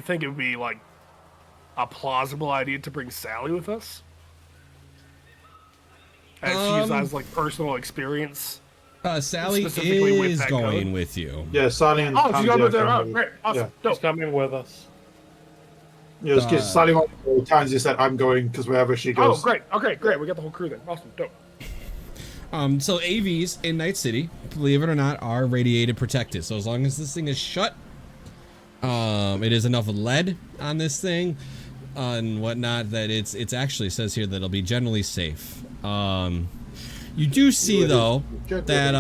Think it would be like a plausible idea to bring Sally with us, as she has like personal experience. Sally is going with you. Yeah, Sally and she's going with her. Great, awesome. Yeah, she's coming with us. Yeah, just Sally Tansy said I'm going because wherever she goes. Oh, great. Okay, great. We got the whole crew then. Awesome, dope. So AVs in Night City, believe it or not, are radiated protected. So as long as this thing is shut. It is enough lead on this thing and whatnot that it actually says here that it'll be generally safe. You do see though that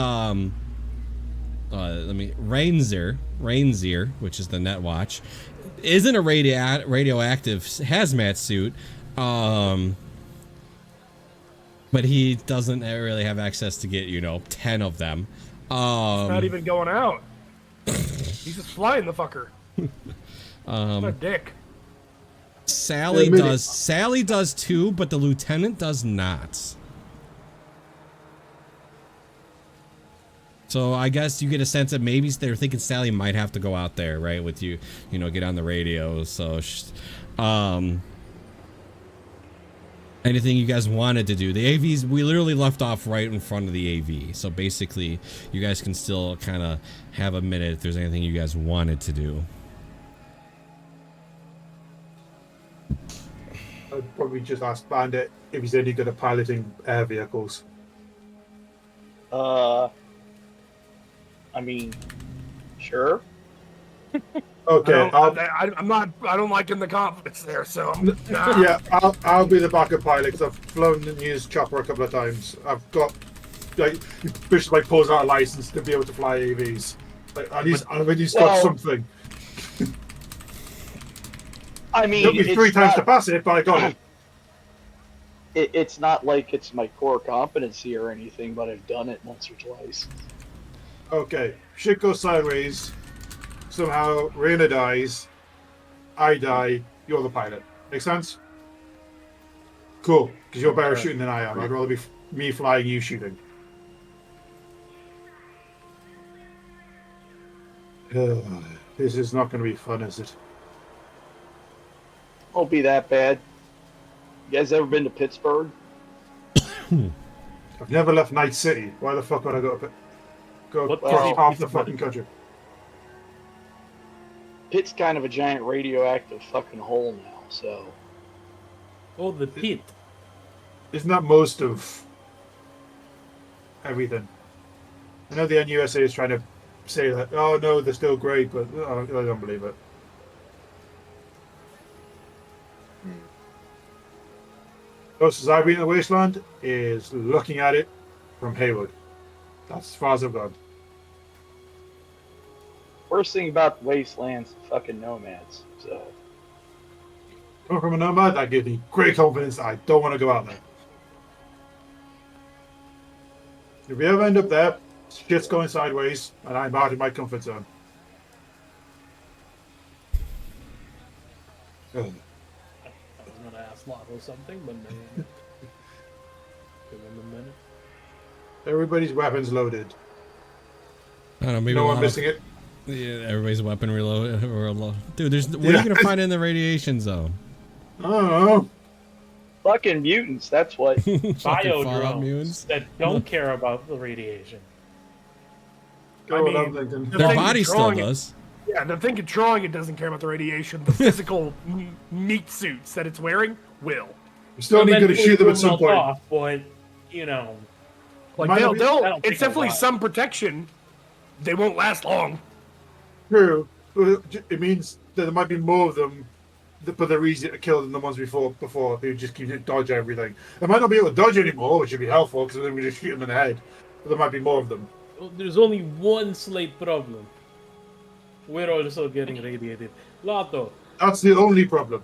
Rainzir, which is the net watch, isn't a radioactive hazmat suit, but he doesn't really have access to get 10 of them. He's not even going out. He's just flying the fucker. What a dick. Sally does too, but the lieutenant does not. So I guess you get a sense that maybe they're thinking Sally might have to go out there, right, with you, get on the radio. So, Anything you guys wanted to do. The AVs, we literally left off right in front of the AV. So basically, you guys can still kind of have a minute if there's anything you guys wanted to do. I'd probably just ask Bandit if he's any good at piloting air vehicles. I mean, sure. Okay, I'm not. I don't like in the confidence there. So nah. yeah, I'll be the backup pilot because I've flown the news chopper a couple of times. I've got like Bishop like pulls out a license to be able to fly AVs. Like at least got something. I mean, It took me 3 times to pass it, but I got it. It's not like it's my core competency or anything, but I've done it once or twice. Okay, shit goes sideways. Somehow Raina dies, I die, you're the pilot. Make sense? Cool, because you're better shooting than I am. I'd rather be me flying, you shooting. This is not going to be fun, is it? Won't be that bad. You guys ever been to Pittsburgh? I've never left Night City. Why the fuck would I go across half the fucking country? Pitt's kind of a giant radioactive fucking hole now, so. Oh, the pit. Isn't that most of everything? I know the NUSA is trying to say that, oh no, they're still great, but I don't believe it. Closest I've been to the wasteland is looking at it from Haywood. That's as far as I've gone. Worst thing about the wasteland's the fucking nomads, so. Coming from a nomad, that gives me great confidence. I don't want to go out there. If we ever end up there, shit's going sideways, and I'm out of my comfort zone. Ugh. I was gonna ask Lotto something, but then give him a minute. Everybody's weapons loaded. I don't know, maybe No one missing it. Yeah, everybody's weapon reload. Dude, what are you gonna find in the radiation zone? I don't know. Fucking mutants, that's what. Biodrones that don't care about the radiation. Go what I'm thinking. Their body still does. Yeah, the thing controlling it doesn't care about the radiation. The physical meat suits that it's wearing will. You still need to shoot them at some point. Off, but you know, Like Might they'll take it's a definitely while. some protection. They won't last long. True. It means that there might be more of them, but they're easier to kill than the ones before who just keep to dodge everything. They might not be able to dodge anymore, which would be helpful because then we just shoot them in the head. But there might be more of them. there's only one slight problem. We're also getting radiated. Lotto, That's the only problem.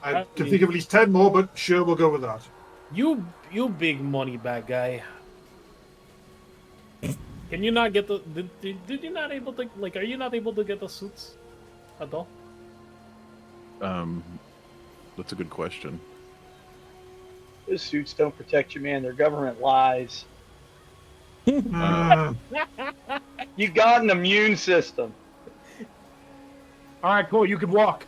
I can think of at least 10 more, but sure, we'll go with that. you big money bag guy. Can you not get the? Did you not able to like? Are you not able to get the suits at all? That's a good question. Those suits don't protect you, man. They're government lies. You got an immune system. All right, cool. You can walk.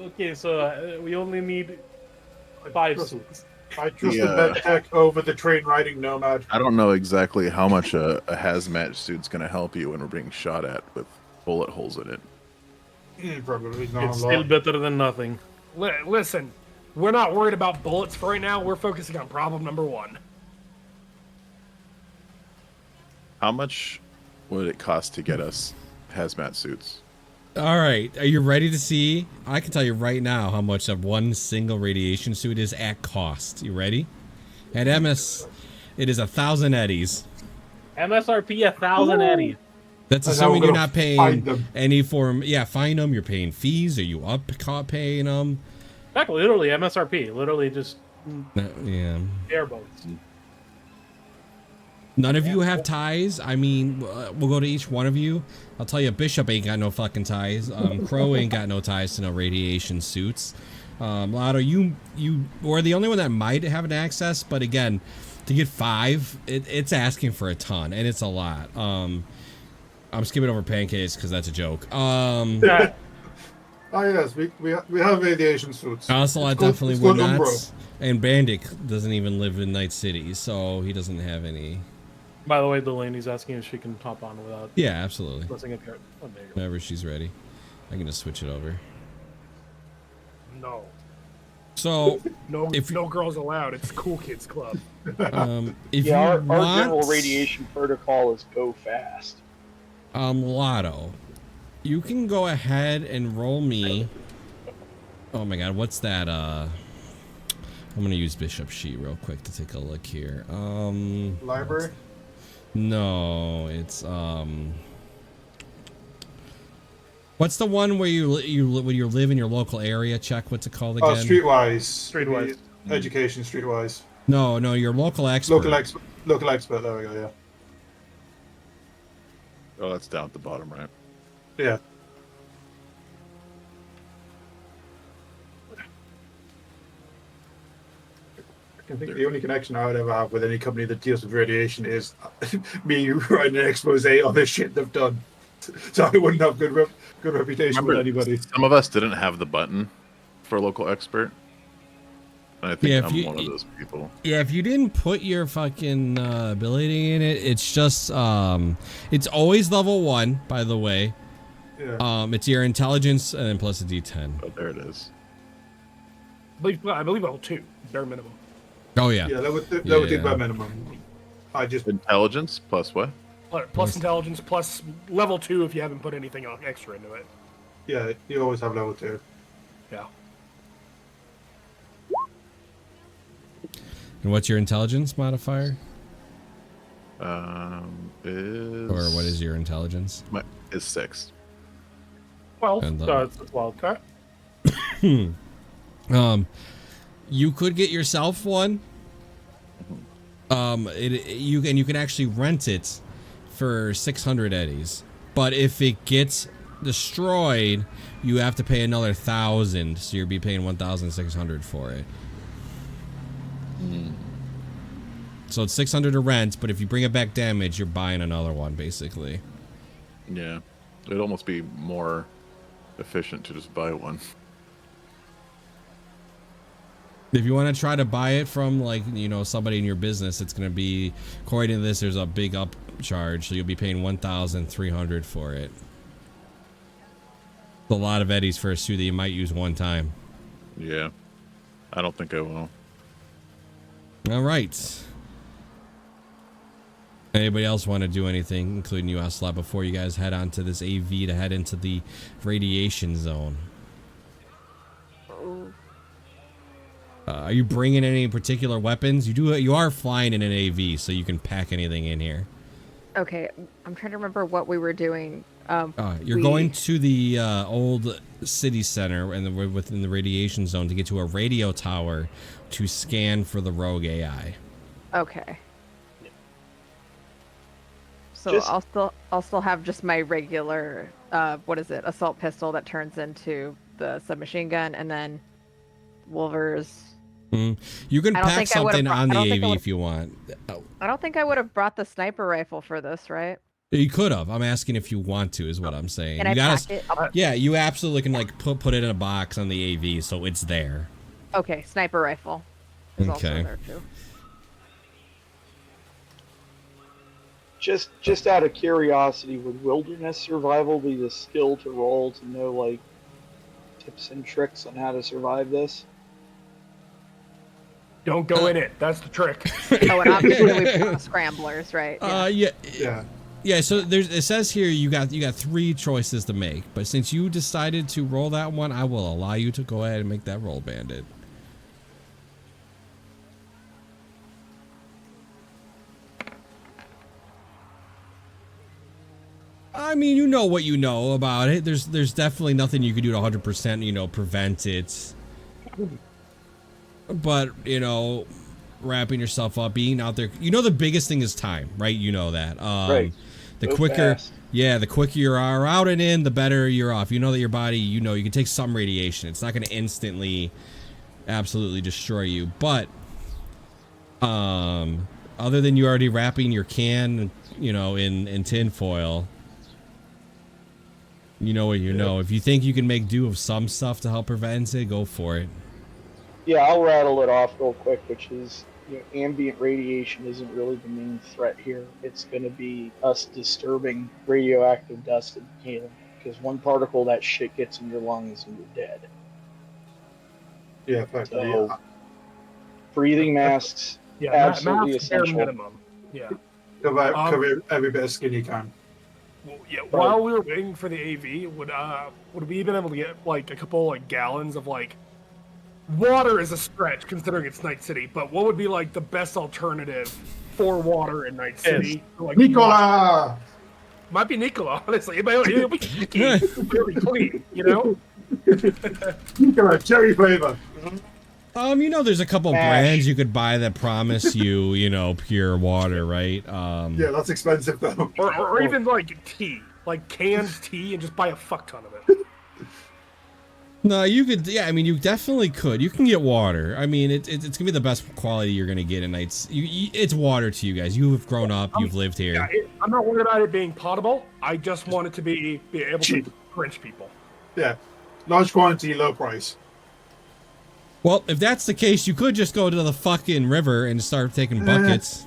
Okay, so we only need 5 suits. I trust Yeah. the med tech over the train riding nomad. I don't know exactly how much a hazmat suit's going to help you when we're being shot at with bullet holes in it. Probably not It's a lot. still better than nothing. Listen, we're not worried about bullets for right now. We're focusing on problem number 1. How much would it cost to get us hazmat suits? All right, are you ready to see? I can tell you right now how much of one single radiation suit is at cost. You ready? At MS, it is 1,000 eddies. MSRP 1,000 eddies. That's And now assuming we're you're gonna not paying find them. any form. Yeah, find them. You're paying fees. Are you up paying them? Heck, literally MSRP. Literally just Yeah. airboats. None of you have ties. I mean, we'll go to each one of you. I'll tell you, Bishop ain't got no fucking ties. Crow ain't got no ties to no radiation suits. Lotto, you were the only one that might have an access, but again, to get 5, it's asking for a ton, and it's a lot. I'm skipping over pancakes because that's a joke. I Oh yes, we have radiation suits. Ocelot definitely it's would called not. Umbro. And Bandic doesn't even live in Night City, so he doesn't have any. By the way, Delaney's asking if she can hop on without Yeah, absolutely. pressing a card. Oh, there you go. Whenever she's ready. I can just switch it over. No. So, No, If- no girls allowed. It's cool kids club. if Yeah, our you want... general radiation protocol is go fast. Lotto, you can go ahead and roll me. Oh my god, what's that? I'm gonna use Bishop Sheet real quick to take a look here. Library. No, it's what's the one where when you live in your local area? Check what's it called again? Oh, Streetwise. Streetwise. Education, Streetwise. No, your local expert. Local expert. There we go. Yeah. Oh, that's down at the bottom, right? Yeah. I think the only connection I would ever have with any company that deals with radiation is me writing an expose on the shit they've done. So I wouldn't have good reputation with anybody. Some of us didn't have the button for local expert. And I think Yeah, if I'm you- one of those people. Yeah, if you didn't put your fucking ability in it, it's just it's always level 1, by the way. Yeah. It's your intelligence and then plus a D10. Oh, there it is. I believe level 2, bare minimum. Oh yeah. Yeah, that would Yeah. take my minimum. I just Intelligence plus what? Plus intelligence, plus level 2 if you haven't put anything extra into it. yeah, you always have level 2. Yeah. And what's your intelligence modifier? Is Or what is your intelligence? is 6. 12. And, So it's a 12. Okay. You could get yourself one. You can actually rent it for 600 eddies. But if it gets destroyed, you have to pay another 1,000. So you'll be paying 1,600 for it. So it's 600 to rent, but if you bring it back damaged, you're buying another one, basically. Yeah. It'd almost be more efficient to just buy one. If you want to try to buy it from, like, somebody in your business, it's going to be, according to this, there's a big upcharge, so you'll be paying 1,300 for it. It's a lot of eddies for a suit that you might use one time. Yeah. I don't think I will. All right. Anybody else want to do anything, including you, Ocelot, before you guys head on to this AV to head into the radiation zone? Are you bringing any particular weapons? You are flying in an AV, so you can pack anything in here. Okay, I'm trying to remember what we were doing. You're going to the old city center and within the radiation zone to get to a radio tower to scan for the rogue AI. Okay. So Just- I'll still have just my regular assault pistol that turns into the submachine gun, and then Wolver's. You can I don't pack think I would've something brought- on the I don't think I AV would- if you want. I don't think I would have brought the sniper rifle for this, right? You could have. I'm asking if you want to, is what I'm saying. Can you I gotta, pack it? Yeah, you absolutely can put it in a box on the AV, so it's there. Okay, sniper rifle is also Okay. there too. Just out of curiosity, would wilderness survival be the skill to roll to know like tips and tricks on how to survive this? Don't go in it. That's the trick. Oh, and obviously we've got scramblers, right? Yeah. Yeah. Yeah, so it says here you got 3 choices to make, but since you decided to roll that one, I will allow you to go ahead and make that roll, Bandit. I mean, you know what you know about it. There's definitely nothing you can do to 100%, prevent it. But, wrapping yourself up, being out there, the biggest thing is time, right? You know that. Right. The Go quicker, fast. the quicker you are out and in, the better you're off. You know that your body, you can take some radiation. It's not going to instantly, absolutely destroy you. But, other than you already wrapping your can, in tin foil, You know what you know. If you think you can make do of some stuff to help prevent it, go for it. Yeah, I'll rattle it off real quick, which is, ambient radiation isn't really the main threat here. It's going to be us disturbing radioactive dust and helium, because one particle of that shit gets in your lungs and you're dead. Yeah, effectively. So, Yeah. breathing masks, absolutely masks bare essential. minimum. Yeah. Cover every bit of skin you can. Well, yeah. While we were waiting for the AV, would we been able to get like a couple like gallons of like water is a stretch considering it's Night City, but what would be like the best alternative for water in Night City? Like, Nicola! Might be Nicola, honestly. It'll be sticky, very clean, you know? Nicola, cherry flavor. There's a couple brands you could buy that promise you, pure water, right? Yeah, that's expensive though. Or even like tea, like canned tea, and just buy a fuck ton of it. No, you could. Yeah, I mean, you definitely could. You can get water. I mean, it's gonna be the best quality you're gonna get in Nights. It's water to you guys. You have grown up. You've lived here. Yeah, I'm not worried about it being potable. I just want it to be able to drench people. Yeah, large quantity, low price. Well, if that's the case, you could just go to the fucking river and start taking buckets.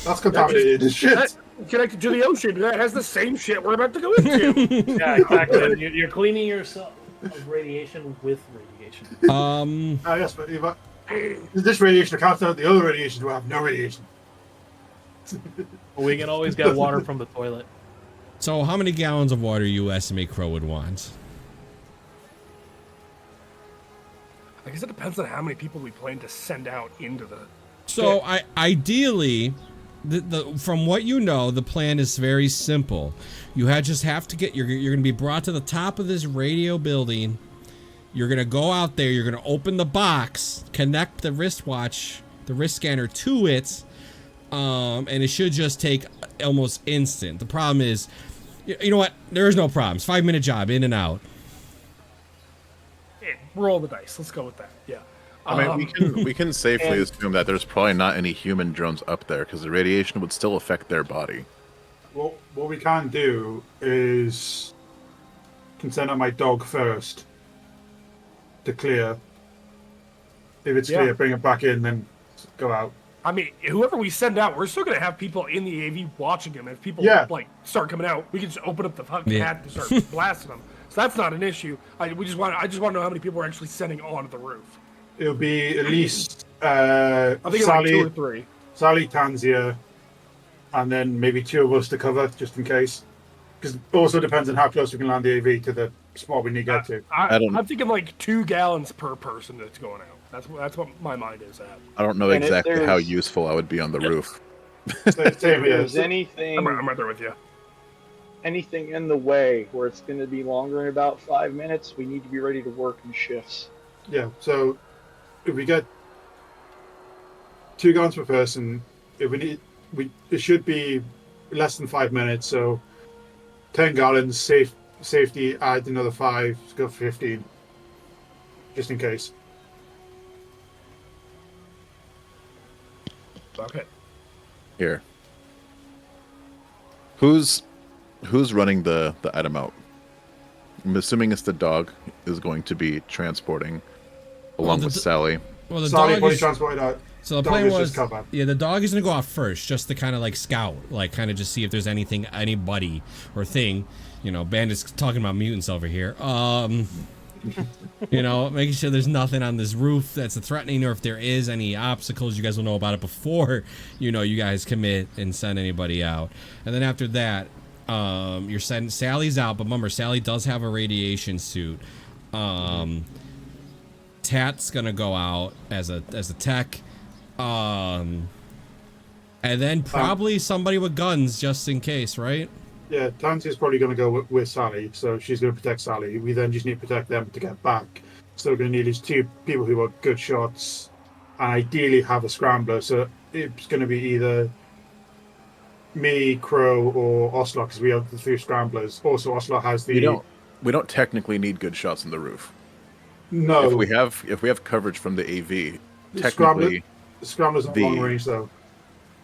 That's contaminated as shit. Connected to the ocean that has the same shit we're about to go into. Yeah, exactly. You're cleaning yourself of radiation with radiation. Yes, but if this radiation accounts out the other radiation will have no radiation. We can always get water from the toilet. So, how many gallons of water you estimate Crow would want? I guess it depends on how many people we plan to send out into the. So, ideally, from what you know, the plan is very simple. You just have to get. You're going to be brought to the top of this radio building. You're going to go out there. You're going to open the box, connect the wristwatch, the wrist scanner to it, and it should just take almost instant. The problem is, you know what? There is no problems. 5-minute job, in and out. Roll the dice. Let's go with that. Yeah. I mean, we can safely assume that there's probably not any human drones up there because the radiation would still affect their body. Well, what we can do is can send out my dog first to clear. If it's clear, bring it back in, then go out. I mean, whoever we send out, we're still gonna have people in the AV watching them. If people like start coming out, we can just open up the fucking hat and start blasting them. So that's not an issue. I just want to know how many people we're actually sending onto the roof. It'll be at least I think it's like 2 or 3. Sally, Tanzia, and then maybe 2 of us to cover, just in case. Because it also depends on how close we can land the AV to the spot we need to get to. I'm thinking like 2 gallons per person that's going out. That's what my mind is at. I don't know exactly how useful I would be on the roof. If there's anything, I'm right there with you. Anything in the way where it's going to be longer in about 5 minutes, we need to be ready to work in shifts. Yeah, so if we get 2 gallons per person, if it should be less than 5 minutes. So 10 gallons, safety, add another 5, let's go for 15, just in case. Okay. Here. Who's running the item out? I'm assuming it's the dog is going to be transporting along with Sally. Well, the Sally dog is transported out. So the plan was, the dog is gonna go out first, just to kind of like scout, like kind of just see if there's anything, anybody or thing. Bandit's talking about mutants over here. Making sure there's nothing on this roof that's threatening, or if there is any obstacles, you guys will know about it before, you guys commit and send anybody out. And then after that, you're sending Sally's out, but remember, Sally does have a radiation suit. Tat's gonna go out as a tech, and then probably somebody with guns just in case, right? Yeah, Tansi's probably going to go with Sally, so she's going to protect Sally. We then just need to protect them to get back. So we're going to need these 2 people who are good shots, and ideally have a scrambler. So it's going to be either me, Crow, or Oslo, because we have the 3 scramblers. Also, Oslo has the. We don't technically need good shots on the roof. No. If we have coverage from the AV, the technically scramblers are long range though.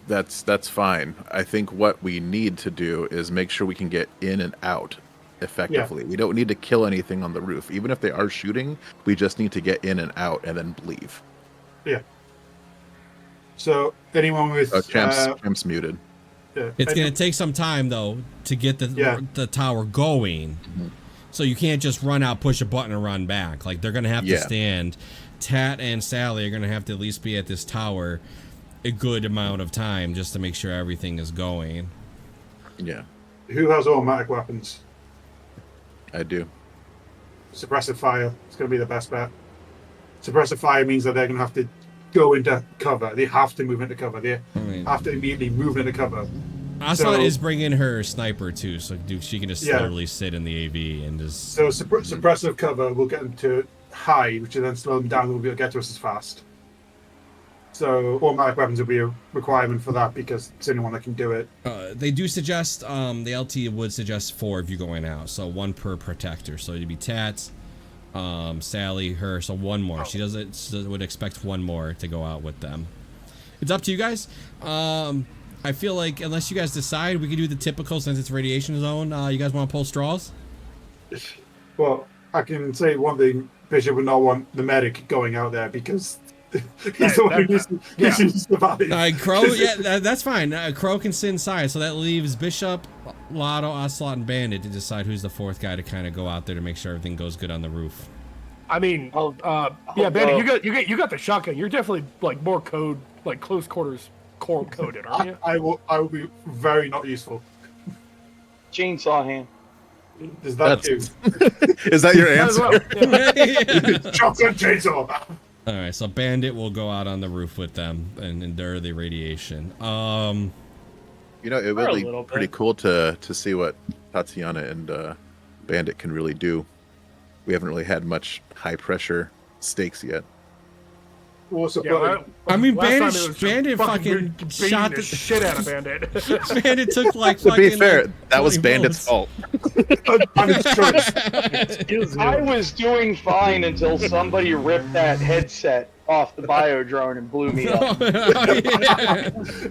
That's fine. I think what we need to do is make sure we can get in and out effectively. We don't need to kill anything on the roof. Even if they are shooting, we just need to get in and out and then leave. Yeah. So anyone with Champ's muted. It's going to take some time, though, to get the tower going. Mm-hmm. So you can't just run out, push a button, and run back. Like, they're going to have to stand. Tat and Sally are going to have to at least be at this tower a good amount of time just to make sure everything is going. Yeah. Who has automatic weapons? I do. Suppressive fire. It's going to be the best bet. Suppressive fire means that they're going to have to go into cover. They have to move into cover. They have to immediately move into cover. Ocelot is bringing her sniper too, so she can just literally sit in the AV and just. So suppressive cover will get them to high, which will then slow them down. They'll be able to get to us as fast. So automatic weapons will be a requirement for that because it's the only one that can do it. They do suggest the LT would suggest 4 of you going out, so 1 per protector. So it'd be Tats, Sally, her, so 1 more. She would expect 1 more to go out with them. It's up to you guys. I feel like unless you guys decide, we can do the typical since it's radiation zone. You guys want to pull straws? Well, I can say one thing: Bishop would not want the medic going out there because he's the one who needs to survive. Crow, that's fine. Crow can sit inside, so that leaves Bishop, Lotto, Ocelot, and Bandit to decide who's the 4th guy to kind of go out there to make sure everything goes good on the roof. I mean, Bandit, you got the shotgun. You're definitely like more code, like close quarters coded, aren't you? I will be very not useful. Chainsaw hand. Is that you? Is that your answer? Shotgun chainsaw. All right, so Bandit will go out on the roof with them and endure the radiation. You know, it would be pretty cool to see what Tatiana and Bandit can really do. We haven't really had much high pressure stakes yet. I mean, Bandit fucking shot the shit out of Bandit. Bandit took like to fucking. be fair, that was Bandit's fault. I was doing fine until somebody ripped that headset off the biodrone and blew me up.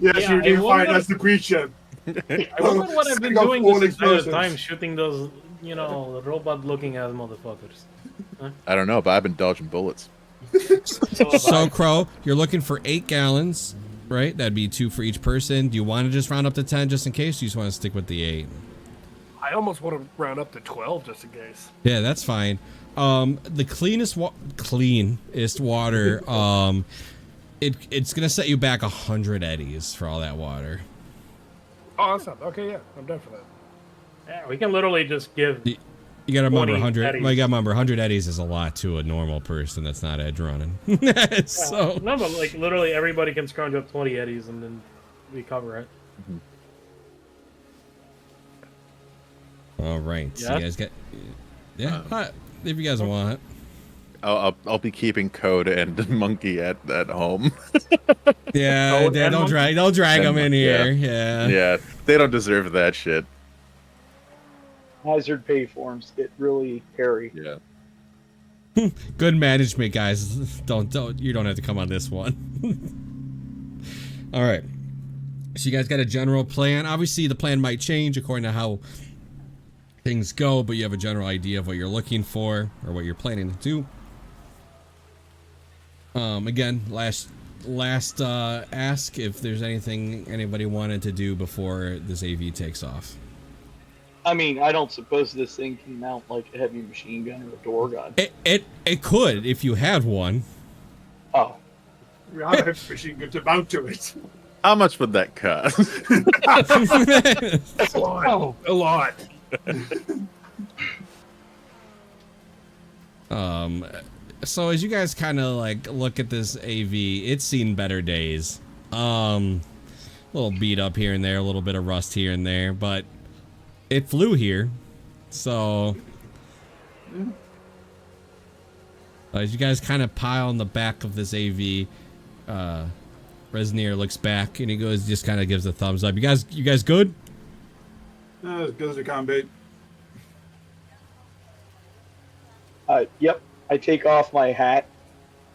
Yes, you're doing fine. That's the creature. I wonder what I've been doing this entire time, shooting those, robot-looking ass motherfuckers. Huh? I don't know, but I've been dodging bullets. So, Crow, you're looking for 8 gallons, right? That'd be 2 for each person. Do you want to just round up to 10 just in case? Or you just want to stick with the 8? I almost want to round up to 12 just in case. Yeah, that's fine. The cleanest water, it's gonna set you back 100 eddies for all that water. Awesome. Okay, yeah, I'm done for that. Yeah, we can literally just give. You gotta remember 100. Eddies. Well, you gotta remember 100 eddies is a lot to a normal person that's not edge running. So no, but like literally everybody can scrounge up 20 eddies and then we cover it. All right. So you guys get. If you guys want. I'll be keeping Code and Monkey at home. Yeah, don't drag them in here. Yeah, they don't deserve that shit. Hazard pay forms get really hairy. Yeah. Good management, guys. You don't have to come on this one. All right. So you guys got a general plan. Obviously, the plan might change according to how things go, but you have a general idea of what you're looking for or what you're planning to do. Again, last ask if there's anything anybody wanted to do before this AV takes off. I mean, I don't suppose this thing can mount like a heavy machine gun or a door gun. It could if you had one. Oh. We have a heavy machine gun to mount to it. How much would that cost? A lot. So as you guys kind of like look at this AV, it's seen better days. A little beat up here and there, a little bit of rust here and there, but it flew here. So as you guys kind of pile on the back of this AV, Resnier looks back and he goes, just kind of gives a thumbs up. You guys good? As good as it can be. Yep. I take off my hat,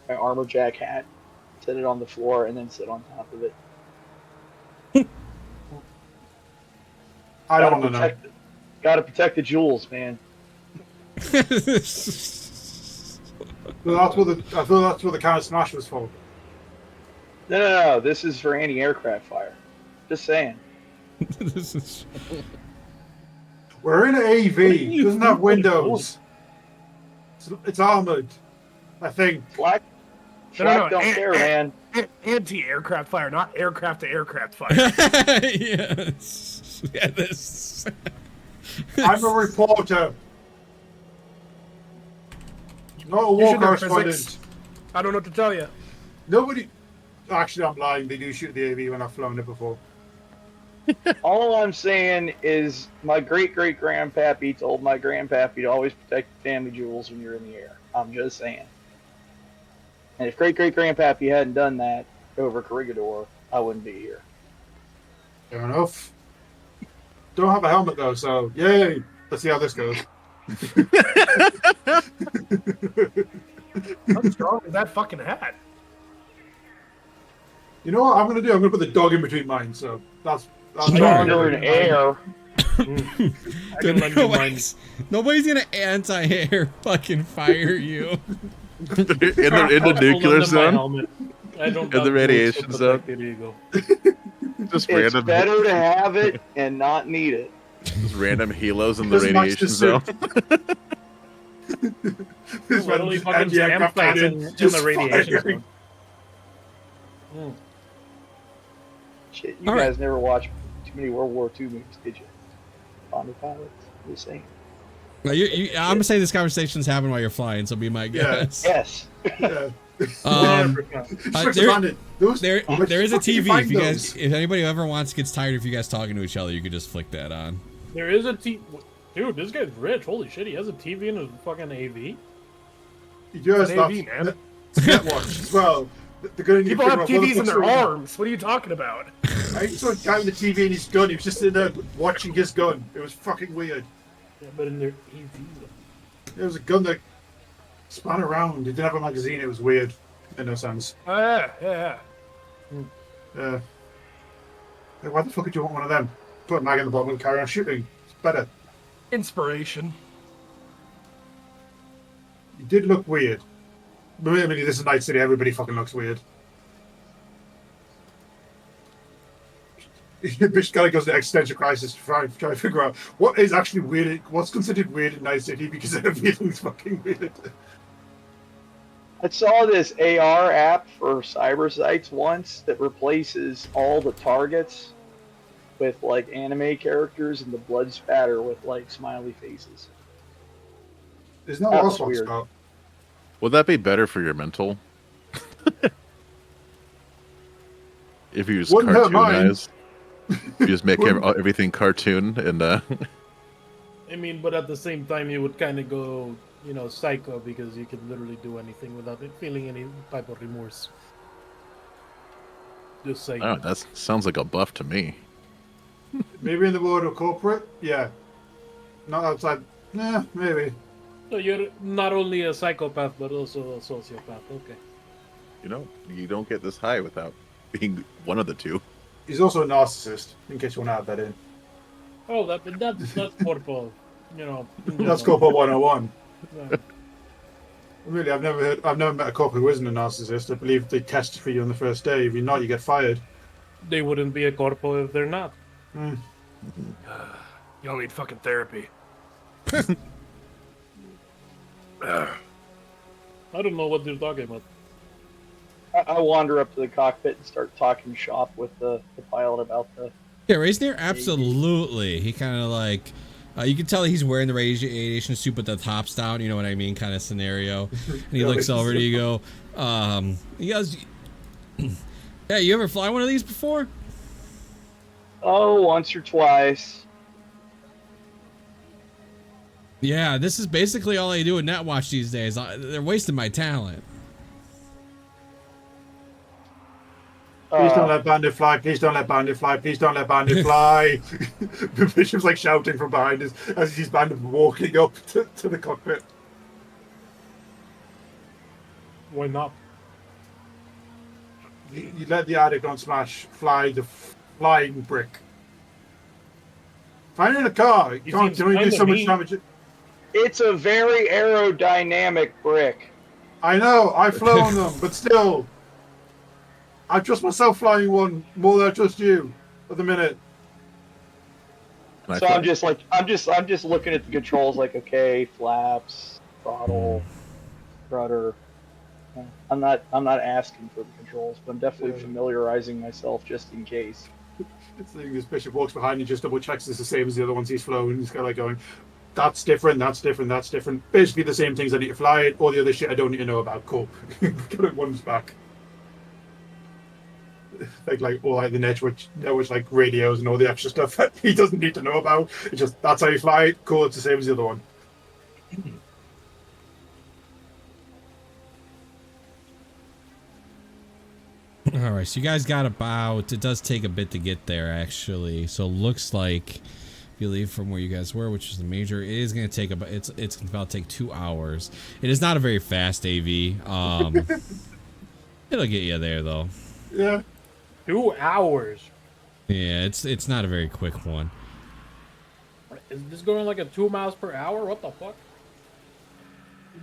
my armor jack hat, set it on the floor, and then sit on top of it. I don't want to know. Gotta protect the jewels, man. So that's what I thought that's what the counter smash was for. No. This is for anti-aircraft fire. Just saying. This is... We're in an AV. It doesn't have windows. It's armored. I think. Flak don't care, man. Anti-aircraft fire, not aircraft-to-aircraft fire. Yes. Yeah, this. I'm a reporter. Not a war correspondent. I don't know what to tell you. Nobody. Actually, I'm lying. They do shoot the AV when I've flown it before. All I'm saying is my great-great-grandpappy told my grandpappy to always protect the family jewels when you're in the air. I'm just saying. And if great-great-grandpappy hadn't done that over Corregidor, I wouldn't be here. Fair enough. Don't have a helmet though, so yay! Let's see how this goes. How strong is that fucking hat? You know what I'm gonna do? I'm gonna put the dog in between mine, so that's Stronger in air. Nobody's gonna anti-air fucking fire you. in the nuclear zone. I don't in the radiation zone. Just It's random. better to have it and not need it. Just random helos in the radiation zone. Literally fucking campsites in the radiation zone. Shit, you guys never watched too many World War II movies, did you? Bomber pilots, just saying. Well, I'm gonna say this conversation's happening while you're flying, so be my guess. Yes. Yeah. There is a TV. If you guys, if anybody ever gets tired of you guys talking to each other, you could just flick that on. There is a TV. Dude, this guy's rich. Holy shit, he has a TV in his fucking AV. He does AV, man. Netwatch as well. People have TVs in their arms. What are you talking about? I saw a guy with the TV and his gun. He was just in there watching his gun. It was fucking weird. Yeah, but in their AV. It was a gun that spun around. It didn't have a magazine. It was weird. Made no sense. Oh, yeah. Yeah. Why the fuck would you want one of them? Put a mag in the bottom and carry on shooting. It's better. Inspiration. You did look weird. I mean, this is Night City. Everybody fucking looks weird. Bitch guy goes to existential crisis to try to figure out what is actually weird. What's considered weird in Night City because everything's fucking weird. I saw this AR app for cyber sites once that replaces all the targets with like anime characters and the blood spatter with like smiley faces. There's no lost one, Scott. Would that be better for your mental? If you use cartoonize, you just make everything cartoon and. I mean, but at the same time, you would kind of go, psycho because you could literally do anything without feeling any type of remorse. Just saying. Oh, that sounds like a buff to me. Maybe in the world of corporate, yeah. Not outside, maybe. So you're not only a psychopath, but also a sociopath. Okay. You don't get this high without being one of the two. He's also a narcissist, in case you want to add that in. Oh, that's corpo, That's corpo 101. Yeah. Really, I've never met a cop who isn't a narcissist. I believe they test for you on the first day. If you're not, you get fired. They wouldn't be a corpo if they're not. Mm. You don't need fucking therapy. I don't know what they're talking about. I wander up to the cockpit and start talking shop with the pilot about the... Yeah, Raisnier, absolutely. He kind of like... you can tell he's wearing the radiation suit, but the top's down, you know what I mean, kind of scenario. And he looks over to you, he goes, yeah, you ever fly one of these before? Oh, once or twice. Yeah, this is basically all I do with Netwatch these days. They're wasting my talent. Please don't let Bandit fly. Please don't let Bandit fly. Please don't let Bandit fly. The Bishop's like shouting from behind us as he's Bandit walking up to the cockpit. Why not? You let the addict on Smash fly the flying brick. Fine in a car. You He can't seems do kinda so much neat. damage. It's a very aerodynamic brick. I know, I've flown them, but still. I trust myself flying one more than I trust you at the minute. Can I So fly? I'm just like I'm just looking at the controls like, okay, flaps, throttle, rudder. I'm not asking for the controls, but I'm definitely familiarizing myself just in case. It's like this bishop walks behind and just double checks it's the same as the other ones he's flown. He's kind of like going, that's different, that's different, that's different. Basically the same things I need to fly it, all the other shit I don't need to know about. Cool. Get it one's back. Like all like the network like radios and all the extra stuff that he doesn't need to know about. It's just that's how you fly it. Cool, it's the same as the other one. All right, so you guys got about. It does take a bit to get there, actually. So it looks like, if you leave from where you guys were, which is the major, it is going to take about. It's about to take 2 hours. It is not a very fast AV. It'll get you there though. Yeah. 2 hours. Yeah, it's not a very quick one. Is this going like at 2 miles per hour? What the fuck?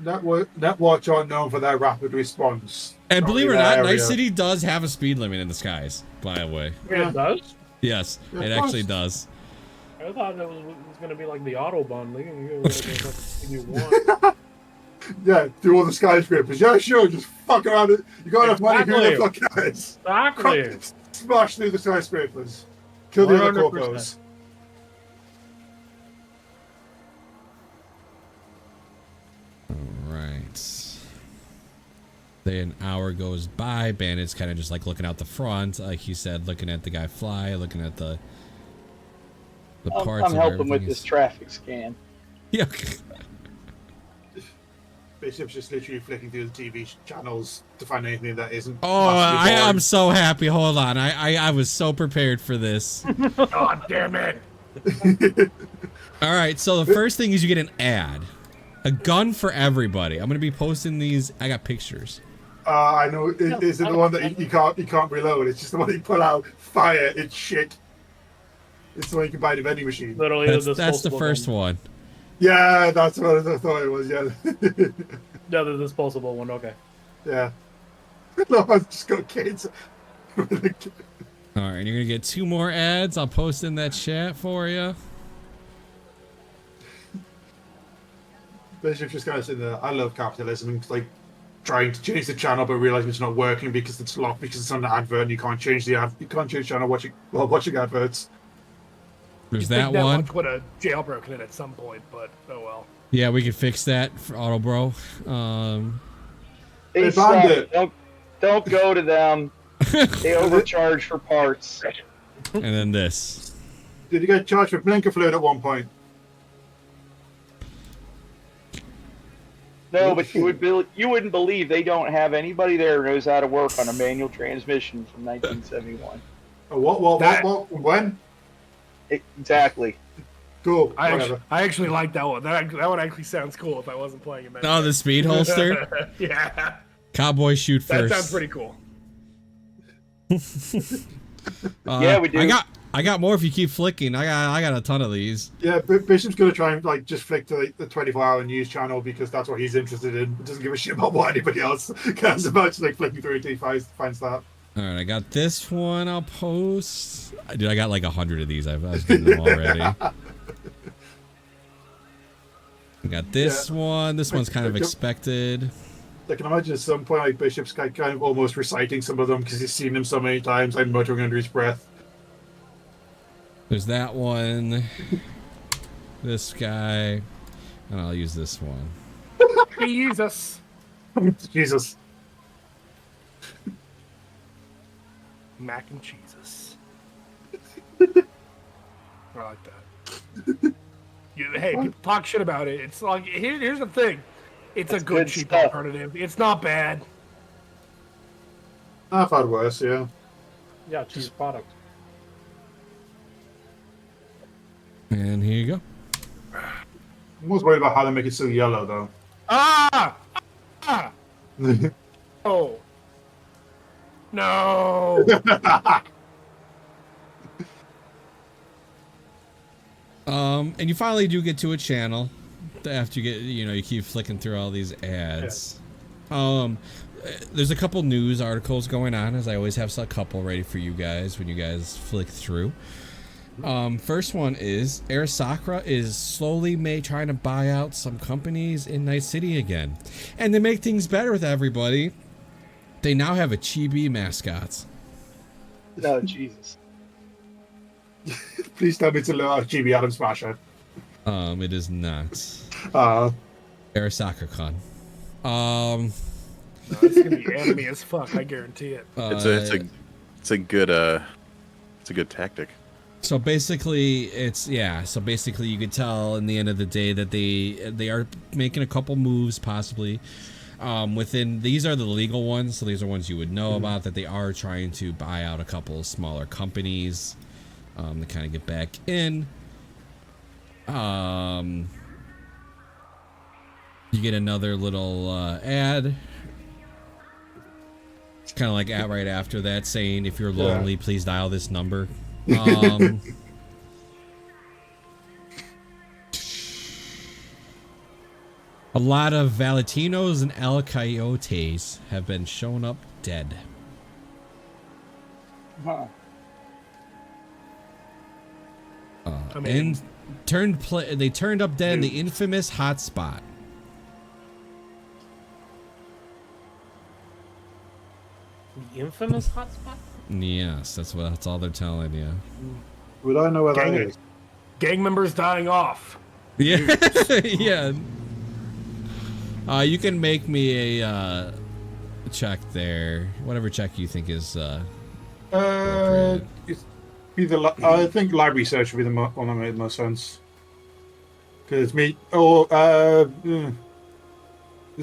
That watch aren't known for their rapid response. And believe it or not, Area. Night City does have a speed limit in the skies. By the way, Yeah. It does? yes, Yeah, it of actually course. does. I thought it was going to be like the Autobahn. You can go anything you want. Yeah, do all the skyscrapers. Yeah, sure, just fuck around it. You got enough money, who the fuck cares? Exactly. Smash through the skyscrapers. Kill the other 100%. corpos. Right. Then an hour goes by. Bandit's kind of just like looking out the front, like he said, looking at the guy fly, looking at the parts. I'm helping with this traffic scan. Yeah. Bishop's just literally flicking through the TV channels to find anything that isn't. Oh, massively boring. I'm so happy. Hold on. I was so prepared for this. God damn it! All right. So the first thing is you get an ad. A gun for everybody. I'm gonna be posting these. I got pictures. I know. Is it the one that you can't reload? It's just the one that you pull out, fire. It's shit. It's the one you can buy in a vending machine. Literally, That's the first one. Yeah, that's what I thought it was. Yeah. Yeah, the disposable one. Okay. Yeah. No, I've just got kids. All right, you're gonna get 2 more ads. I'll post in that chat for you. Bishop's just kind of sitting there. I love capitalism. It's like trying to change the channel, but realizing it's not working because it's locked because it's on the advert, and you can't change the ad. You can't change the channel while watching adverts. There's You'd think that one. Would have jailbroken it at some point, but oh well. Yeah, we can fix that for Auto Bro. They They suck. banned it. Don't go to them. They overcharge for parts. And then this. Did you get charged for blinker fluid at one point? No, but you wouldn't believe they don't have anybody there who knows how to work on a manual transmission from 1971. What? When? Exactly. Cool. I Whatever. actually like that one. That one actually sounds cool if I wasn't playing it. Oh, the speed holster. Yeah, Cowboy shoot that first. sounds pretty cool. Yeah, we do. I got more if you keep flicking. I got a ton of these. Yeah, Bishop's gonna try and like just flick to the 24-hour news channel because that's what he's interested in. He doesn't give a shit about what anybody else cares about. Just like flicking through until he finds that. All right, I got this one. I'll post. Dude, I got like 100 of these. I was getting them already. I got this one. This one's kind of expected. I can imagine at some point like Bishop's kind of almost reciting some of them because he's seen them so many times, like muttering under his breath. There's that one. This guy. And I'll use this one. Jesus. Jesus. Mac and cheeses. I like that. Hey, people talk shit about it. It's like here's the thing. It's a good good cheap stuff. alternative. It's not bad. I've had worse, yeah. Yeah, cheese product. And here you go. I'm always worried about how they make it so yellow, though. Ah! Ah! Oh. No. And you finally do get to a channel after you get, you keep flicking through all these ads. There's a couple news articles going on, as I always have a couple ready for you guys when you guys flick through. First one is Arasaka is slowly trying to buy out some companies in Night City again. And to make things better with everybody, they now have a chibi mascot. Oh, Jesus. Please tell me it's a little GB Adam Smasher. It is not. Arasaka-con. No, it's gonna be anime as fuck, I guarantee it. It's a good tactic. So basically, you could tell in the end of the day that they are making a couple moves, possibly. These are the legal ones, so these are ones you would know about, that they are trying to buy out a couple smaller companies to kind of get back in. You get another little ad. It's kind of like right after that saying, if you're lonely, please dial this number. A lot of Valentinos and El Coyotes have been shown up dead. Huh. And they turned up dead in the infamous hotspot. The infamous hotspot? Yes, that's all they're telling you. Would I know where that is? Gang members dying off. Yeah, yeah. You can make me a check there, whatever check you think is. It's be the. I think library search would be the one that made most sense. Because it's me. There's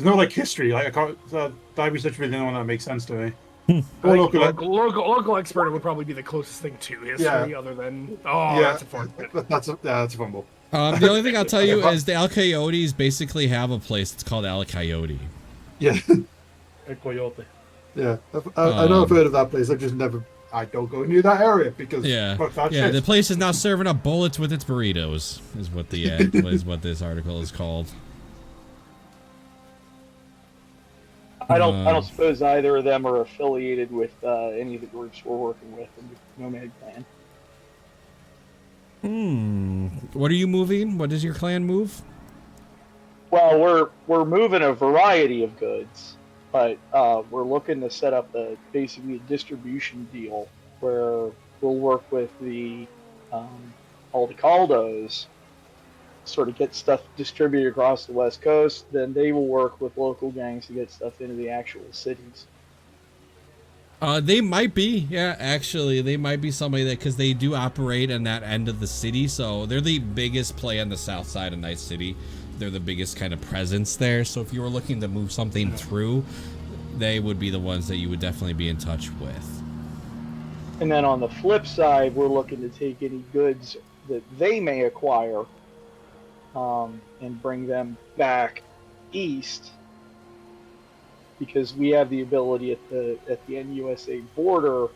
no like history. Like I can't. Library search would be the one that makes sense to me. Or local expert would probably be the closest thing to history, other than that's unfortunate. That's a fumble. The only thing I'll tell you is the El Coyotes basically have a place that's called El Coyote. Yeah. El Coyote. Yeah, I know I've heard of that place. I don't go near that area because fuck that shit. The place is now serving up bullets with its burritos. Is what the ad is what this article is called. I don't suppose either of them are affiliated with any of the groups we're working with in the Nomad Clan. What are you moving? What does your clan move? Well, we're moving a variety of goods, but we're looking to set up basically a distribution deal where we'll work with the Aldecaldos, sort of get stuff distributed across the West Coast. Then they will work with local gangs to get stuff into the actual cities. They might be, actually, they might be somebody that, because they do operate in that end of the city, so they're the biggest play on the south side of Night City. They're the biggest kind of presence there, so if you were looking to move something through, they would be the ones that you would definitely be in touch with. And then on the flip side, we're looking to take any goods that they may acquire and bring them back east, because we have the ability at the NUSA border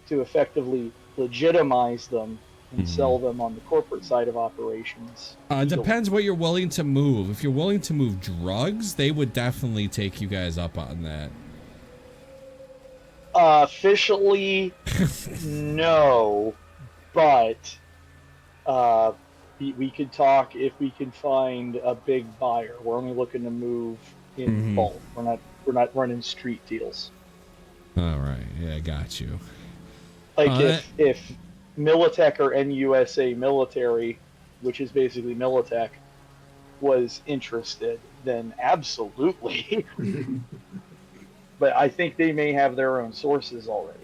to effectively legitimize them and sell them on the corporate side of operations. It depends what you're willing to move. If you're willing to move drugs, they would definitely take you guys up on that. Officially, no, but we could talk if we can find a big buyer. We're only looking to move in bulk. We're not running street deals. All right, yeah, got you. Like if Militech or NUSA Military, which is basically Militech, was interested, then absolutely. But I think they may have their own sources already.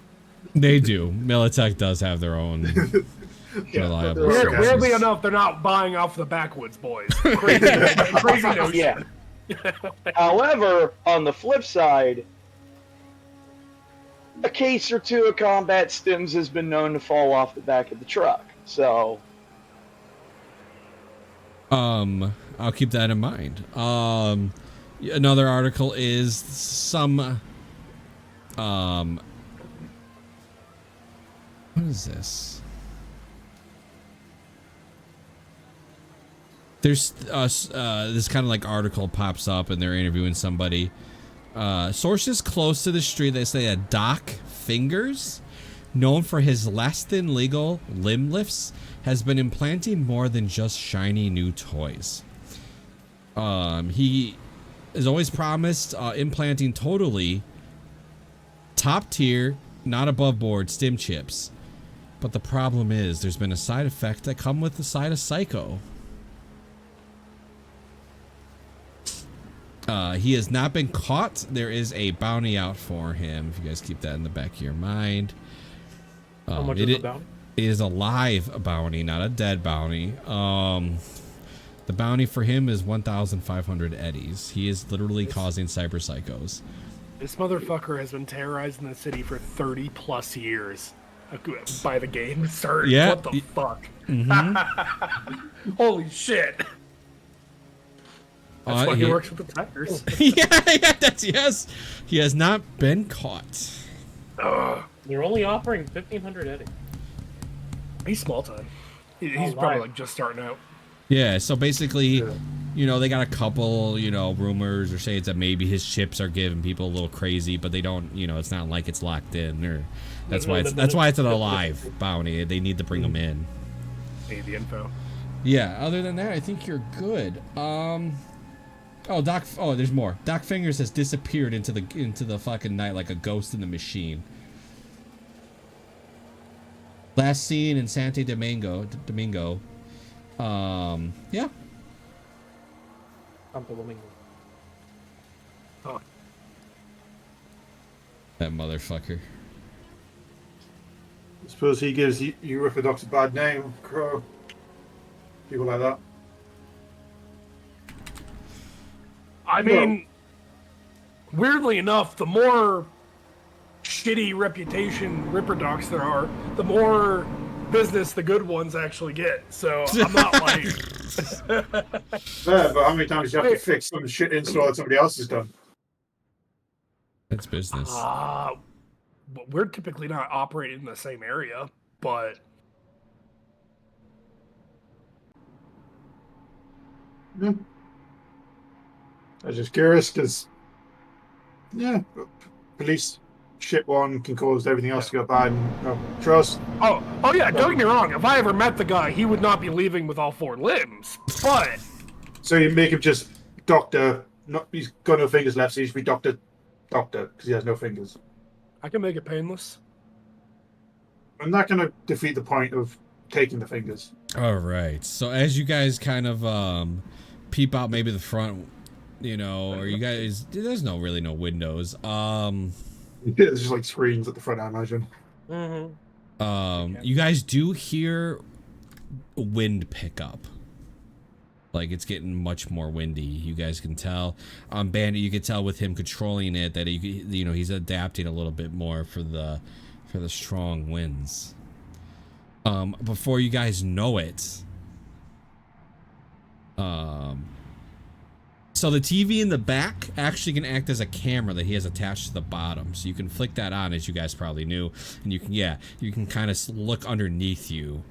They do. Militech does have their own reliable sources. Weirdly enough, they're not buying off the backwoods boys. Crazy notion. Yeah. However, on the flip side, a case or two of combat stims has been known to fall off the back of the truck. So, I'll keep that in mind. Another article is some what is this? There's this kind of like article pops up and they're interviewing somebody. Sources close to the street, they say that Doc Fingers, known for his less than legal limb lifts, has been implanting more than just shiny new toys. He has always promised implanting totally top tier, not above board stim chips. But the problem is there's been a side effect that come with the side of Psycho. He has not been caught. There is a bounty out for him. If you guys keep that in the back of your mind. How much is the bounty? It is a live bounty, not a dead bounty. The bounty for him is 1,500 eddies. He is literally causing cyber psychos. This motherfucker has been terrorizing the city for 30 plus years by the game started. Yeah. What the fuck? Mm-hmm. Holy shit. That's why he works with the tires. yeah, that's yes. He has not been caught. You're only offering 1,500 eddies. He's small time. He's probably like just starting out. Yeah, so basically, you know, they got a couple, you know, rumors or say that maybe his chips are giving people a little crazy, but they don't, you know, it's not like it's locked in. Or that's why it's an alive bounty. They need to bring them in. Need the info. Yeah. Other than that, I think you're good. Oh, there's more. Doc Fingers has disappeared into the fucking night like a ghost in the machine. Last seen in Santo Domingo. Yeah. Santo Domingo. Oh. That motherfucker. I suppose he gives you Orthodox a bad name, Crow. People like that. I mean, weirdly enough, the more shitty reputation Ripper Docs there are, the more business the good ones actually get. So I'm not like... Yeah, but how many times do you have to fix some shit install that somebody else has done? That's business. We're typically not operating in the same area, but... I was just curious because, yeah, police shit one can cause everything else to go bad and trust. Oh yeah, don't get me wrong. If I ever met the guy, he would not be leaving with all 4 limbs, but... So you make him just doctor, he's got no fingers left, so he should be doctor, because he has no fingers. I can make it painless. I'm not going to defeat the point of taking the fingers. All right. So as you guys kind of peep out maybe the front, you know, or you guys, there's really no windows. It's just like screens at the front, I imagine. You guys do hear wind pick up. Like it's getting much more windy. You guys can tell. Bandit, you can tell with him controlling it that you know, he's adapting a little bit more for the strong winds. Before you guys know it, so the TV in the back actually can act as a camera that he has attached to the bottom. So you can flick that on, as you guys probably knew, and you can kind of look underneath you.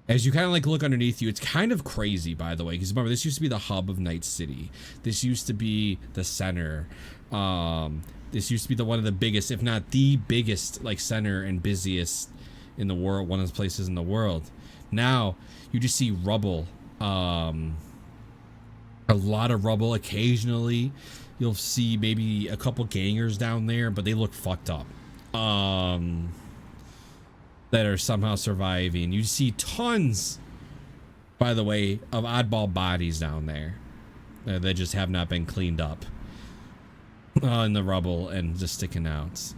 As you kind of like look underneath you, it's kind of crazy, by the way, because remember, this used to be the hub of Night City. This used to be the center. This used to be one of the biggest, if not the biggest, like center and busiest in the world, one of the places in the world. Now you just see rubble. A lot of rubble. Occasionally you'll see maybe a couple gangers down there, but they look fucked up. That are somehow surviving. You see tons, by the way, of oddball bodies down there that just have not been cleaned up in the rubble and just sticking out.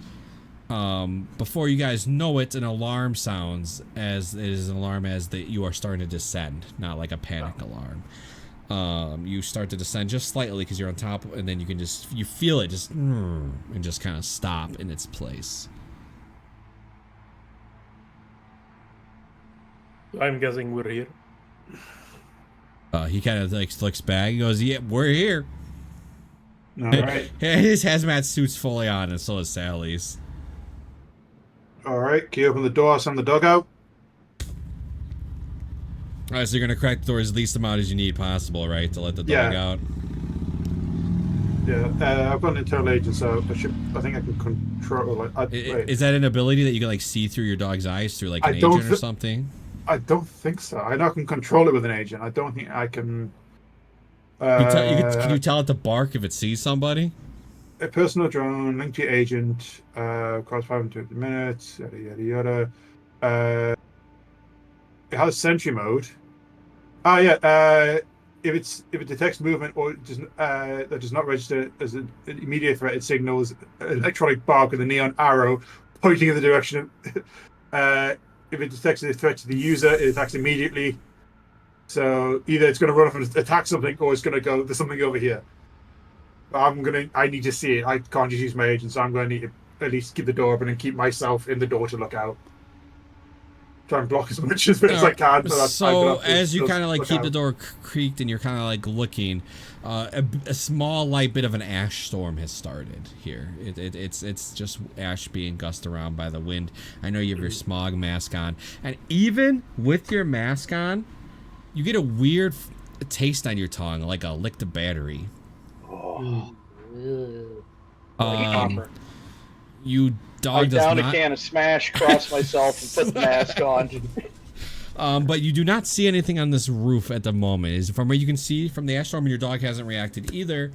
Before you guys know it, an alarm sounds, as it is an alarm as that you are starting to descend, not like a panic alarm. You start to descend just slightly because you're on top, and then you feel it just and just kind of stop in its place. I'm guessing we're here. He kind of like looks back. He goes, "Yeah, we're here." All right. His hazmat suit's fully on, and so is Sally's. All right. Can you open the door? Some the dugout. All right, so you're gonna crack the door as least amount as you need possible, right, to let the dog out. Yeah, I've got an internal agent, so I think I can control it. Is that an ability that you can like see through your dog's eyes through like an agent or something? I don't think so. I know I can control it with an agent. I don't think I can. Can you tell it to bark if it sees somebody? A personal drone linked to your agent. Costs 520 minutes. Yada yada yada. It has sentry mode. Ah, yeah. If it detects movement or that does not register as an immediate threat, it signals an electronic bark with a neon arrow pointing in the direction of. If it detects a threat to the user, it attacks immediately. So either it's going to run off and attack something, or it's going to go, there's something over here. I need to see it. I can't just use my agent, so I'm going to need to at least keep the door open and keep myself in the door to look out. Try and block as much as I can. So as you kind of like keep the door creaked and you're kind of like looking, a small light bit of an ash storm has started here. It's just ash being gusted around by the wind. I know you have your smog mask on, and even with your mask on, you get a weird taste on your tongue, like a licked battery. Oh. You dog I does down not... a can of Smash, cross myself, and put the mask on. But you do not see anything on this roof at the moment. Is from what you can see from the ash storm, and your dog hasn't reacted either.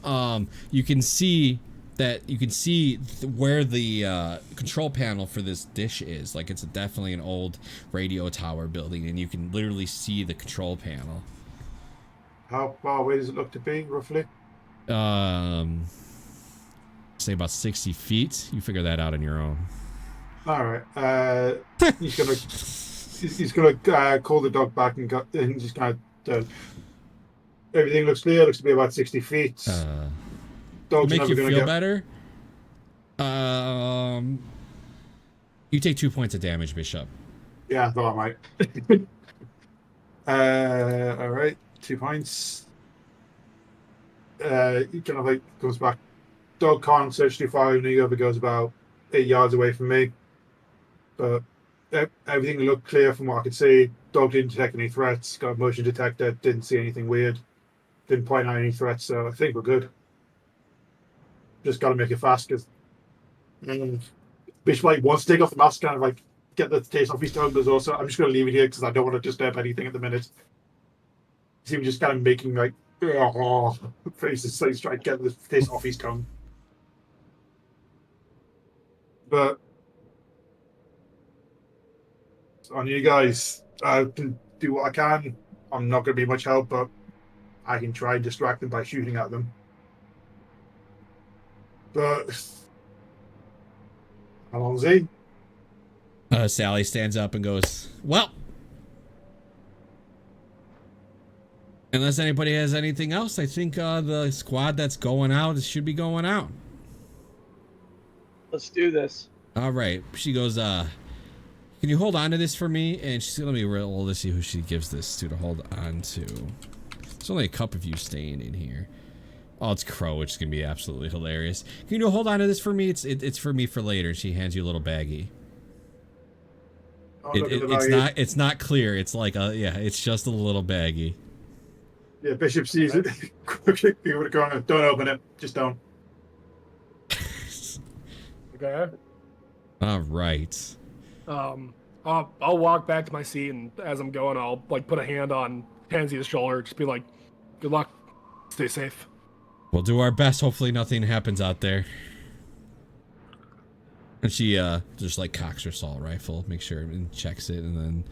You can see where the control panel for this dish is. Like it's definitely an old radio tower building, and you can literally see the control panel. How far away does it look to be, roughly? Say about 60 feet. You figure that out on your own. All right. He's gonna call the dog back and just kind of. Everything looks clear. Looks to be about 60 feet. Dog's make you feel better. You take 2 points of damage, Bishop. Yeah, I thought I might. All right, 2 points. He kind of like comes back. Dog can't search too far, and the other goes about 8 yards away from me. But everything looked clear from what I could see. Dog didn't detect any threats. Got a motion detector. Didn't see anything weird. Didn't point out any threats. So I think we're good. Just got to make it fast because Bishop like wants to take off the mask, kind of like get the taste off his tongue. But also, I'm just going to leave it here because I don't want to disturb anything at the minute. See him just kind of making like faces, so he's trying to get the taste off his tongue. But on you guys, I can do what I can. I'm not going to be much help, but I can try and distract them by shooting at them. But how long is he? Sally stands up and goes, well, unless anybody has anything else, I think the squad that's going out should be going out. Let's do this. All right. She goes, can you hold on to this for me? And she's going to be real to see who she gives this to hold on to. There's only a couple of you staying in here. Oh, it's Crow, which is going to be absolutely hilarious. Can you hold on to this for me? It's for me for later. She hands you a little baggie. It's not clear. It's like it's just a little baggie. Yeah, Bishop sees it. Quickly, don't open it. Just don't. Okay. All right. I'll walk back to my seat, and as I'm going, I'll like put a hand on Pansy's shoulder, just be like, "Good luck, stay safe." We'll do our best. Hopefully, nothing happens out there. And she just like cocks her assault rifle, makes sure and checks it, and then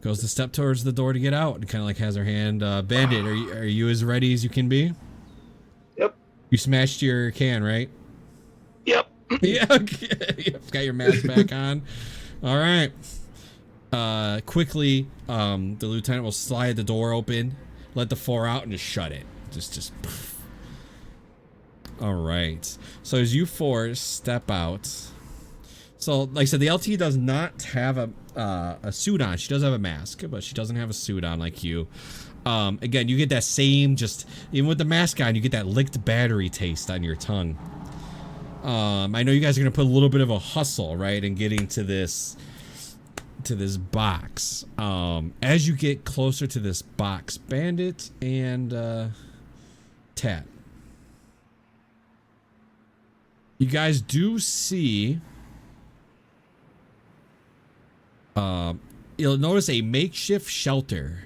goes to step towards the door to get out, and kind of like has her hand. Bandit, are you as ready as you can be? Yep. You smashed your can, right? Yep. Yeah. Okay. Yep. Got your mask back on. All right. Quickly, the lieutenant will slide the door open, let the four out, and just shut it. Just. All right. So as you four step out, so like I said, the LT does not have a suit on. She does have a mask, but she doesn't have a suit on like you. Again, you get that same, just even with the mask on, you get that licked battery taste on your tongue. I know you guys are gonna put a little bit of a hustle, right, in getting to this to this box. As you get closer to this box, Bandit and Tat, you guys do see. You'll notice a makeshift shelter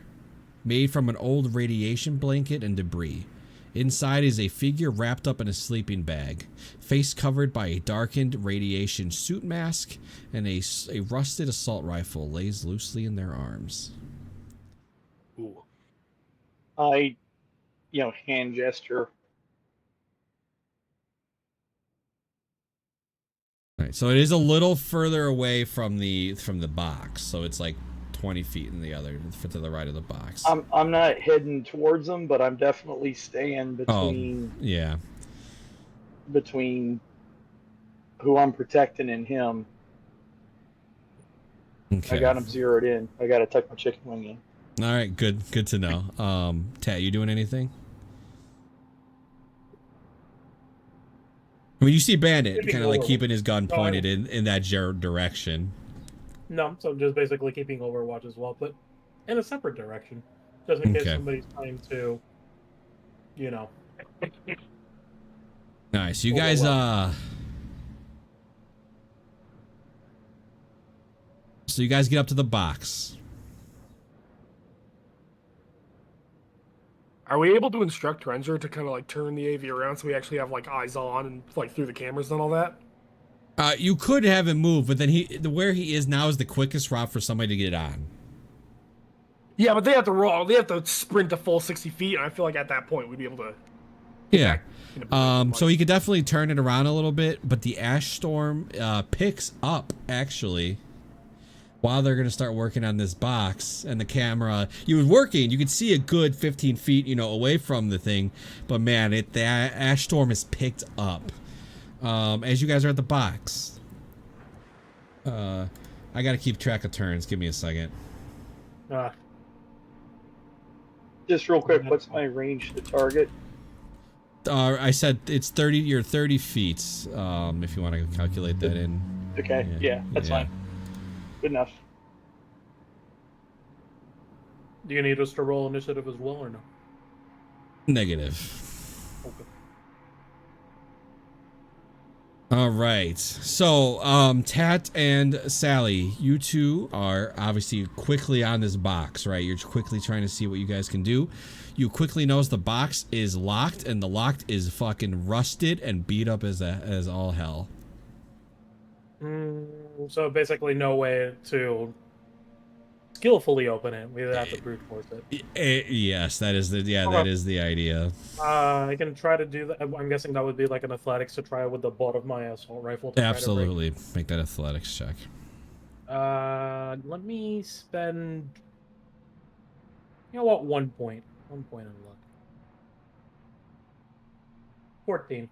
made from an old radiation blanket and debris. Inside is a figure wrapped up in a sleeping bag, face covered by a darkened radiation suit mask, and a rusted assault rifle lays loosely in their arms. Ooh. I, hand gesture. All right, so it is a little further away from the box, so it's like 20 feet in the other to the right of the box. I'm not heading towards them, but I'm definitely staying between. Oh, yeah. Between who I'm protecting and him. Okay. I got him zeroed in. I got to tuck my chicken wing in. All right, good to know. Tat, you doing anything? I mean, you see Bandit kind of like keeping his gun pointed in that direction. No, so I'm just basically keeping Overwatch as well, but in a separate direction, just in case somebody's trying to, Nice, you guys. So you guys get up to the box. Are we able to instruct Renzer to kind of like turn the AV around so we actually have like eyes on and like through the cameras and all that? You could have him move, but then where he is now is the quickest route for somebody to get on. Yeah, but they have to roll. They have to sprint the full 60 feet, and I feel like at that point we'd be able to. Yeah. So he could definitely turn it around a little bit, but the ash storm picks up actually while they're gonna start working on this box, and the camera. You was working. You could see a good 15 feet, away from the thing, but man, the ash storm is picked up. As you guys are at the box, I gotta keep track of turns. Give me a second. Just real quick, what's my range to target? I said it's 30. You're 30 feet. If you want to calculate that in. Okay. Yeah, that's fine. Good enough. Do you need us to roll initiative as well, or no? Negative. Okay. All right. So, Tat and Sally, you two are obviously quickly on this box, right? You're quickly trying to see what you guys can do. You quickly notice the box is locked, and the lock is fucking rusted and beat up as all hell. So basically, no way to skillfully open it. We have to brute force it. Yes, that is the idea. I can try to do that. I'm guessing that would be like an athletics to try with the butt of my assault rifle. Absolutely, make that athletics check. Let me spend. You know what? 1 point. 1 point in luck. 14.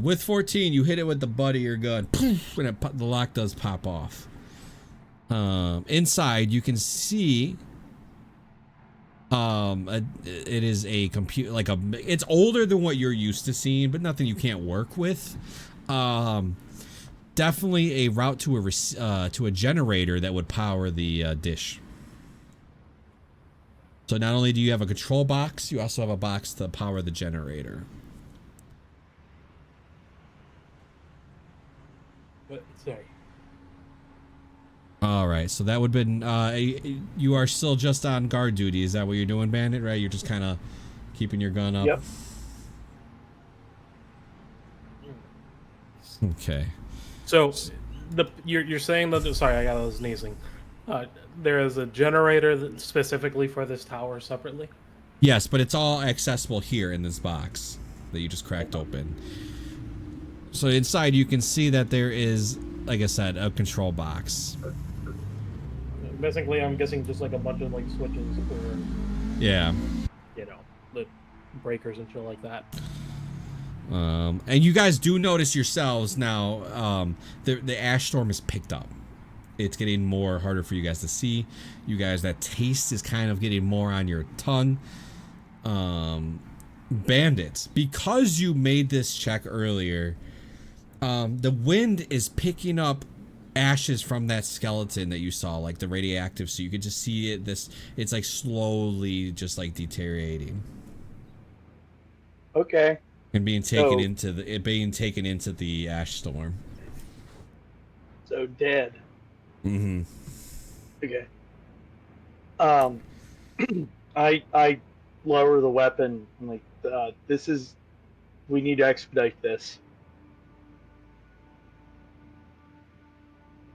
With 14, you hit it with the butt of your gun, poof, and the lock does pop off. Inside, you can see. It is a computer, it's older than what you're used to seeing, but nothing you can't work with. Definitely a route to a generator that would power the dish. So not only do you have a control box, you also have a box to power the generator. Sorry. All right, so that would have been. You are still just on guard duty. Is that what you're doing, Bandit? Right? You're just kind of keeping your gun up. Yep. Okay. So, you're saying that? Sorry, I was sneezing. There is a generator specifically for this tower separately? Yes, but it's all accessible here in this box that you just cracked open. So inside you can see that there is, like I said, a control box. Basically, I'm guessing just like a bunch of like switches or yeah, the breakers and shit like that. And you guys do notice yourselves now, the ash storm is picked up. It's getting harder for you guys to see. You guys, that taste is kind of getting more on your tongue. Bandits, because you made this check earlier, the wind is picking up ashes from that skeleton that you saw, like the radioactive, so you could just see it. It's like slowly just like deteriorating Okay. and being taken So- into the ash storm. So dead. Mm-hmm. Okay. I lower the weapon. I'm like, we need to expedite this.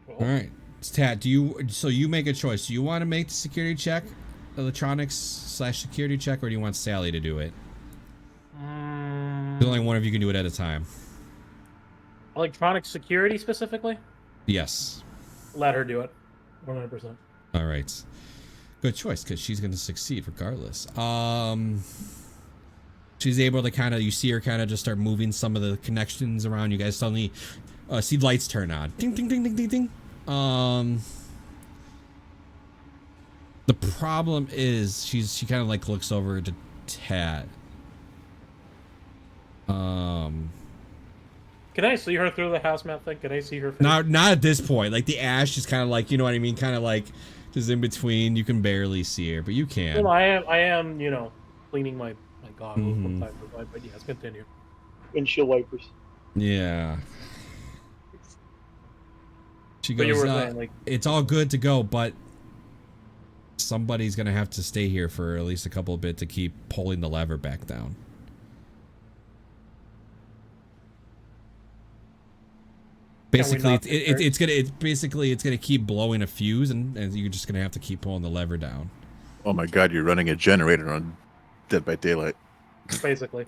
All right, Tat. So you make a choice. Do you want to make the security check, electronics/security check, or do you want Sally to do it? There's only one of you can do it at a time. Electronic security specifically? Yes. Let her do it. 100%. All right. Good choice, because she's going to succeed regardless. She's able to you see her kind of just start moving some of the connections around. You guys suddenly see lights turn on. Ding, ding, ding, ding, ding, ding. The problem is she kind of like looks over to Tat. Can I see her through the hazmat thing? Can I see her face? Not at this point. Like the ash is kind of like, you know what I mean? Kind of like just in between. You can barely see her, but you can. Well, I am, cleaning my goggles from time to time. But yes, continue. Windshield wipers. Yeah. She But you goes, were saying, like, it's all good to go, but somebody's going to have to stay here for at least a couple of bit to keep pulling the lever back down. Basically, it's gonna keep blowing a fuse, and you're just gonna have to keep pulling the lever down. Oh my god, you're running a generator on Dead by Daylight. Basically.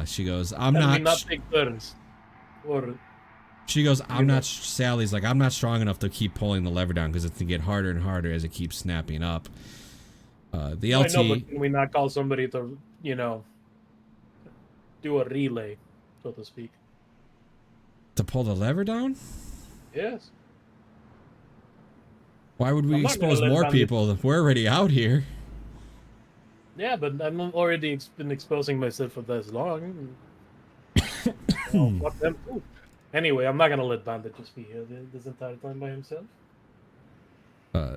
She goes, I'm not take turns. Or She goes, I'm not. Sally's like, I'm not strong enough to keep pulling the lever down because it's gonna get harder and harder as it keeps snapping up. The LT. I know, but can we not call somebody to, do a relay, so to speak? To pull the lever down? Yes. Why would we I'm not expose gonna let more down people? We're already out here. Yeah, but I'm already been exposing myself for this long. Well, fuck them too. Anyway, I'm not gonna let Bandit just be here this entire time by himself. The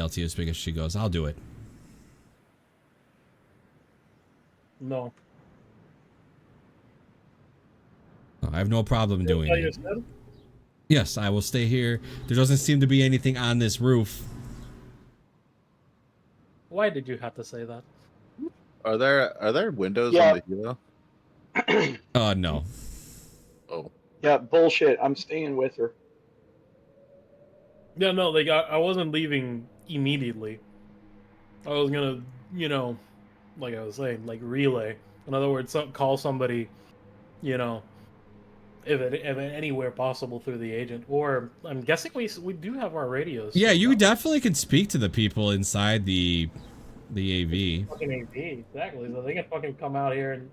LT is big as she goes, I'll do it. No. I have no problem doing By it. yourself? Yes, I will stay here. There doesn't seem to be anything on this roof. Why did you have to say that? Are there windows Yeah. on the helo? No. Oh. Yeah, bullshit. I'm staying with her. Yeah, no, like I wasn't leaving immediately. I was gonna, like I was saying, like relay. In other words, call somebody, if anywhere possible through the agent. Or I'm guessing we do have our radios. Yeah, you definitely can speak to the people inside the AV. Fucking AV, exactly. So they can fucking come out here and,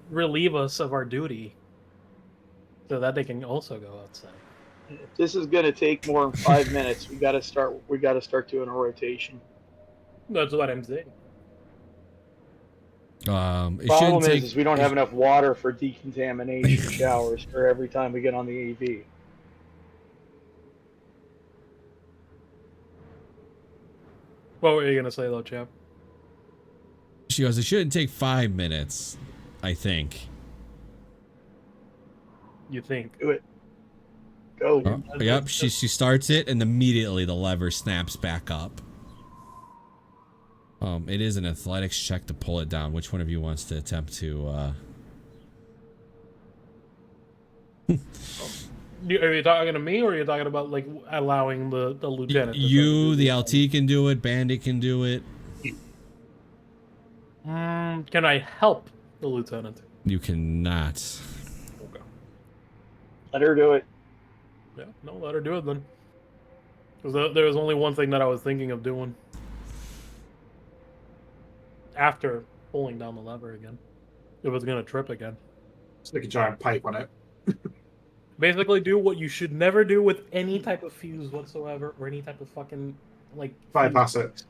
relieve us of our duty, so that they can also go outside. If this is gonna take more than 5 minutes, we gotta start doing a rotation. That's what I'm saying. It Problem shouldn't take. is we don't have enough water for decontamination showers for every time we get on the AV. What were you gonna say though, chap? She goes, it shouldn't take 5 minutes, I think. You think? Do it. Go. Yep, she starts it, and immediately the lever snaps back up. It is an athletics check to pull it down. Which one of you wants to attempt to, Are you talking to me, or are you talking about, like, allowing the lieutenant? to You, the LT can do it, Bandit can do it. Can I help the lieutenant? You cannot. Okay. Let her do it. Yeah, no, let her do it then. Because there was only one thing that I was thinking of doing after pulling down the lever again. It was gonna trip again. Stick a giant pipe on it. Basically, do what you should never do with any type of fuse whatsoever, or any type of fucking, like, Bypass it.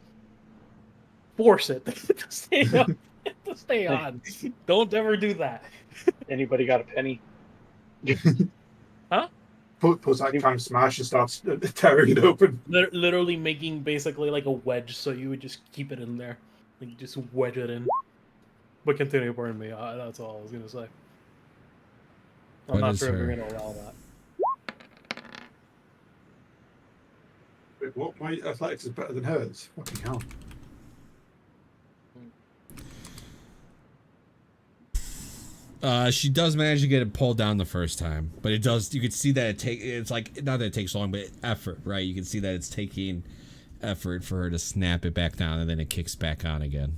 force it to stay up at the Stay on. Don't ever do that. Anybody got a penny? Huh? Pulls that kind of smash and starts tearing it open. Literally making basically like a wedge, so you would just keep it in there. Like, just wedge it in. But continue burning me. That's all I was gonna say. I'm What not is sure if her- we're gonna allow that. Wait, what? My athletics is better than hers. Fucking hell. She does manage to get it pulled down the first time, but it does. You can see that it's like, not that it takes long, but effort, right? You can see that it's taking effort for her to snap it back down, and then it kicks back on again.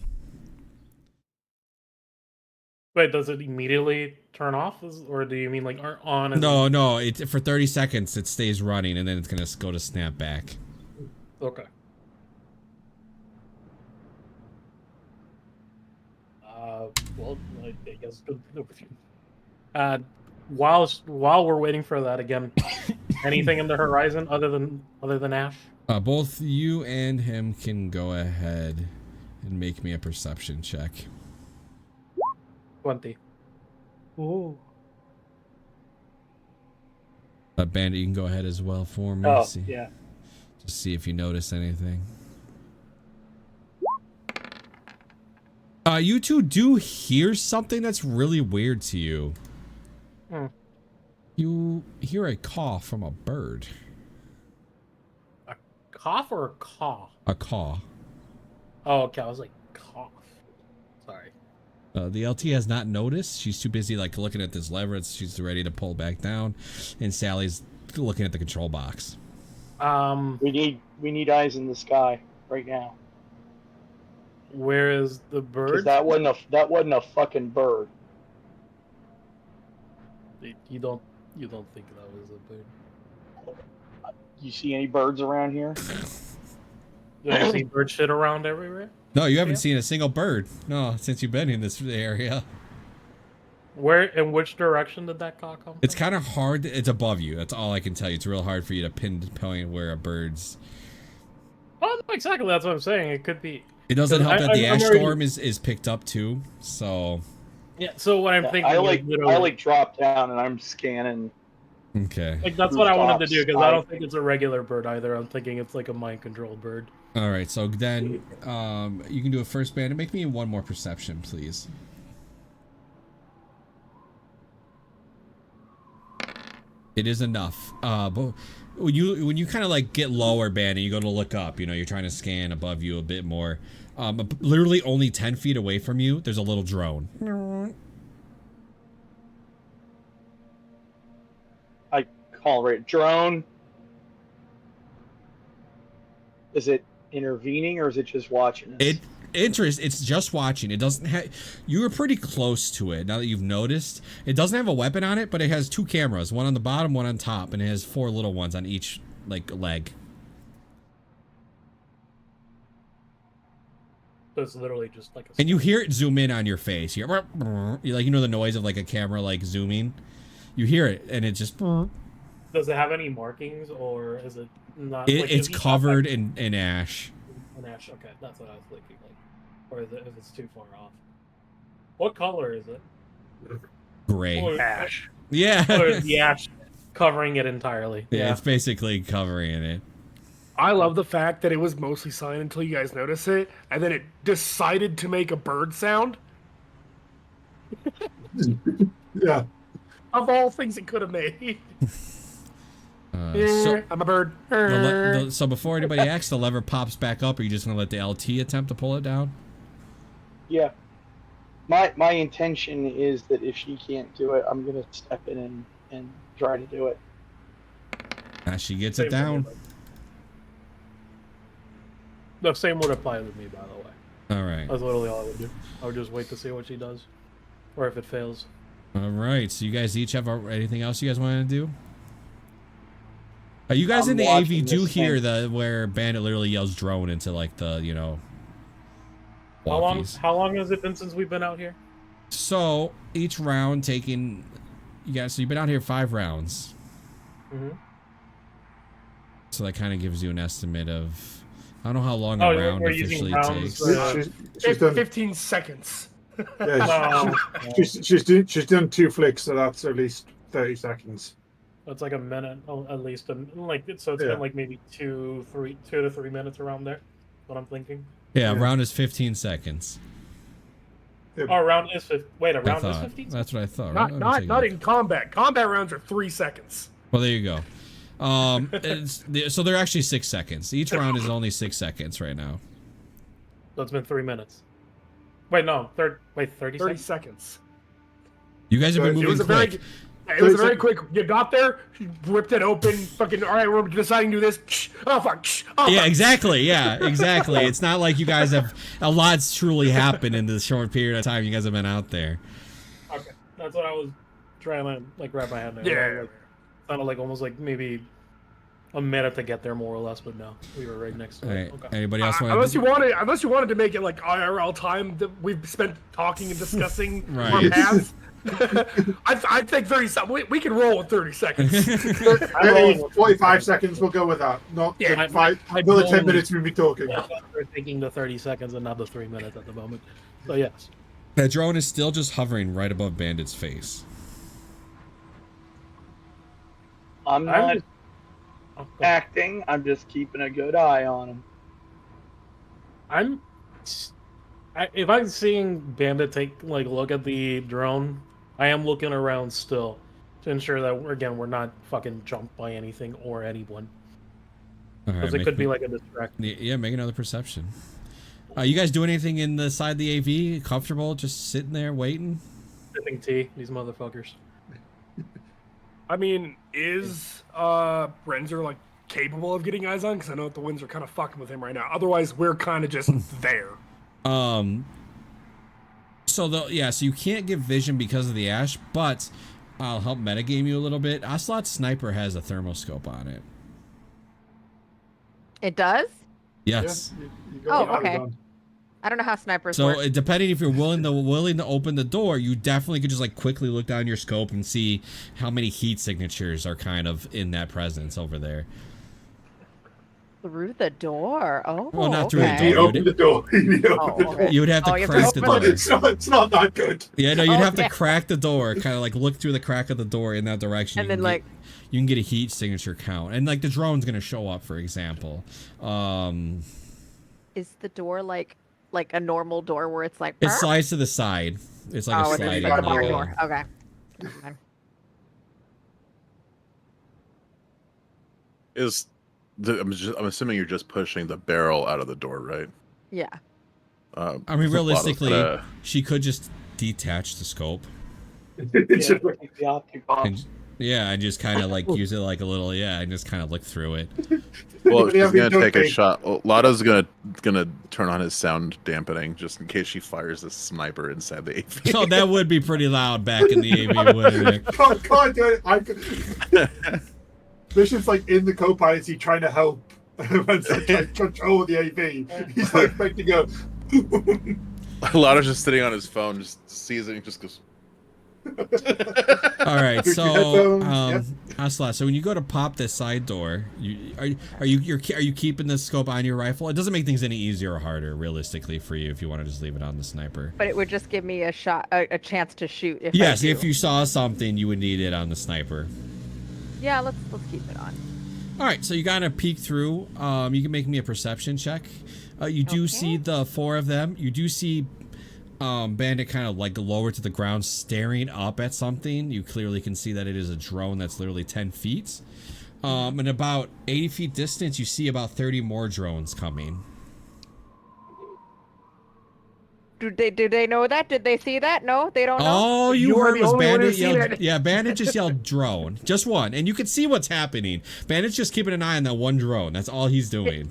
Wait, does it immediately turn off, or do you mean like on? No. It for 30 seconds it stays running, and then it's gonna go to snap back. Okay. Well, I guess good. While we're waiting for that again, anything in the horizon other than Ash? Both you and him can go ahead and make me a perception check. 20. Ooh. Bandit, you can go ahead as well for me. Oh, See, yeah. just see if you notice anything. You two do hear something that's really weird to you. Hmm. You hear a caw from a bird. A cough or a caw? A caw. Oh, okay. I was like, cough. Sorry. The LT has not noticed. She's too busy like looking at this lever. She's ready to pull back down, and Sally's looking at the control box. We need eyes in the sky right now. Where is the Because bird? that wasn't a fucking bird. You don't think that was a bird? You see any birds around here? Do you see bird shit around everywhere? No, you haven't seen a single bird. No, since you've been in this area. Where, in which direction did that caw come from? It's kind of hard. It's above you. That's all I can tell you. It's real hard for you to pinpoint where a bird's. Oh, no, exactly. That's what I'm saying. It could be. It doesn't help that the I'm ash already- storm is picked up too. So. Yeah. So what I'm thinking. I is literally- drop down and I'm scanning. Okay. Like, that's what I wanted to do, because I don't rooftops, think it's a regular bird either. I'm thinking it's like a mind-controlled bird. All right. So then, you can do a first Bandit. Make me one more perception, please. It is enough. But when you kind of like get lower, Bandit, you go to look up. You know, you're trying to scan above you a bit more. Literally only 10 feet away from you, there's a little drone. I call it drone. Is it intervening or is it just watching us? It's just watching. It doesn't have. You were pretty close to it. Now that you've noticed, it doesn't have a weapon on it, but it has two cameras, one on the bottom, one on top, and it has 4 little ones on each like leg. So it's literally just like a... And you hear it zoom in on your face. You hear, you know the noise of like a camera like zooming. You hear it, and it just. Does it have any markings, or is it not? It's covered in ash. In ash. Okay, that's what I was thinking. Like, or is it, if it's too far off? What color is it? Gray. Or, Ash. Yeah. or is the ash covering it entirely? Yeah, it's basically covering it. I love the fact that it was mostly silent until you guys notice it, and then it decided to make a bird sound. Yeah. Of all things it could have made. So, I'm a bird. so before anybody acts, the lever pops back up. Are you just gonna let the LT attempt to pull it down? Yeah. My intention is that if she can't do it, I'm gonna step in and try to do it. As she gets it down. The same would apply with me, by the way. All right. That's literally all I would do. I would just wait to see what she does, or if it fails. All right. So you guys each have anything else you guys want to do? You guys I'm in the watching AV do this hear thing. where Bandit literally yells drone into like the walkies. How long has it been since we've been out here? So each round taking, you guys. So you've been out here 5 rounds. Mm-hmm. So that kind of gives you an estimate of. I don't know how long Oh, a round we're using officially rounds, takes. She's done 15 seconds. Yeah, No, she's done 2 flicks, so that's at least 30 seconds. it's like a minute at least, and like so it's Yeah. been like maybe 2 to 3 minutes around there. What I'm thinking. Yeah, Yeah. round is 15 seconds. Oh, round is 50. Wait, a I round is thought. 15. That's what I thought. Right? Not in combat. Combat rounds are 3 seconds. Well, there you go. So they're actually 6 seconds. Each round is only 6 seconds right now. So it's been 3 minutes. Wait, no, 30 30 seconds. seconds. You guys have been It moving It was a quick. very, it was a very quick. You got there, you ripped it open. Fucking. All right, we're deciding to do this. Oh fuck. Oh, Yeah, fuck. exactly. Yeah, exactly. It's not like you guys have a lot's truly happened in this short period of time you guys have been out there. Okay, that's what I was trying to like wrap my head around. Yeah. Like, sounded like almost like maybe a minute to get there, more or less. But no, we were right next to All it. right. Okay. Anybody else want Unless you wanted to make it like IRL time that we've spent talking and discussing Right. our paths. I think 30 seconds. We can roll with 30 seconds. I mean, 45 seconds, we'll go with that. Not Yeah, the 5, I another 10 don't- minutes we'll be talking. We're thinking the 30 seconds and not the 3 minutes at the moment. So yes. That drone is still just hovering right above Bandit's face. I'm not just- oh, go. acting. I'm just keeping a good eye on him. If I'm seeing Bandit take like a look at the drone, I am looking around still to ensure that we're not fucking jumped by anything or anyone. All right, Because it could be like a distraction. Yeah, make another perception. You guys do anything in the side of the AV? Comfortable, just sitting there waiting? Sipping tea, these motherfuckers. I mean, is Renzer like capable of getting eyes on? Because I know that the winds are kind of fucking with him right now. Otherwise, we're kind of just there. So you can't get vision because of the ash, but I'll help metagame you a little bit. Ocelot's sniper has a thermoscope on it. It does? Yes. Yeah, you go Oh, with that okay. one. I don't know how snipers So work. depending if you're willing to open the door, you definitely could just like quickly look down your scope and see how many heat signatures are kind of in that presence over there. Through the door. Oh, Well, not through the okay. He door. opened the door. He opened the Oh, door. okay. You would have to Oh, you have to crack the open door. It's not that good. Yeah, no, you'd have to Okay. crack the door, kind of like look through the crack of the door in that direction. And You then, can get- you can get a heat signature count, and like the drone's gonna show up, for example. Is the door like a normal door where it's like? It "Arr?" slides to the side. It's like Oh, a it's sliding like a barn level. door. Okay. Okay. I'm assuming you're just pushing the barrel out of the door, right? Yeah. I mean, realistically, she could just detach the scope. It's Yeah, just like- take the optic box. And, yeah, and just kind of like use it like a little, and just kind of look through it. Well, Anybody she's have any gonna take a duct tape? shot. Well, Lada's gonna turn on his sound dampening just in case she fires a sniper inside the AV. Oh, that would be pretty loud back in the AV, wouldn't it? Can't do it. I could... Mission's like in the co-pilot seat trying to help when like, control the AV. He's like expecting to go. Lada's just sitting on his phone, just sees it, and just goes. All right, Gucci so headphones, Ocelot, so when you go to pop this side door, are you keeping the scope on your rifle? It doesn't make things any easier or harder, realistically, for you if you want to just leave it on the sniper. But it would just give me a shot, a chance to shoot. If I Yes, do. if you saw something, you would need it on the sniper. Yeah, let's keep it on. All right, so you gotta peek through. You can make me a perception check. You do Okay. see the 4 of them. You do see Bandit kind of like lower to the ground, staring up at something. You clearly can see that it is a drone that's literally 10 feet. And about 80 feet distance, you see about 30 more drones coming. Do they know that? Did they see that? No, they don't know. All you You are heard the was only one Bandit who's seen yell. it. Yeah, Bandit just yelled drone. Just one. And you can see what's happening. Bandit's just keeping an eye on that one drone. That's all he's doing.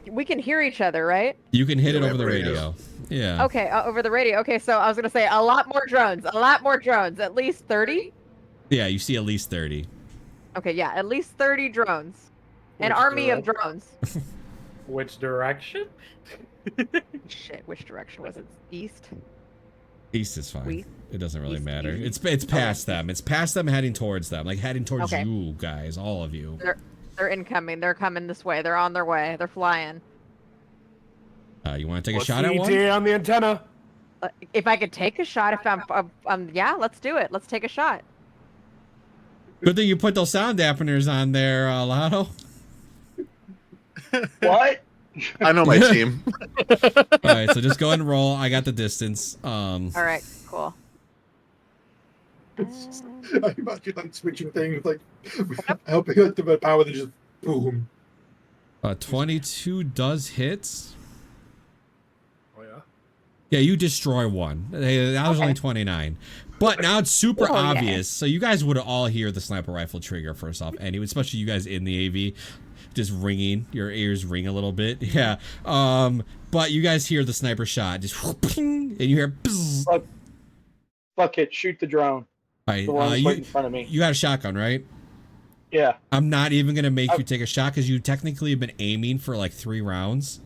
We can hear each other, right? You can hit it Yeah, over the radio. radio. Yeah. Okay, over the radio. Okay, so I was gonna say a lot more drones. At least 30. Yeah, you see at least 30. Okay, yeah, at least 30 drones. An Which army of direction? drones. Which direction? Shit, which direction was it? East? East is fine. East? It doesn't really East, matter. east. It's past them. It's past them heading towards them. Like heading towards Okay. you guys, all of you. They're incoming. They're coming this way. They're on their way. They're flying. You want to take a What's shot the at one? ETA on the antenna? If I could take a shot, if yeah, let's do it. Let's take a shot. Good thing you put those sound dampeners on there, Lotto. What? I know my team. All right, so just go ahead and roll. I got the distance. All right, cool. It's just, I imagine like switching things, like helping like the power, then just boom. 22 does hit. Oh yeah. Yeah, you destroy one. Hey, that was only 29. But now it's super Oh, yeah. obvious. So you guys would all hear the sniper rifle trigger first off, anyway, especially you guys in the AV, just ringing. Your ears ring a little bit. Yeah. But you guys hear the sniper shot, just and you hear. Bzz. Fuck it, shoot the drone. All right, The one right in front of me. you got a shotgun, right? Yeah. I'm not even gonna make you take a shot because you technically have been aiming for like 3 rounds.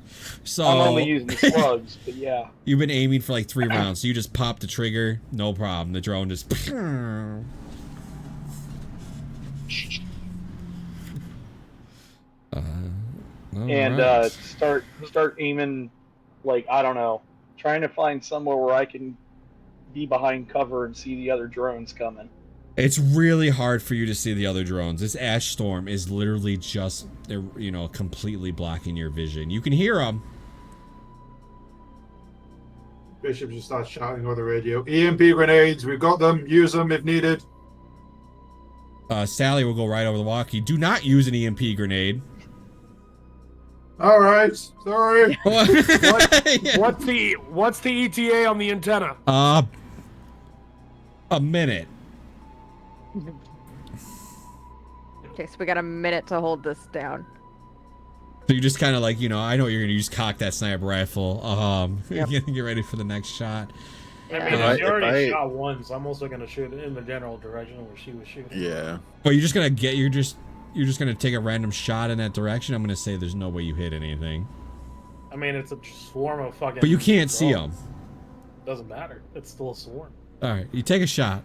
So I'm only using the slugs, but yeah. you've been aiming for like 3 rounds, so you just pop the trigger, no problem. The drone just. And start aiming, like, I don't know, trying to find somewhere where I can be behind cover and see the other drones coming. It's really hard for you to see the other drones. This ash storm is literally just, you know, completely blocking your vision. You can hear them. Bishop just starts shouting over the radio. EMP grenades, we've got them. Use them if needed. Sally will go right over the walkie. Do not use an EMP grenade. All right, sorry. What's the ETA on the antenna? A minute. Okay, so we got a minute to hold this down. So you just kind of like, you know, I know you're gonna use cock that sniper rifle. Yep. Get ready for the next shot. I mean, Yeah. she already shot once. I'm also gonna shoot in the general direction where she was shooting. Yeah. But you're just gonna take a random shot in that direction. I'm gonna say there's no way you hit anything. I mean, it's a swarm of fucking. But you can't see drones. them. Doesn't matter. It's still a swarm. All right, you take a shot.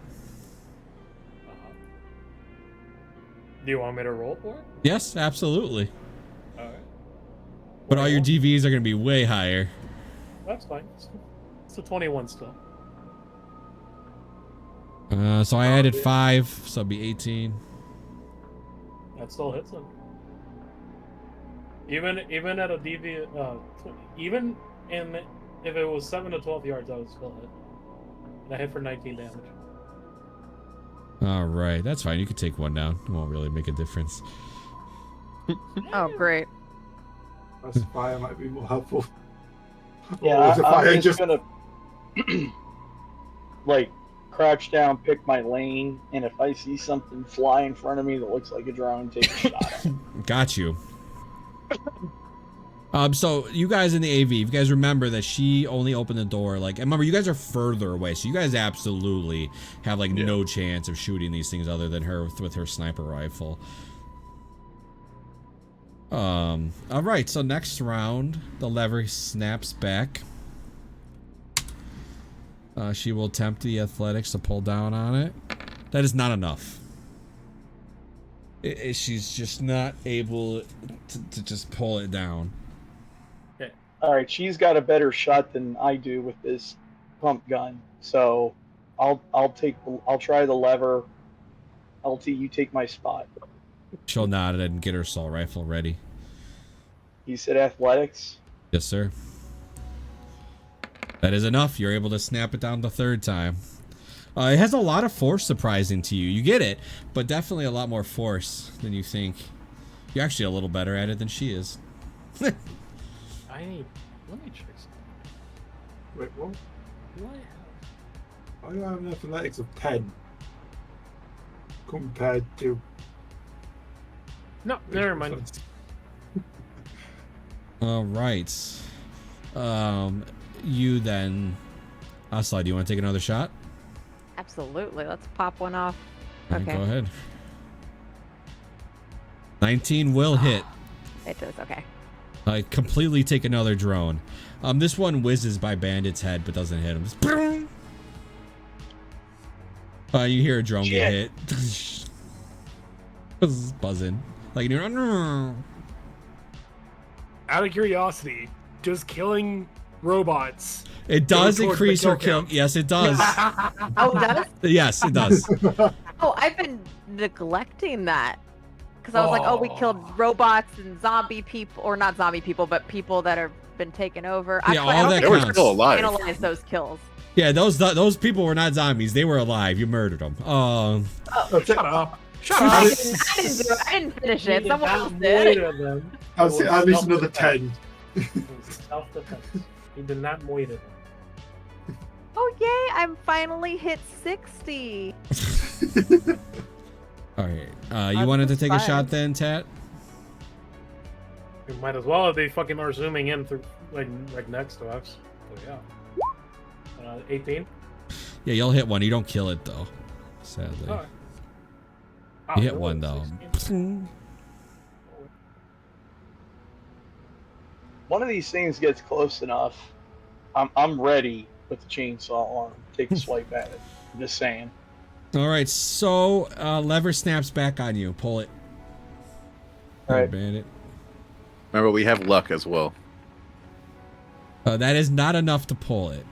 Do you want me to roll for it? Yes, absolutely. All right. But all your DVs are gonna be way higher. That's fine. It's a 21 still. So I added 5, so it'll be 18. That still hits him. Even at a DV, even in if it was 7 to 12 yards, I would still hit. And I hit for 19 damage. All right, that's fine. You can take one down. It won't really make a difference. Oh, great. That's fire might be more helpful. Yeah, Or I'm just gonna like crouch down, pick my lane, and if I see something fly in front of me that looks like a drone, take a shot at it. Got you. So you guys in the AV, you guys remember that she only opened the door, like, and remember you guys are further away, so you guys absolutely have like no chance of shooting these things other than her with her sniper rifle. All right, so next round, the lever snaps back. She will attempt the athletics to pull down on it. That is not enough. She's just not able to just pull it down. All right, she's got a better shot than I do with this pump gun, so I'll try the lever. LT, you take my spot. She'll nod and get her assault rifle ready. You said athletics. Yes, sir. That is enough. You're able to snap it down the 3rd time. It has a lot of force, surprising to you. You get it, but definitely a lot more force than you think. You're actually a little better at it than she is. Let me check something. wait, what? Do I have? I have an athletics of 10 compared to. No, never mind. All right. You then, Asla, do you want to take another shot? Absolutely. Let's pop one off. Okay. Okay. Go ahead. 19 will hit. It does. Okay. Completely take another drone. This one whizzes by Bandit's head but doesn't hit him. Just, you hear a drone get hit. Buzzing. Like you're Out of curiosity, does killing robots It does towards the increase your kill kill. count. Yes, it does. Oh, it does? Yes, it does. Oh, I've been neglecting that. Because I was like, oh, we killed robots and zombie people, or not zombie people, but people that have been taken over. Yeah, I all don't that think They were counts. still alive. analyze those kills. Yeah, those people were not zombies. They were alive. You murdered them. Shut up. Shut I up. didn't do it. I didn't finish He it. did Someone not else did. moiter them. I'll It say was at least another self-defense. 10. It was self-defense. He did not moiter them. Oh, yay. I'm finally hit 60. All right. You wanted to take a fine. shot then, Tat? You might as well if they fucking are zooming in through like next to us. So yeah. 18. Yeah, you'll hit one. You don't kill it though. Sadly. Oh. You hit one though. 16. One of these things gets close enough, I'm ready with the chainsaw arm. Take a swipe at it. I'm just saying. All right. So lever snaps back on you. Pull it. All right. Bandit. Remember, we have luck as well. That is not enough to pull it.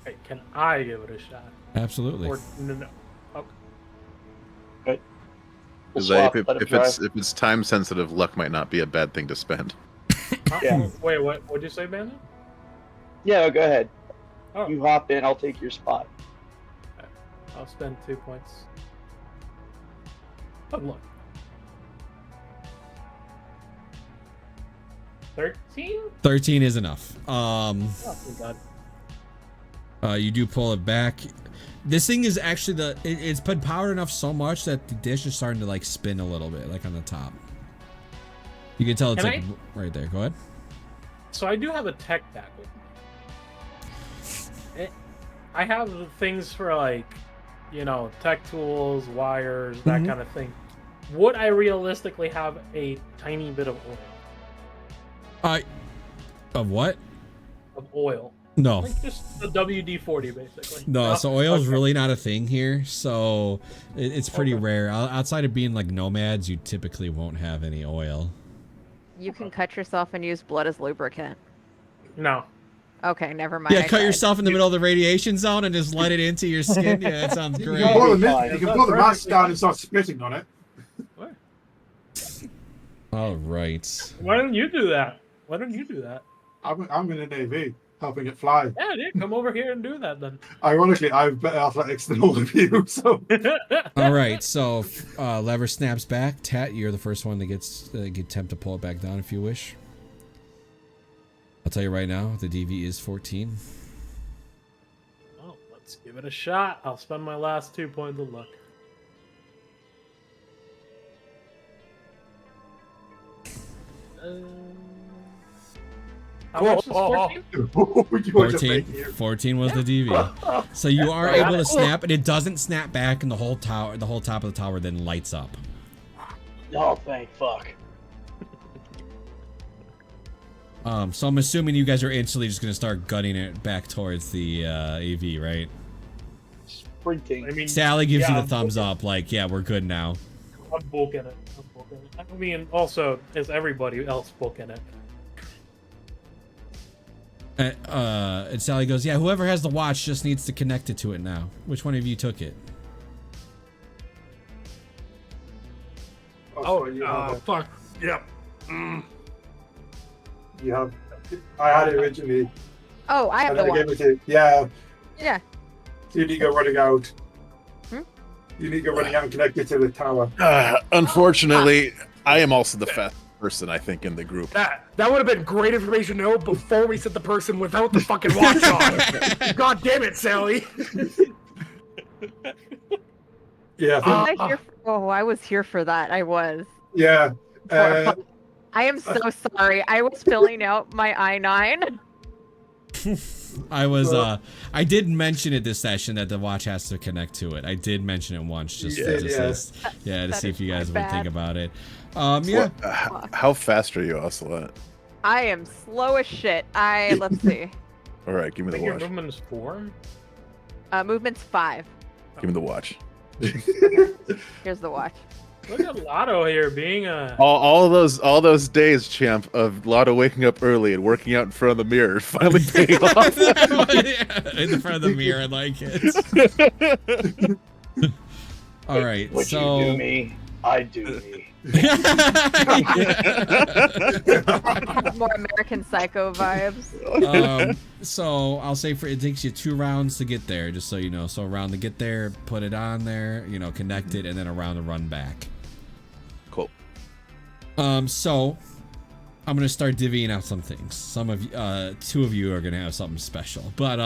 Hey, can I give it a shot? Absolutely. Or no. Okay. We'll Because swap, if, let it if dry. it's time sensitive, luck might not be a bad thing to spend. Huh? Yeah. Wait, what'd you say, Bandit? Yeah, go ahead. Oh, You hop in, I'll take your spot. I'll spend 2 points. But look. 13? 13 is enough. Oh, thank God. You do pull it back. This thing is actually it's been powered enough so much that the dish is starting to like spin a little bit, like on the top. You can tell it's Can like right there. Go ahead. So I do have a tech bag with me. I have things for like, you know, tech tools, wires, that kind of thing. Would I realistically have a tiny bit of oil? Of what? Of oil. No. Like just the WD-40 basically. No, so oil is Okay. really not a thing here. So it's pretty rare. Outside of being like nomads, you typically won't have any oil. You can cut yourself and use blood as lubricant. No. Okay, never mind. Yeah, I cut tried. yourself in the middle of the radiation zone and just let it into your skin. Yeah, that sounds You great. can pull the, Fine. you can pull the mask down and start spitting on it. What? All right. Why don't you do that? Why don't you do that? I'm in the Navy, helping it fly. Yeah, dude, come over here and do that then. Ironically, I have better athletics than all of you, so... All right. So lever snaps back. Tat, you're the first one that gets attempt to pull it back down if you wish. I'll tell you right now, the DV is 14. Oh, let's give it a shot. I'll spend my last 2 points of luck. How much is 14? You were just 14, making it. 14 was the DV. So you are able to snap, and it doesn't snap back, and the whole top of the tower then lights up. Oh, thank fuck. So I'm assuming you guys are instantly just gonna start gunning it back towards the AV, right? Sprinting. I mean, Sally gives you yeah, the thumbs up, like, yeah, we're good now. I'm booking it. I mean, also, is everybody else booking it? And Sally goes, yeah, whoever has the watch just needs to connect it to it now. Which one of you took it? Oh, you have it. fuck. Yep. You have... I had it originally, Oh, I have and the then I one. gave it to... Yeah, Yeah. so you need to go running out. Hmm? You need to go running out and connect it to the tower. Unfortunately, I am also the fastest person, I think, in the group. That would have been great information to know before we sent the person without the fucking watch on. God damn it, Sally. Yeah, I think- I was here for that. I was. yeah. I am so sorry. I was filling out my I-9. I was I did mention it this session that the watch has to connect to it. I did mention it once just Yeah, to, yeah. to That see if is you my guys would bad. think about it. Yeah. How fast are you, Ocelot? I am slow as shit. Let's see. All right, give me I the think your watch. movement is 4. Movement's 5. Give me the watch. Here's the watch. Look at Lotto here being a. All those days, champ, of Lotto waking up early and working out in front of the mirror finally paying off. In front of the mirror, like it. All right, What so you do me, I do me. More American Psycho vibes. So I'll say it takes you 2 rounds to get there, just so you know. So a round to get there, put it on there, connect it, and then a round to run back. Cool. So I'm gonna start divvying out some things. Some of you, 2 of you are gonna have something special, but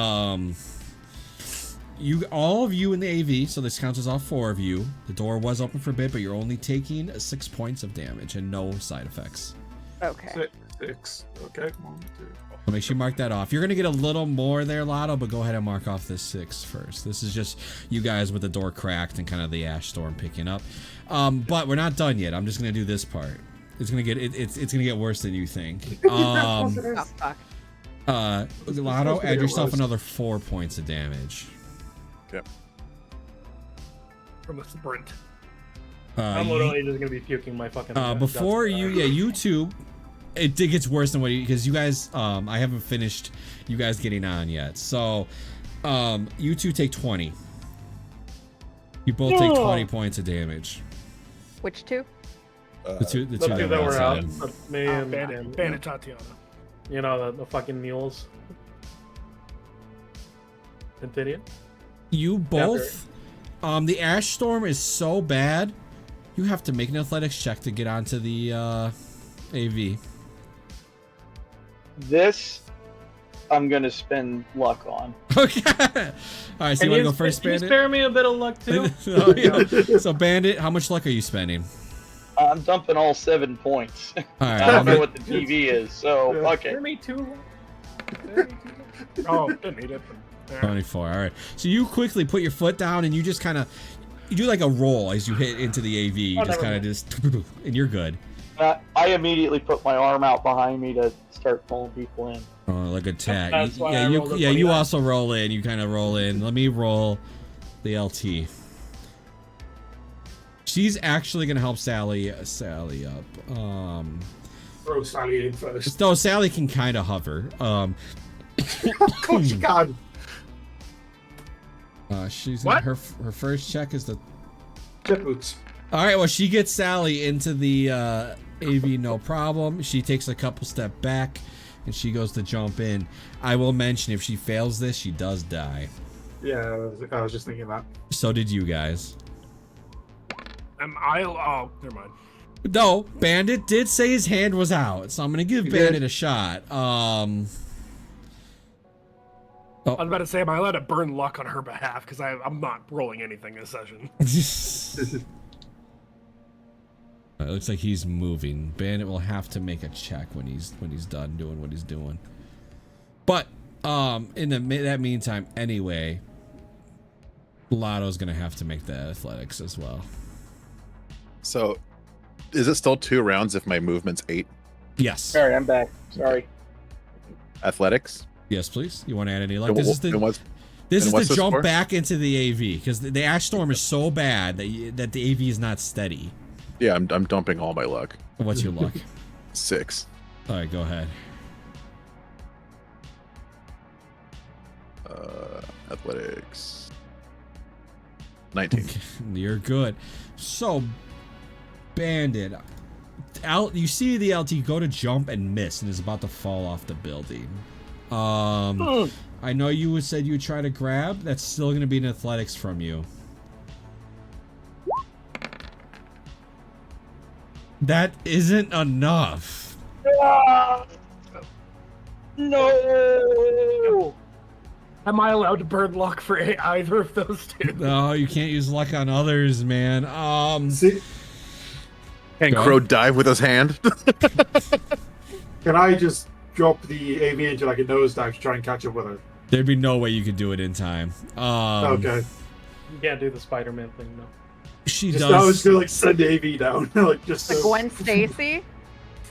all of you in the AV, so this counts as all 4 of you. The door was open for a bit, but you're only taking 6 points of damage and no side effects. Okay. 6. Okay. 1, 2. So make sure you mark that off. You're gonna get a little more there, Lotto, but go ahead and mark off this 6 first. This is just you guys with the door cracked and kind of the ash storm picking up. But we're not done yet. I'm just gonna do this part. It's gonna get it's gonna get worse than you think. Oh, fuck. Lotto, add yourself another 4 points of damage. Okay. From a sprint. I'm literally just gonna be puking my fucking. Before you two, it gets worse than because you guys, I haven't finished you guys getting on yet. So, you 2 take 20. You both take 20 points of damage. Which 2? The two The that two that were out. outside. Me and Bandit Tatiana. You know the fucking mules. Continue. You both, the ash storm is so bad, you have to make an athletics check to get onto the AV. This, I'm gonna spend luck on. Okay. All right, so you want to go first, Can you Bandit? spare me a bit of luck too? Oh, yeah. So, Bandit, how much luck are you spending? I'm dumping all 7 points. All right. I don't know what the TV is, so okay. Spare me 2. Oh, didn't need it. But, 24. All right. So you quickly put your foot down and you just kind of you do like a roll as you hit into the AV. You just kind of and you're good. I immediately put my arm out behind me to start pulling people in. Oh, like a tag. That's why I rolled a You 29. also roll in. You kind of roll in. Let me roll the LT. She's actually gonna help Sally up. Throw Sally in first. Though Sally can kind of hover. Of course you can. She's What? her first check is the. Jet boots. All right, well, she gets Sally into the AV, no problem. She takes a couple step back, and she goes to jump in. I will mention, if she fails this, she does die. Yeah, I was just thinking that. So did you guys. oh, never mind. No, Bandit did say his hand was out, so I'm going to give Bandit a shot. I was about to say, am I allowed to burn luck on her behalf? Because I'm not rolling anything this session. It looks like he's moving. Bandit will have to make a check when he's done doing what he's doing. But in that meantime, anyway, Lotto's gonna have to make the athletics as well. So, is it still 2 rounds if my movement's 8? Yes. Sorry, I'm back. Sorry. Athletics? Yes, please. You want to add any luck? And This is what's the this jump for? back into the AV because the ash storm is so bad that the AV is not steady. Yeah, I'm dumping all my luck. What's your luck? 6. All right, go ahead. Athletics. 19. You're good. So, Bandit, you see the LT go to jump and miss and is about to fall off the building. I know you said you would try to grab. That's still going to be an athletics from you. That isn't enough. No. Am I allowed to burn luck for either of those two? No, you can't use luck on others, man. See, Can Go. Crow dive with his hand? can I just drop the AV into like a nosedive to try and catch up with her? There'd be no way you could do it in time. Okay. You can't do the Spider-Man thing, no. She Just I was does. gonna like send the AV down, like just Like so. Gwen Stacy?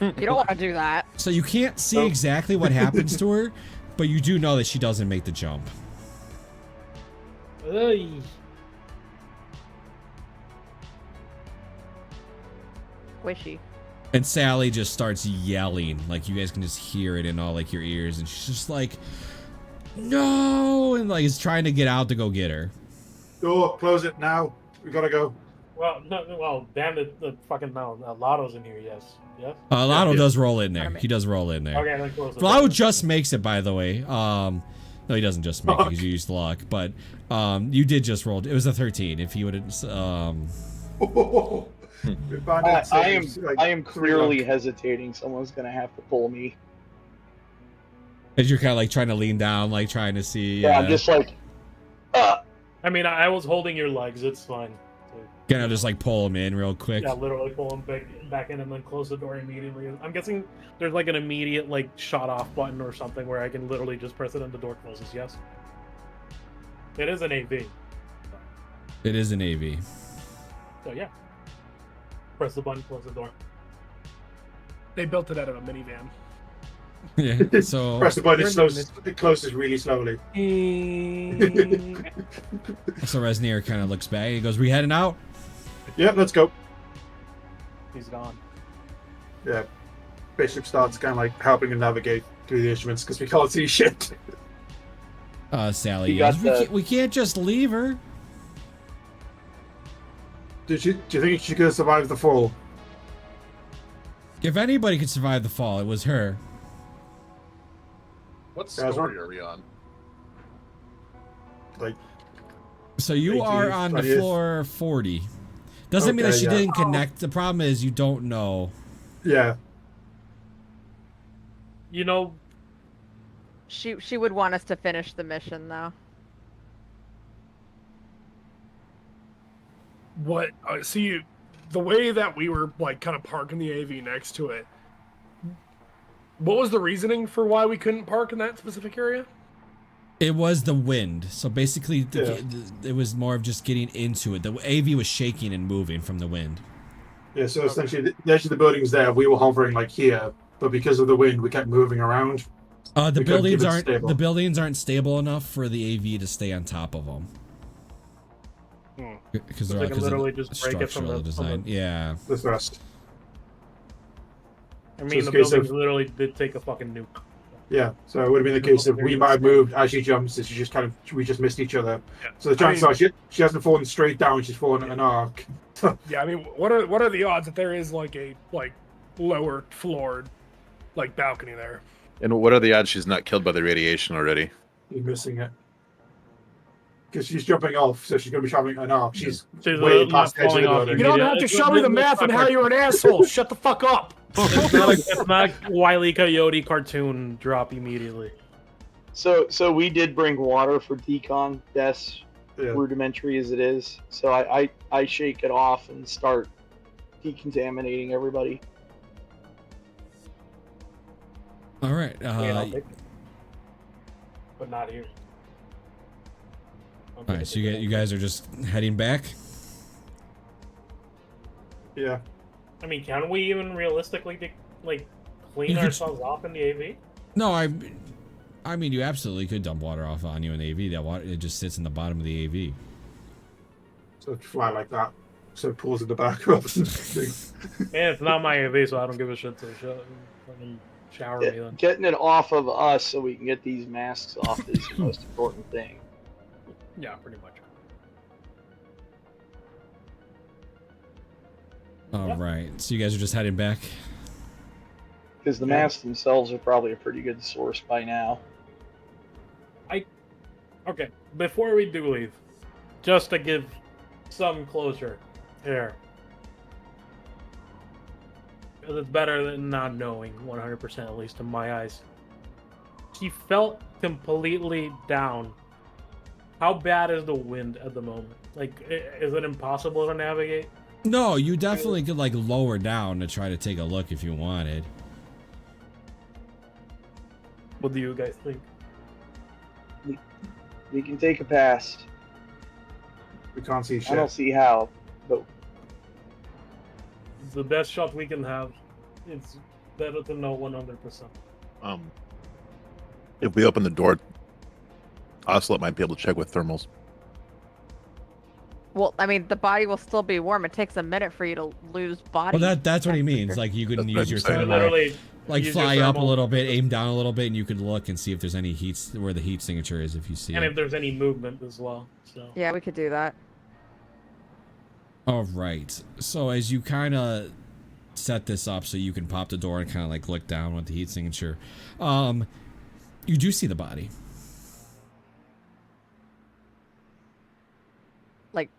You don't want to do that. So you can't see Oh. exactly what happens to her, but you do know that she doesn't make the jump. squishy. And Sally just starts yelling, like you guys can just hear it in all like your ears, and she's just like, "No!" and like is trying to get out to go get her. Door, close it now. We gotta go. Well, no, well, damn it, the fucking no, Lotto's in here. Yes, yes. Lotto Yeah. does roll in there. He does roll in there. Okay, then close it. Lotto just makes it, by the way. No, he doesn't just make it because you used luck, but you did just roll. It was a 13. If you would have, I am clearly hesitating. Someone's gonna have to pull me. as you're kind of like trying to lean down, like trying to see. Yeah, I'm just like, I mean, I was holding your legs. It's fine. Kind of just like pull him in real quick. Yeah, literally pull him back in and then close the door immediately. I'm guessing there's like an immediate like shut off button or something where I can literally just press it and the door closes. Yes. It is an AV. It is an AV. So yeah. Press the button, close the door. They built it out of a minivan. Yeah. So press the button. It closes really slowly. so Resnier kind of looks back. He goes, "We heading out?" Yep, let's go. He's gone. Yeah. Bishop starts kind of like helping him navigate through the instruments because we can't see shit. Sally You yells, got we can't just leave her. Do you think she could have survived the fall? If anybody could survive the fall, it was her. What Guys, story are we on? Like, So you 18, are on the 20th. floor 40. Doesn't mean that Okay, she yeah. didn't connect. The problem is you don't know. yeah. You know, She would want us to finish the mission though. What? See, the way that we were like kind of parking the AV next to it. What was the reasoning for why we couldn't park in that specific area? It was the wind. So basically, it was more of just getting into it. The AV was shaking and moving from the wind. Yeah, so essentially, the edge of the building's there. We were hovering like here, but because of the wind, we kept moving around. The We couldn't keep buildings it aren't stable. the buildings aren't stable enough for the AV to stay on top of them. Because So they're they all can literally just break it from structural the- design. Yeah. The thrust. I mean, it's the a case buildings of- literally did take a fucking nuke. Yeah, so it would have been the case of we might have moved as she jumps, so we just missed each other. Yeah. So the chances are she hasn't fallen straight down; she's fallen at an arc. Yeah, I mean, what are the odds that there is like a lower floored balcony there? And what are the odds she's not killed by the radiation already? You're missing it because she's jumping off, so she's going to be traveling at an arc. She's She's way not past the edge of falling the off building. You don't have to It's show me the not- math on how you're an asshole. Shut the fuck up. It's not Wile E. Coyote cartoon drop immediately. so we did bring water for decon. Yes, Yeah. rudimentary as it is. So I shake it off and start decontaminating everybody. All right. I'll take it. But not here. All right. So you guys are just heading back. Yeah. I mean, can we even realistically clean You could- ourselves off in the AV? No, I mean, you absolutely could dump water off on you in the AV. That water, it just sits in the bottom of the AV. So fly like that. So it pulls in the back up. And it's not my AV, so I don't give a shit to fucking shower me then. Getting it off of us so we can get these masks off is the most important thing. Yeah, pretty much. All right. So you guys are just heading back. Because the masks themselves are probably a pretty good source by now. Okay, before we do leave, just to give some closure here. Because it's better than not knowing 100%, at least in my eyes. She felt completely down. How bad is the wind at the moment? Is it impossible to navigate? No, you definitely could lower down to try to take a look if you wanted. What do you guys think? We can take a pass. We can't see I shit. don't see how, but It's the best shot we can have. It's better to know 100%. If we open the door, Ocelot might be able to check with thermals. Well, I mean, the body will still be warm. It takes a minute for you to lose body. Well, that's what he means. temperature. Like you can That's use your what I'm saying. thermal, Literally, like use your fly up a thermal- little bit, aim down a little bit, and you could look and see if there's any heats where the heat signature is. If you see and it. if there's any movement as well. So Yeah, we could do that. All right. So as you kind of set this up, so you can pop the door and kind of like look down with the heat signature, you do see the body. Like,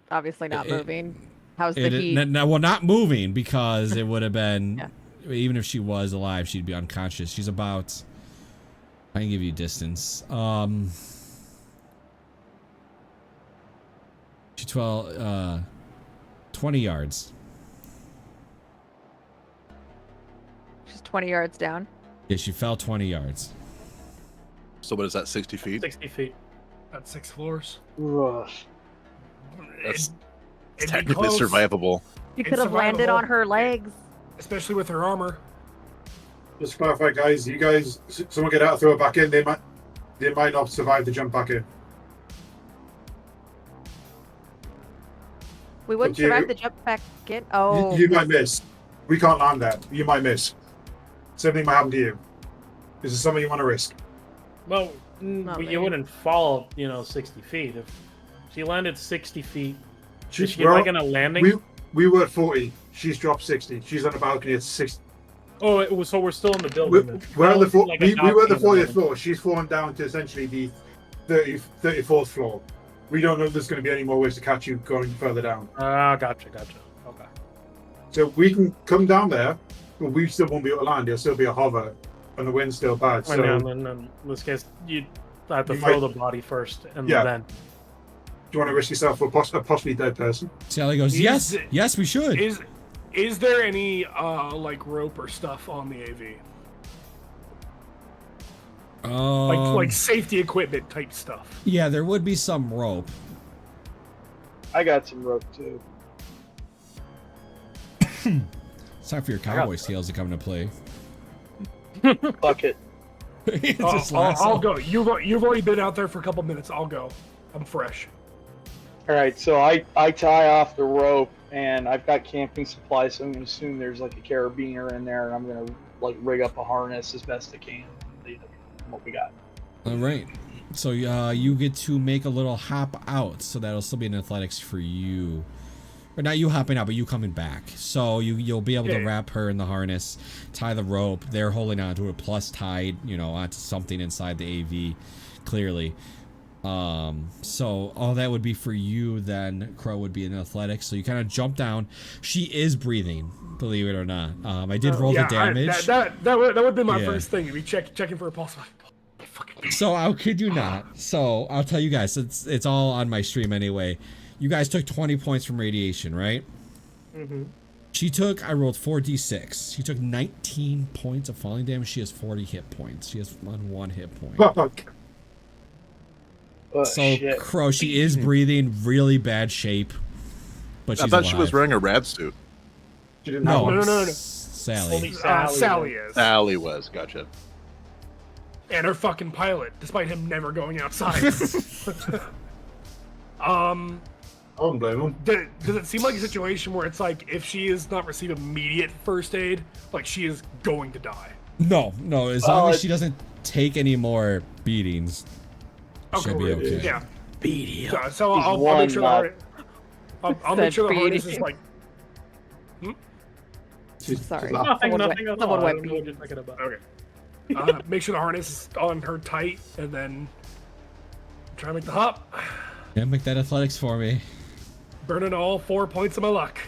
obviously not It- moving. How's the heat? Well, not moving because it would have been. Yeah. Even if she was alive, she'd be unconscious. She's about. I can give you distance. She's 20 yards. She's 20 yards down. Yeah, she fell 20 yards. So what is that? 60 feet? 60 feet. That's 6 floors. Ugh. That's It'd be technically close, survivable. You It's could have landed survivable. on her legs. especially with her armor. Just to clarify, guys. You guys, someone get out, throw it back in. They might not survive the jump back in. We wouldn't Okay. survive the jump back in. Oh, You might miss. We can't land that. You might miss. Same thing might happen to you. Is this something you want to risk? Well, Not you really. wouldn't fall, 60 feet. If she landed 60 feet, is She's she like in a landing? We were at 40. She's dropped 60. She's on the balcony at 60. Oh, so we're still in the building. then. We're at the Well, we were at the balcony in 40th building. floor. She's fallen down to essentially the 34th floor. We don't know if there's going to be any more ways to catch you going further down. Ah, gotcha. Okay. So we can come down there, but we still won't be able to land. There'll still be a hover, and the wind's still bad. So And then in this case, you have to You throw might- the body first, and Yeah. then. do you want to risk yourself for a possibly dead person? Sally goes, Is- yes, we should. Is there any like rope or stuff on the AV? Like safety equipment type stuff. Yeah, there would be some rope. I got some rope too. It's time for your cowboy skills to come into play. Fuck it. It's just I'll lasso. go. You've already been out there for a couple minutes. I'll go. I'm fresh. All right, so I tie off the rope, and I've got camping supplies, so I'm gonna assume there's like a carabiner in there, and I'm gonna like rig up a harness as best I can. What we got? All right. So you get to make a little hop out. So that'll still be an athletics for you. Or not you hopping out, but you coming back. So you'll be able to Yeah. wrap her in the harness, tie the rope. They're holding onto it, plus tied, onto something inside the AV, clearly. So all that would be for you. Then Crow would be in athletics. So you kind of jump down. She is breathing, believe it or not. I did roll the damage. That would have been my Yeah. first thing. Be checking for a pulse. So how could you not? So I'll tell you guys, it's all on my stream anyway. You guys took 20 points from radiation, right? Mm-hmm. I rolled 4d6. She took 19 points of falling damage. She has 40 hit points. She has one hit point. Fuck. Oh, So shit. Crow, she is breathing really bad shape, but she's I thought she was alive. wearing a rad suit. She didn't have No, one. No. Sally. Only Sally. Sally is. Sally was. Gotcha. And her fucking pilot, despite him never going outside. I wouldn't blame him. Does it seem like a situation where it's like if she is not receive immediate first aid, like she is going to die? No, as long as she doesn't take any more beatings, she'll be Okay. okay. Yeah. Beating. So I'll one make sure the not- harness. I'll make Said sure the harness beating. is like. Sorry. She's Nothing Someone at all. someone I went don't know what you're thinking about. Okay. Make sure the harness is on her tight, and then try to make the hop. Yeah, make that athletics for me. Burning all 4 points of my luck.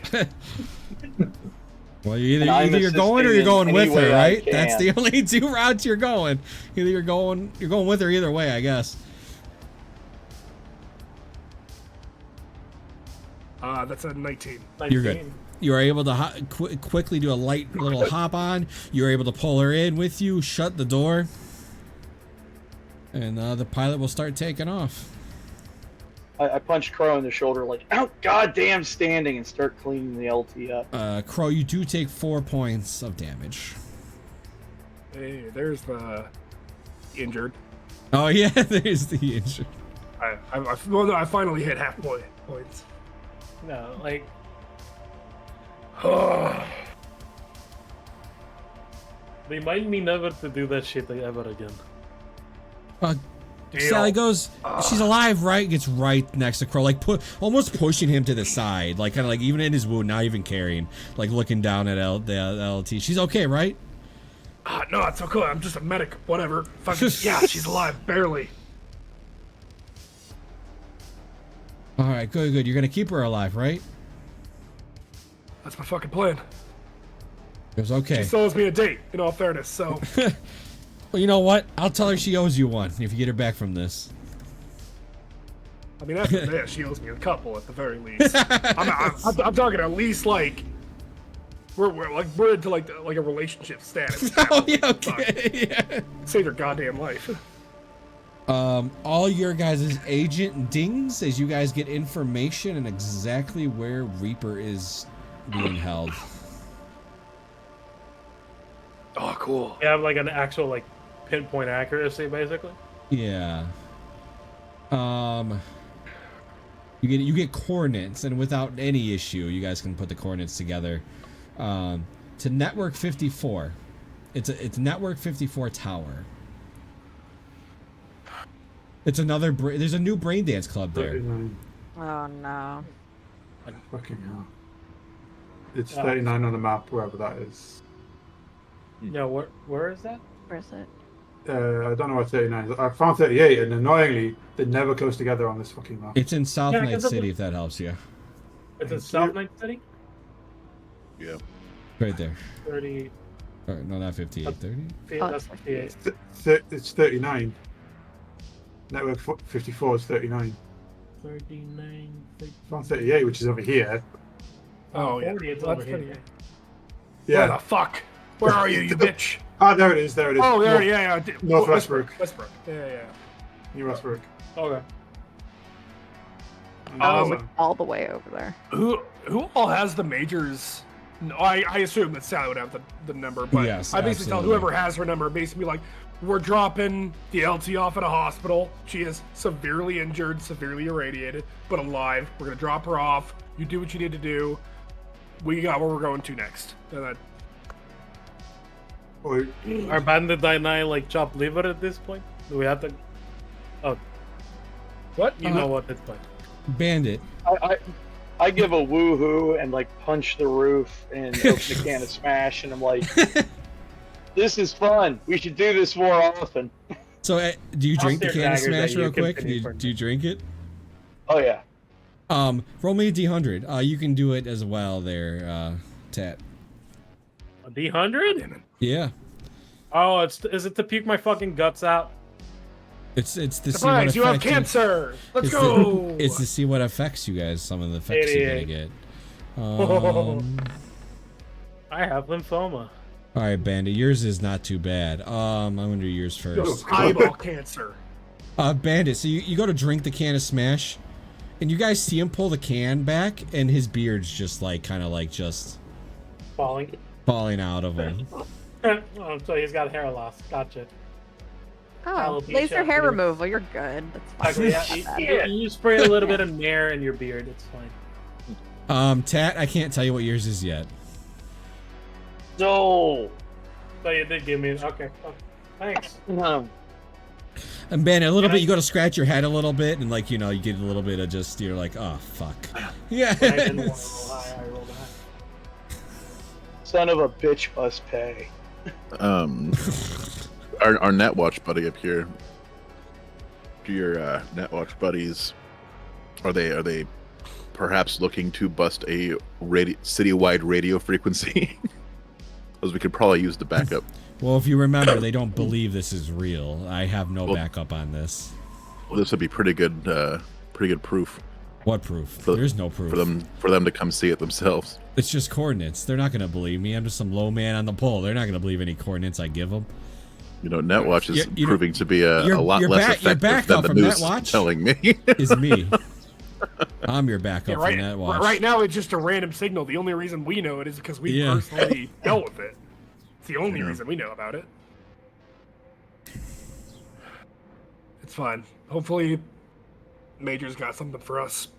Well, either And I'm you're going or assisting you're going in with any her, way I right? That's the only two routes you're going. Either you're going with her either way, I guess. That's a 19. You're good. You are able to quickly do a light little hop on. You're able to pull her in with you, shut the door, and the pilot will start taking off. I punch Crow in the shoulder like, out goddamn standing, and start cleaning the LT up. Crow, you do take 4 points of damage. Hey, there's the injured. Oh yeah, there's the injured. I finally hit half points. No, like remind me never to do that shit ever again. Deal. Sally goes, she's alive, right? Gets right next to Crow, like almost pushing him to the side, like kind of like even in his wound, not even carrying, like looking down at the LT. She's okay, right? No, it's okay. I'm just a medic. Whatever. Yeah, she's alive, barely. All right, good. You're gonna keep her alive, right? That's my fucking plan. It was okay. She still owes me a date, in all fairness, so. Well, you know what? I'll tell her she owes you one if you get her back from this. I mean, after this, she owes me a couple at the very least. I'm talking at least like we're into like a relationship status. Oh yeah, okay. Yeah. Save your goddamn life. All your guys' agent dings as you guys get information and exactly where Reaper is being held. Oh, cool. You have like an actual like pinpoint accuracy, basically. Yeah. You get coordinates, and without any issue, you guys can put the coordinates together. To Network 54. It's Network 54 Tower. It's another. There's a new brain dance club there. 39. Oh no. Fucking hell. It's 39 on the map, wherever that is. No, where is that? Where is it? I don't know what 39 is. I found 38, and annoyingly, they never close together on this fucking map. It's in South Yeah, Night 'cause City, if that helps you. It's in South Night City. Yeah. Right there. 30. Or, no, not 58. 30? Oh, That's 58. It's 39. Network 54 is 39. 39. Found 38, which is over here. Oh, yeah. 40, it's That's over here. pretty good. Yeah. Where the fuck? Where are you, you bitch? Ah, there it is. There it is. Oh, there, North- yeah. North Westbrook. Westbrook. Yeah. New Westbrook. Okay. All the way over there. Who all has the majors? No, I assume that Sally would have the number, but Yes, I basically tell absolutely. whoever has her number, basically like, we're dropping the LT off at a hospital. She is severely injured, severely irradiated, but alive. We're gonna drop her off. You do what you need to do. We got where we're going to next. And that, Or, Are Bandit Dynai like chopped liver at this point? Do we have to? Oh, what? you know what? It's fine. Bandit. I give a woohoo and like punch the roof and open a can of Smash, and I'm like, "This is fun. We should do this more often." So, do you drink the stare can of daggers Smash at you, real quick? continue for Do you drink it? Oh yeah. Roll me a D100. You can do it as well there, Tat. A D100? Yeah. Oh, is it to puke my fucking guts out? It's to see what Surprise! You have effect cancer. Let's it's go. it's to see what effects you guys, some of the effects you're gonna 88. get. I have lymphoma. All right, Bandit, yours is not too bad. I'm gonna do yours first. Eyeball cancer. Bandit, so you go to drink the can of Smash, and you guys see him pull the can back, and his beard's just like kind of like just Falling. falling out of him. Oh, so he's got hair loss. Gotcha. Oh, Alopecia, laser hair yeah. removal. You're good. That's Okay, fine. yeah, you spray a little bit of Nair in your beard. It's fine. Tat, I can't tell you what yours is yet. No. So you did give me. Okay. Oh, thanks. And Bandit, a little bit, you go to scratch your head a little bit, and like, you know, you get a little bit of just, you're like, oh, fuck. Yeah. I didn't want to roll high. I rolled high. Son of a bitch must pay. Our Netwatch buddy up here. Do your Netwatch buddies are they perhaps looking to bust a citywide radio frequency? Because we could probably use the backup. Well, if you remember, they don't believe this is real. I have no Well- backup on this. Well, this would be pretty good proof What proof? There's no proof. for them to come see it themselves. It's just coordinates. They're not going to believe me. I'm just some low man on the pole. They're not going to believe any coordinates I give them. You know, Netwatch is You know, proving to be a lot your less your effective backup than the from news Netwatch is telling me. is me. I'm your backup Yeah, right, from Netwatch. right now, it's just a random signal. The only reason we know it is because we Yeah. personally dealt with it. It's the only reason we know about it. It's fine. Hopefully, Major's got something for us.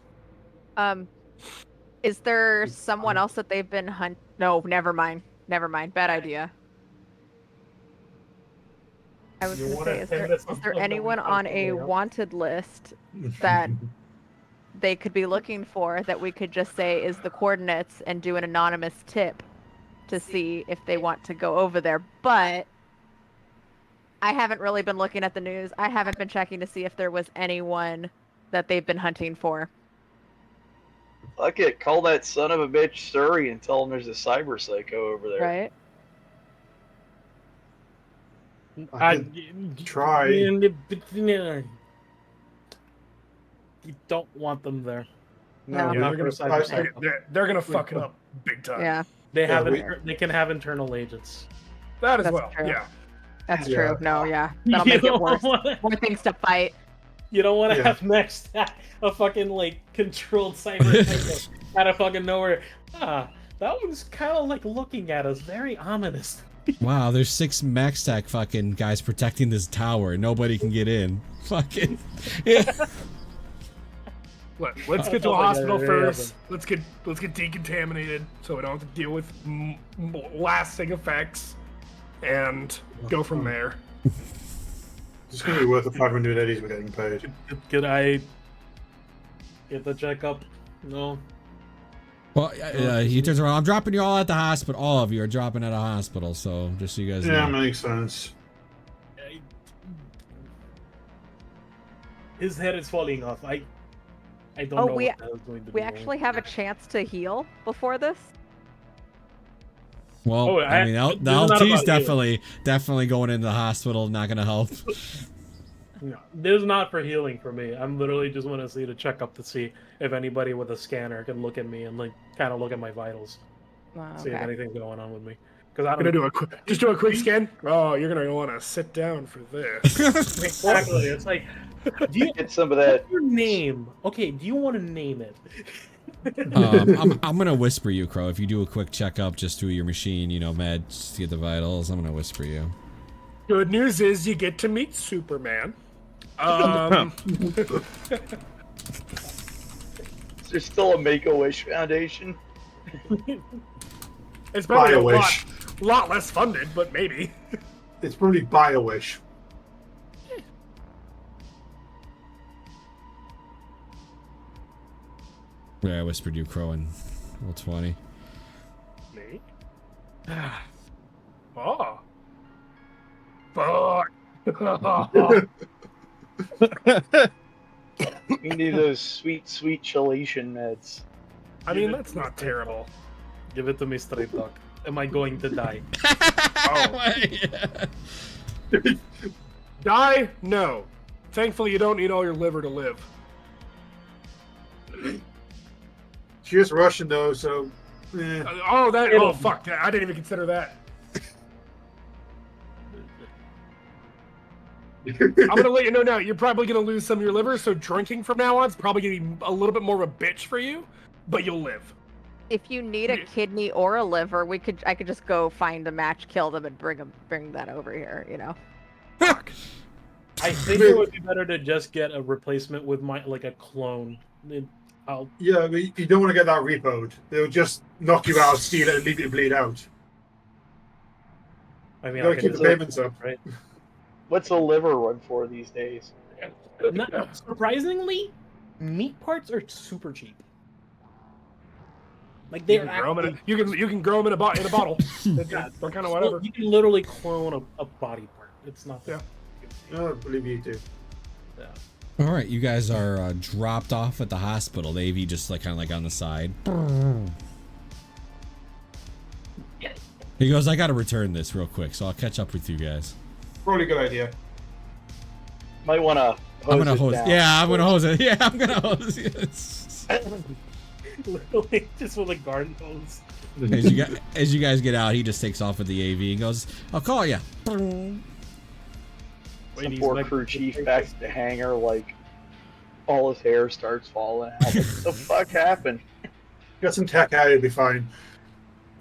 Is there someone else that they've been hunt? No, never mind. Never mind. Bad idea. I was going to say, is there anyone on a wanted list that they could be looking for that we could just say is the coordinates and do an anonymous tip to see if they want to go over there? But I haven't really been looking at the news. I haven't been checking to see if there was anyone that they've been hunting for. Fuck it, call that son of a bitch Surrey and tell him there's a cyber psycho over there. Right? I try. You don't want them there. No. Yeah, they're gonna fuck it up big time. Yeah, They they can have internal agents. That as That's well. true. Yeah. that's Yeah. true. No, yeah. That'll make it worse. More things to fight. You don't want to Yeah. have next a fucking like controlled cyber psycho out of fucking nowhere. That one's kind of like looking at us, very ominous. Wow, there's 6 MaxTac fucking guys protecting this tower. Nobody can get in. Fucking. Yeah. Let's get to a Oh my God, hospital yeah, first. Let's get decontaminated so we don't have to deal with lasting effects, and go from there. It's going to be worth the 500 eddies we're getting paid. Could I get the checkup? No. Well, he turns around. I'm dropping you all at the hospital. All of you are dropping at a hospital. So just so you guys Yeah, know. makes sense. His head is falling off. I don't Oh, know we- what the hell is going to We be actually have a chance to heal before this. Well, Oh, I mean, the this is not LT's about definitely going into the hospital. Not gonna help. No, this is not for healing for me. I'm literally just want to see the checkup to see if anybody with a scanner can look at me and like kind of look at my vitals, see if Okay. anything's going on with me. Because I I'm don't gonna do a quick scan. Oh, you're gonna want to sit down for this. exactly. It's like, do you Get some of that. your name? Okay, do you want to name it? I'm gonna whisper you, Crow. If you do a quick checkup just through your machine, meds to get the vitals, I'm gonna whisper you. Good news is you get to meet Superman. Is there still a Make-A-Wish Foundation? It's probably Bio-Wish. a lot less funded, but maybe. It's probably Bio-Wish. Yeah, I whispered you, Crow, in Roll20. Me? Oh. Fuck. We need those sweet, sweet chelation meds. I mean, that's not terrible. Give it to me straight, Doc. Am I going to die? Die? No. Thankfully, you don't need all your liver to live. She is Russian, though, so... Oh, fuck. I didn't even consider that. I'm gonna let you know now, you're probably gonna lose some of your liver, so drinking from now on is probably gonna be a little bit more of a bitch for you, but you'll live. If you need a kidney or a liver, I could just go find a match, kill them, and bring that over here. Fuck. I think it would be better to just get a replacement with a clone. Yeah, but you don't want to get that repoed. They'll just knock you out, steal it, and leave you to bleed out. I mean, Gotta I keep can the payments up. right? What's a liver run for these days? Surprisingly, meat parts are super cheap. Like You they're can grow 'em you can grow them in a bottle. They're kind of whatever. You can literally clone a body part. It's not. Yeah. I believe you do. Yeah. All right, you guys are dropped off at the hospital. The AV just kind of on the side. He goes, I got to return this real quick, so I'll catch up with you guys. Probably a good idea. Might want to. I'm gonna hose. Yeah, I'm gonna hose it. Yeah, I'm gonna hose it. Literally, just with a garden hose. As you guys get out, he just takes off with the AV and goes, "I'll call you." Some poor crew chief back to the hangar, like all his hair starts falling out. What the fuck happened? Get some tech out, it'll be fine.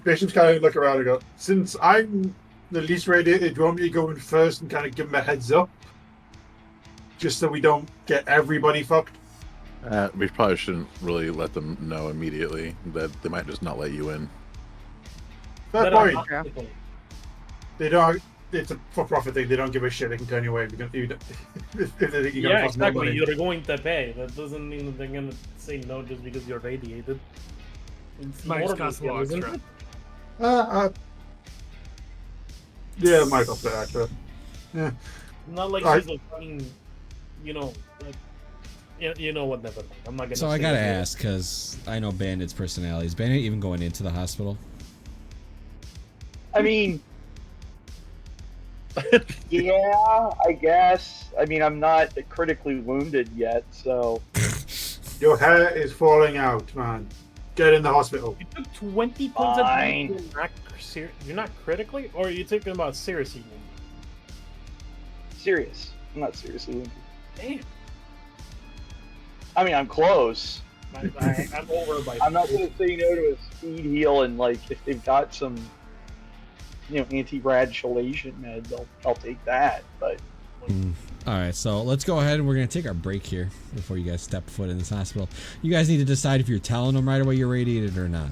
Patients kind of look around and go, since I'm the least radiated, do you want me to go in first and kind of give them a heads up? Just so we don't get everybody fucked? We probably shouldn't really let them know immediately that they might just not let you in. Fair That are point. not people. They don't. It's a for-profit thing. They don't give a shit. They can turn you away if they think you're gonna Yeah, cost more exactly. money. You're going to pay. That doesn't mean that they're gonna say no just because you're radiated. It's Might just normal cost a little here, isn't extra. it? Yeah, it might cost that extra. Yeah. Not like I- she's a fucking, you know, like, you know what? Never mind. I'm not gonna. So I say gotta it here. ask, because I know Bandit's personality. Is Bandit even going into the hospital? I mean, yeah, I guess. I mean, I'm not critically wounded yet, so. Your hair is falling out, man. Get in the hospital. You took 20 points of Fine. damage. You're not critically, or are you talking about seriously? Serious. I'm not seriously wounded. Damn. I mean, I'm close. I'm over by. I'm not going to say no to a speed heal, and like if they've got some, anti-radicalization med, I'll take that. But All right, so let's go ahead and we're gonna take our break here before you guys step foot in this hospital. You guys need to decide if you're telling them right away you're radiated or not.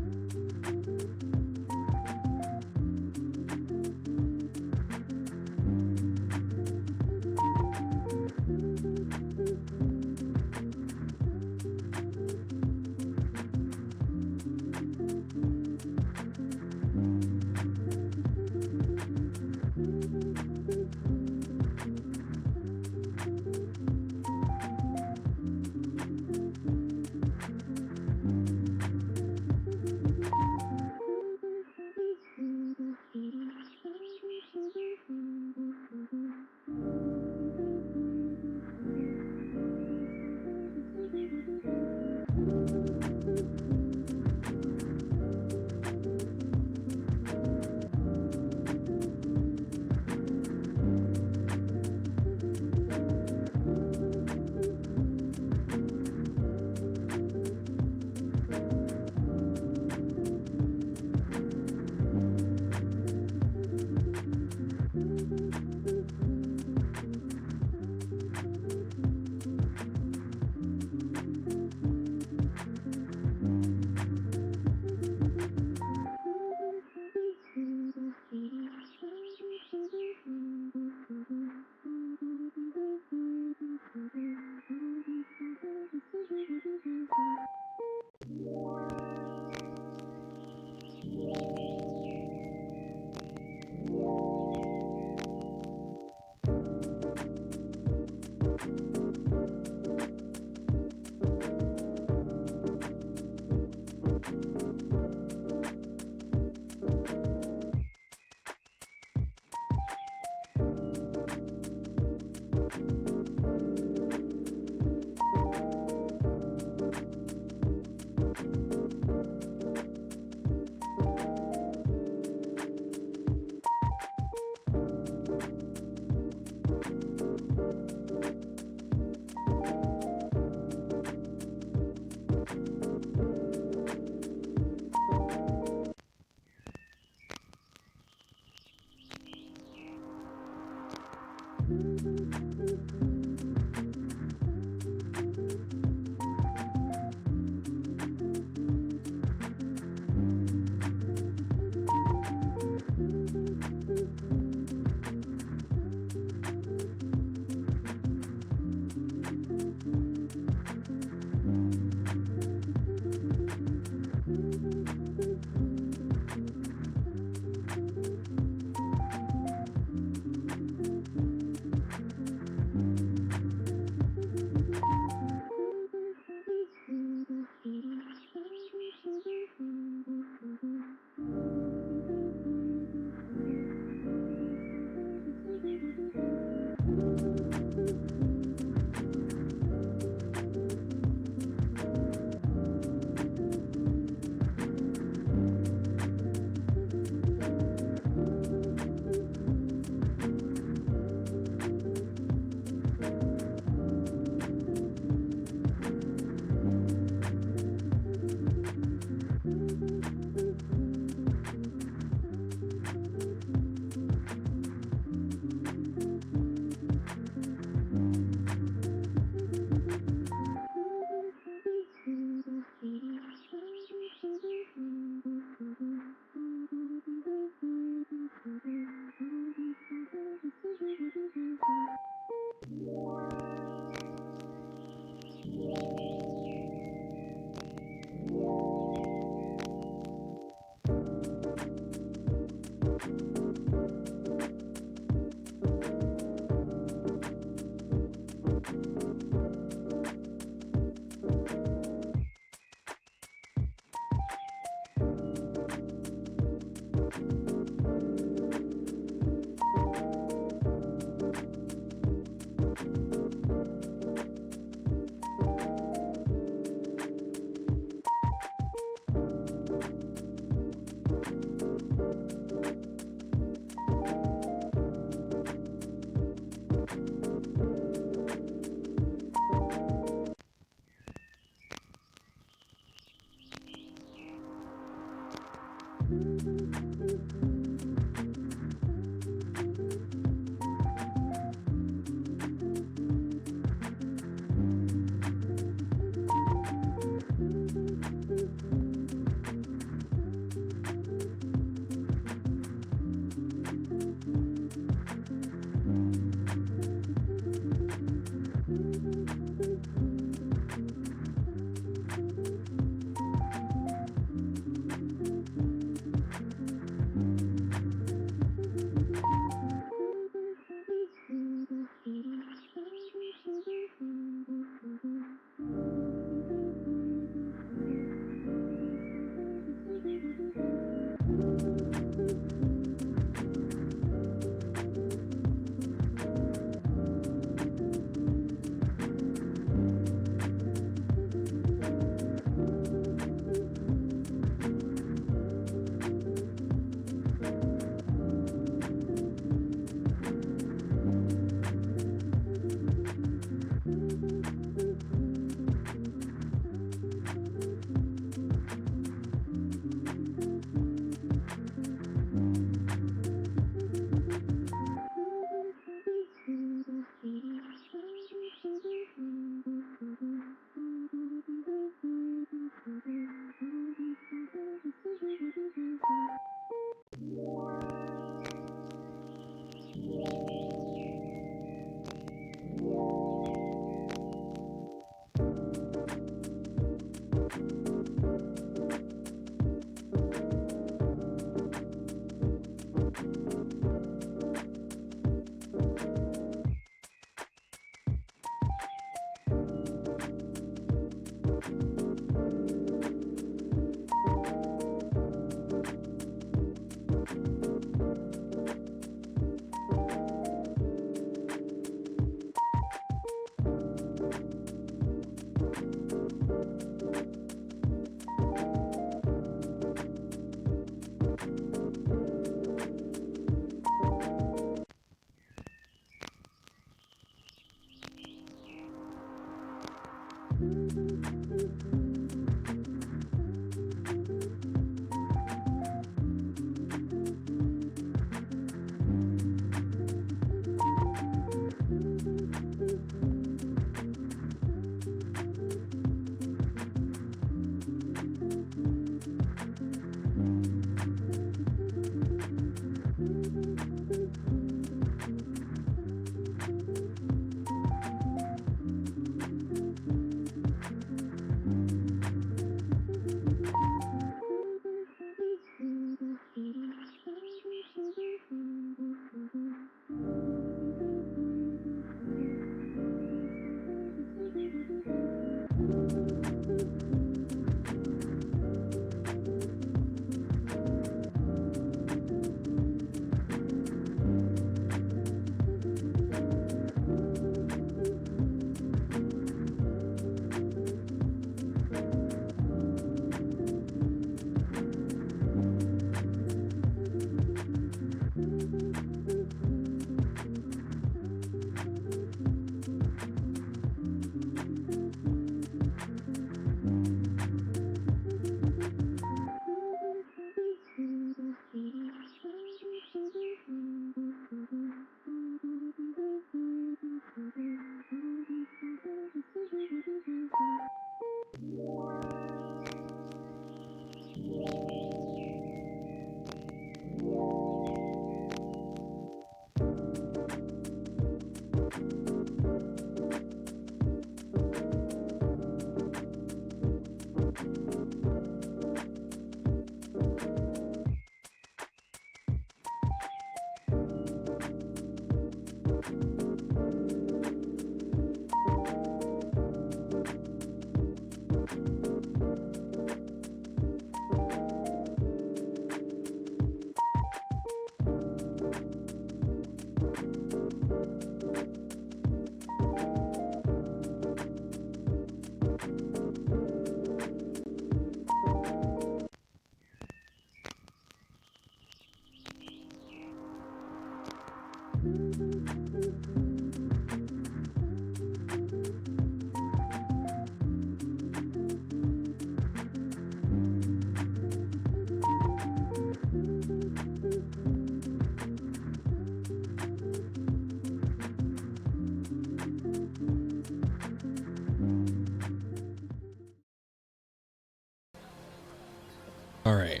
All right.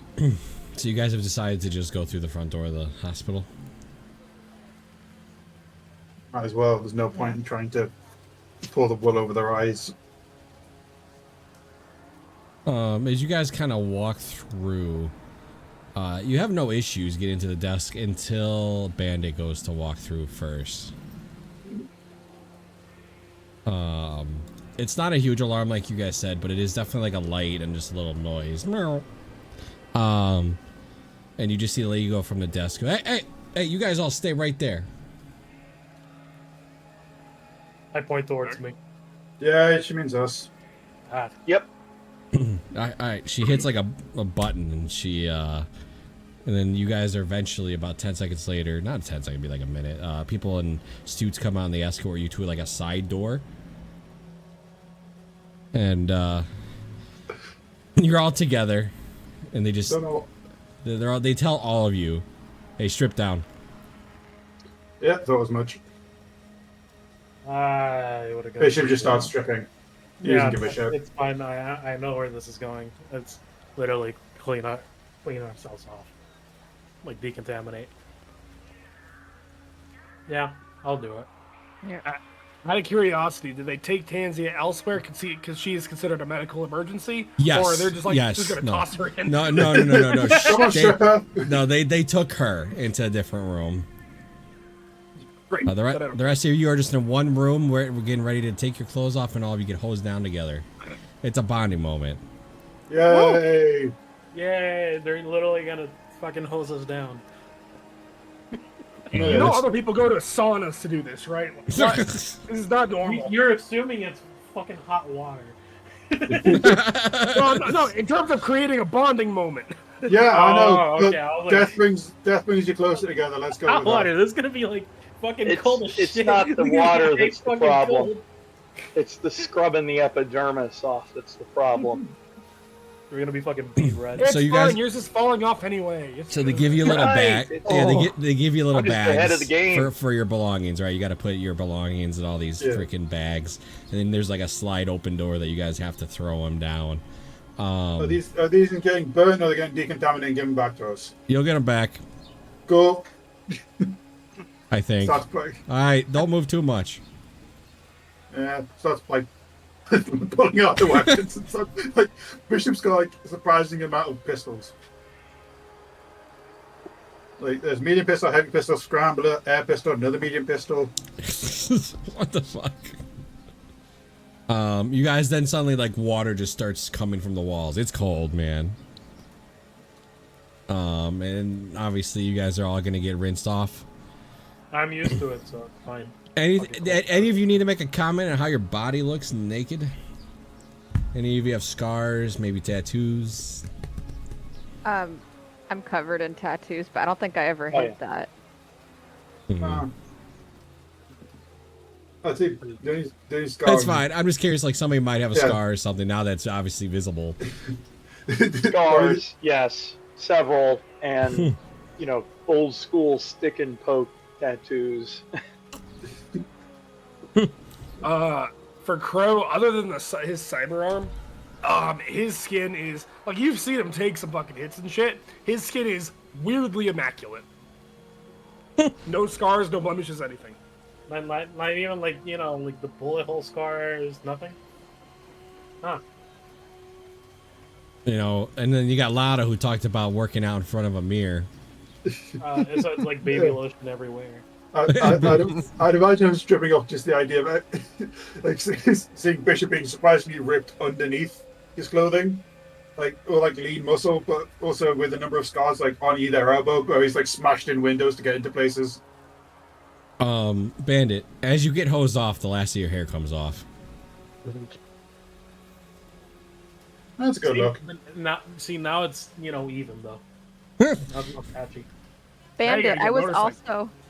So you guys have decided to just go through the front door of the hospital? Might as well. There's no point in trying to pull the wool over their eyes. As you guys kind of walk through, you have no issues getting to the desk until Bandit goes to walk through first. It's not a huge alarm like you guys said, but it is definitely like a light and just a little noise. And you just see the lady go from the desk. Hey, you guys all stay right there. I point towards me. Yeah, she means us. Yep. All right, she hits like a button, and she and then you guys are eventually about 10 seconds later, not 10 seconds, be like a minute. People in suits come out and they escort you to like a side door, and you're all together, and they just they tell all of you, hey, strip down. Yeah, thought as much. I would have. They should just start stripping. Yeah, Give a shit. it's fine. I know where this is going. It's literally clean ourselves off, like decontaminate. Yeah, I'll do it. Yeah. Out of curiosity, did they take Tanzia elsewhere because she is considered a medical emergency? Yes. Or they're just like just gonna no. toss her in? No. They took her into a different room. Great. The rest of you are just in one room where we're getting ready to take your clothes off, and all of you get hosed down together. It's a bonding moment. Yay! Yay! They're literally gonna fucking hose us down. You know other people go to saunas to do this, right? Like, this is not normal. You're assuming it's fucking hot water. Well, no, in terms of creating a bonding moment. Yeah, I know. Okay, Look, death brings you closer together. Let's go. Hot with water. that. This is gonna be like fucking cold as shit. It's not the water that's the problem. It's the scrubbing the epidermis off that's the problem. You're gonna be fucking beat red. It's So you fine. guys- Yours is falling off anyway. It's So they good. give you a little Right. bag. Yeah, they give you little I'm just ahead of bags the game. for your belongings, right? You got to put your belongings in all these Yeah. freaking bags, and then there's like a slide open door that you guys have to throw them down. Are these getting burned or are they getting decontaminated and given back to us? You'll get them back, Go. I think. Starts playing. All right, don't move too much. Yeah, starts like pulling out the weapons and stuff. Like Bishop's got like a surprising amount of pistols. Like there's medium pistol, heavy pistol, scrambler, air pistol, another medium pistol. What the fuck? You guys then suddenly like water just starts coming from the walls. It's cold, man. And obviously you guys are all gonna get rinsed off. I'm used to it, so it's fine. Any of you need to make a comment on how your body looks naked? Any of you have scars, maybe tattoos? I'm covered in tattoos, but I don't think I ever hit that. I think these It's fine. I'm just curious, like somebody might have a scar or something now that's obviously visible. Scars, yes, several, and old school stick and poke tattoos. For Crow, other than his cyber arm, his skin is like you've seen him take some fucking hits and shit. His skin is weirdly immaculate. No scars, no blemishes, anything. Not even like like the bullet hole scars, nothing. Huh. And then you got Lada who talked about working out in front of a mirror. It's like baby lotion everywhere. I'd imagine him stripping off just the idea of it. Like seeing Bishop being surprisingly ripped underneath his clothing, like lean muscle, but also with a number of scars like on either elbow, where he's like smashed in windows to get into places. Bandit, as you get hosed off, the last of your hair comes off. That's a good look. Now it's even though. Not patchy. Bandit, Hey,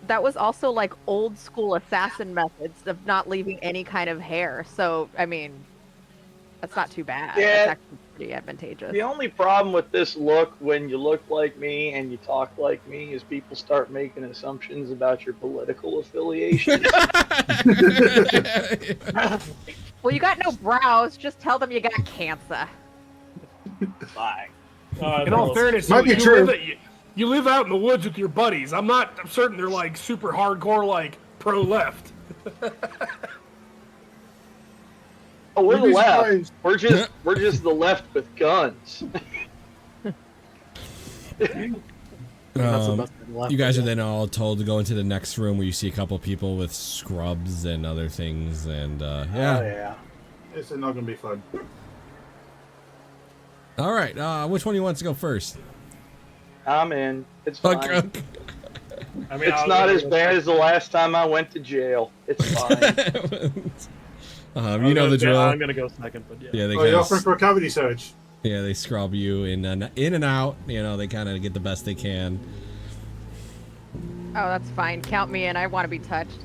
that was also like old school assassin methods of not leaving any kind of hair. So, I mean, that's not too bad. Yeah. It's actually pretty advantageous. The only problem with this look, when you look like me and you talk like me, is people start making assumptions about your political affiliation. Well, you got no brows. Just tell them you got cancer. Bye. In all fairness, Might be true. You live out in the woods with your buddies. I'm certain they're like super hardcore, like pro left. Oh, we're You'd the be left. surprised. We're just the left with guns. You guys are then all told to go into the next room where you see a couple people with scrubs and other things, and Oh, yeah. yeah. It's not gonna be fun. All right, which one do you want to go first? I'm in. It's fine. Okay. I mean, It's not as bad as the last time I went to jail. It's fine. You know the drill. I'm gonna go second, but yeah. Yeah, they You're offering for a cavity search. yeah, they scrub you in and out. They kind of get the best they can. Oh, that's fine. Count me in. I want to be touched.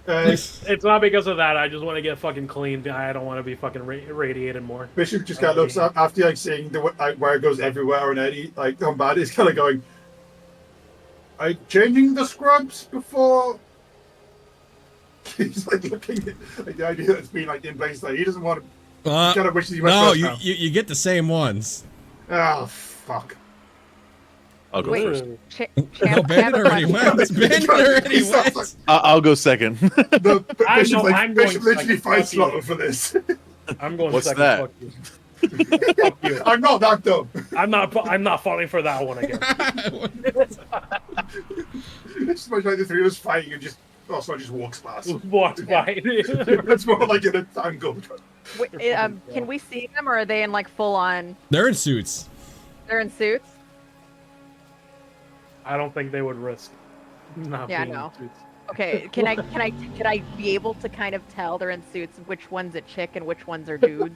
It's not because of that. I just want to get fucking cleaned. I don't want to be fucking irradiated more. Bishop just kind of looks up after like seeing where it goes everywhere and Eddie like on bad. He's kind of going, "Are you changing the scrubs before?" He's like looking at like the idea that's been like in place. Like he doesn't want to. He kind of wishes he went No, first you, now. you get the same ones. Oh fuck! I'll go Wait. first. No, Bandit already went. Bandit already He sounds went. I'll go second. No, Bishop, I'm going Bishop literally second. fights Fuck you. Slaughter for this. I'm going What's second. that? Fuck you. Fuck you. I'm not that dumb. I'm not falling for that one again. It's just much like the three of us fighting and just just walks past. Walked by. It's more like in a tangle. Wait, can we see them, or are they in like full on? They're in suits. They're in suits. I don't think they would risk not Yeah, being no. in suits. Okay, can I be able to kind of tell they're in suits which one's a chick and which ones are dudes?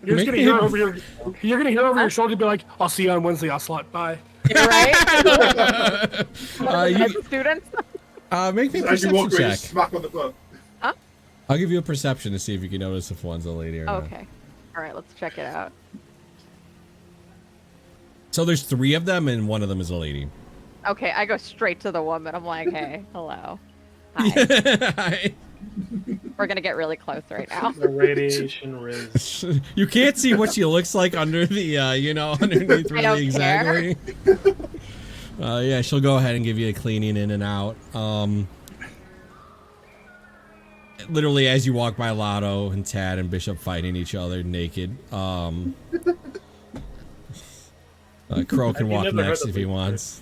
You're just gonna hear over your. You're gonna hear over your shoulder, be like, "I'll see you on Wednesday. I'll slot by." Right? You, Students. make me a As you perception walk away, you check. smack on the butt. Huh? I'll give you a perception to see if you can notice if one's a lady or not. Okay. All right, let's check it out. So there's 3 of them, and one of them is a lady. Okay, I go straight to the woman. I'm like, hey, hello. Hi. Hi. We're going to get really close right now. The radiation riz. You can't see what she looks like under the, underneath really exactly. Yeah, she'll go ahead and give you a cleaning in and out. Literally, as you walk by Lotto and Tad and Bishop fighting each other naked. Crow can walk next if he wants.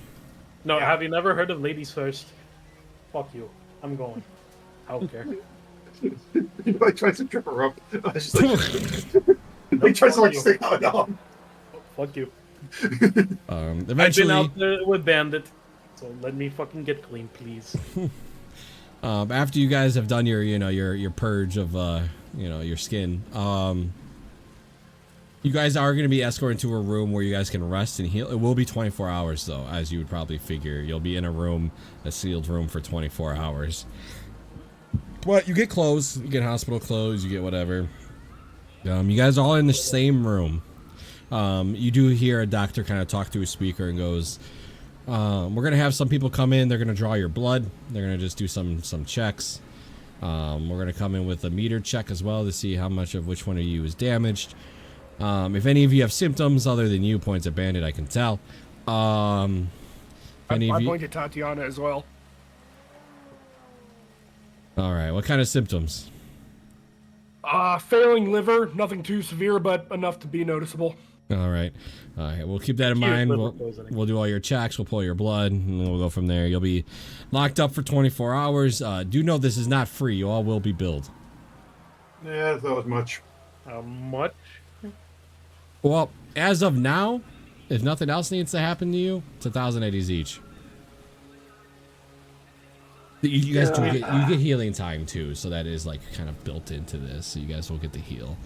No, have you never heard of Ladies First? Fuck you. I'm going. I don't care. He like tries to trip her up. I was just like, he tries to like stick out an arm. Fuck you. Eventually, I've been out there with Bandit, so let me fucking get clean, please. after you guys have done your purge of your skin, you guys are going to be escorted to a room where you guys can rest and heal. It will be 24 hours though, as you would probably figure. You'll be in a sealed room for 24 hours. But you get clothes, you get hospital clothes, you get whatever. You guys are all in the same room. You do hear a doctor kind of talk to a speaker and goes, we're going to have some people come in. They're going to draw your blood. They're going to just do some checks. We're going to come in with a meter check as well to see how much of which one of you is damaged. If any of you have symptoms other than you, points at Bandit, I can tell. I point at Tatiana as well. All right, what kind of symptoms? Failing liver, nothing too severe, but enough to be noticeable. All right, we'll keep that in mind. We'll do all your checks, we'll pull your blood, and we'll go from there. You'll be locked up for 24 hours. Do know this is not free. You all will be billed. Yeah, I thought as much. How much? Well, as of now, if nothing else needs to happen to you, it's 1,000 eddies each. You guys do get healing time too, so that is like kind of built into this. So you guys will get to heal.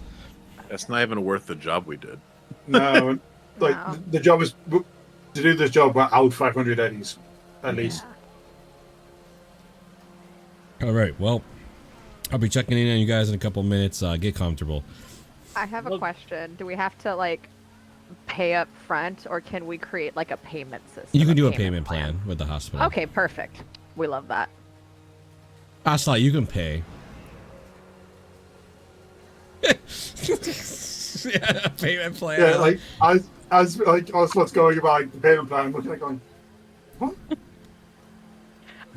That's not even worth the job we did. No, like Wow. the job is to do this job. We're out 500 eddies, at least. All right. Well, I'll be checking in on you guys in a couple minutes. Get comfortable. I have a question. Do we have to like pay up front, or can we create like a payment system? You can do a payment plan with the hospital. Okay, perfect. We love that. Ocelot, you can pay. Yeah, payment plan. Yeah, like as like Ocelot's going about the payment plan, I'm looking at going, what?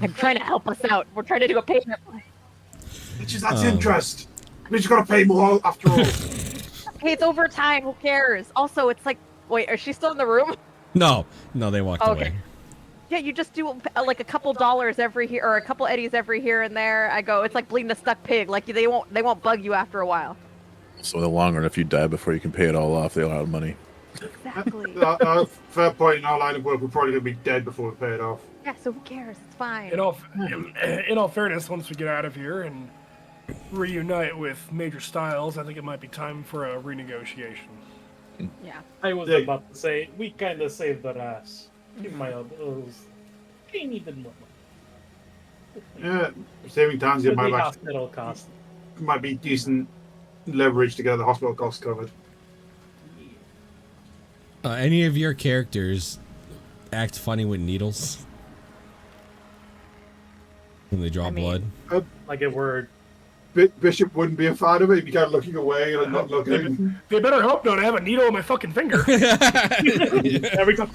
I'm trying to help us out. We're trying to do a payment plan. It's just that's interest. We just gotta pay more after all. Hey, it's overtime. Who cares? Also, it's like, wait, is she still in the room? No, they walked away. Yeah, you just do like a couple dollars every here, or a couple eddies every here and there. I go, it's like bleeding a stuck pig. Like they won't bug you after a while. So in the long run, if you die before you can pay it all off, they'll have money. Exactly. Fair point. In our line of work, we're probably gonna be dead before we pay it off. Yeah, so who cares? It's fine. In all fairness, once we get out of here and reunite with Major Styles, I think it might be time for a renegotiation. Yeah. I was about to say, we kind of saved their ass. Give my others. They needed more money. Yeah, saving times it For the might hospital cost. be decent leverage to get the hospital costs covered. Any of your characters act funny with needles when they draw blood? Like it were. Bishop wouldn't be a fan of it. He'd be kind of looking away and not looking. They better hope not. I have a needle in my fucking finger. Every time.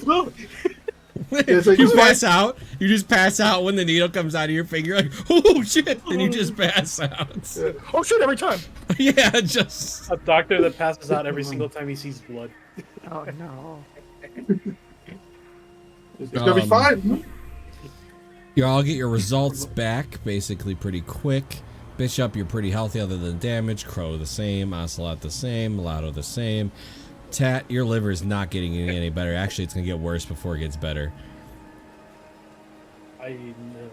It's like, You pass out. You just pass out when the needle comes out of your finger. You're like, oh shit! And you just pass out. Oh shit! Every time. Yeah, just A doctor that passes out every single time he sees blood. Oh no. it's gonna be fine. you all get your results back basically pretty quick. Bishop, you're pretty healthy other than damage. Crow the same. Ocelot the same. Mulatto the same. Tat, your liver is not getting any better. Actually, it's gonna get worse before it gets better. I know.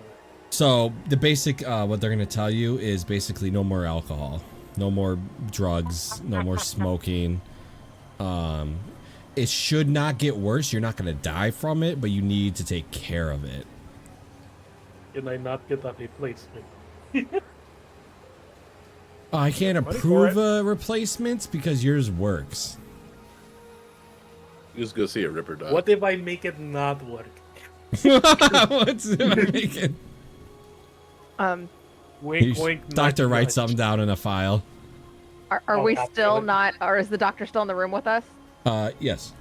So the basic, what they're gonna tell you is basically no more alcohol, no more drugs, no more smoking. It should not get worse. You're not gonna die from it, but you need to take care of it. Can I not get that replacement? I can't Ready for approve a replacement because yours works. You just go see a Ripper dog. What if I make it not work? What's it making? Wink, wink. Doctor nudge, write nudge. something down in a file. Are we God, still really? not, or is the doctor still in the room with us? Yes.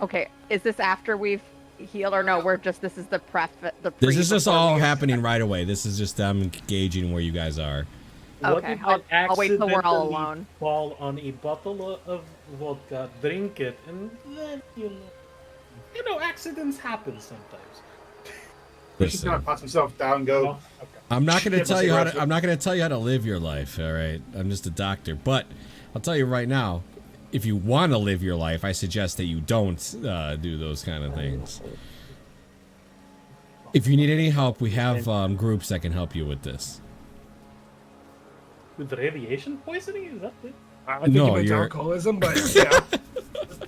Okay, is this after we've healed, or no? We're just, this is the prep. This is just all happening right away. This is just them gauging where you guys are. What Okay, if I I'll wait till we're all accidentally alone. fall on a bottle of vodka, drink it, and then you know, accidents happen sometimes. He's just gonna pat himself down and go. No? Okay. I'm not going to Shit, tell must you be how rough. to. I'm not going to tell you how to live your life. All right. I'm just a doctor, but I'll tell you right now. If you want to live your life, I suggest that you don't do those kind of things. If you need any help, we have groups that can help you with this. With radiation poisoning? Is that it? I think No, you meant you're- alcoholism, but yeah.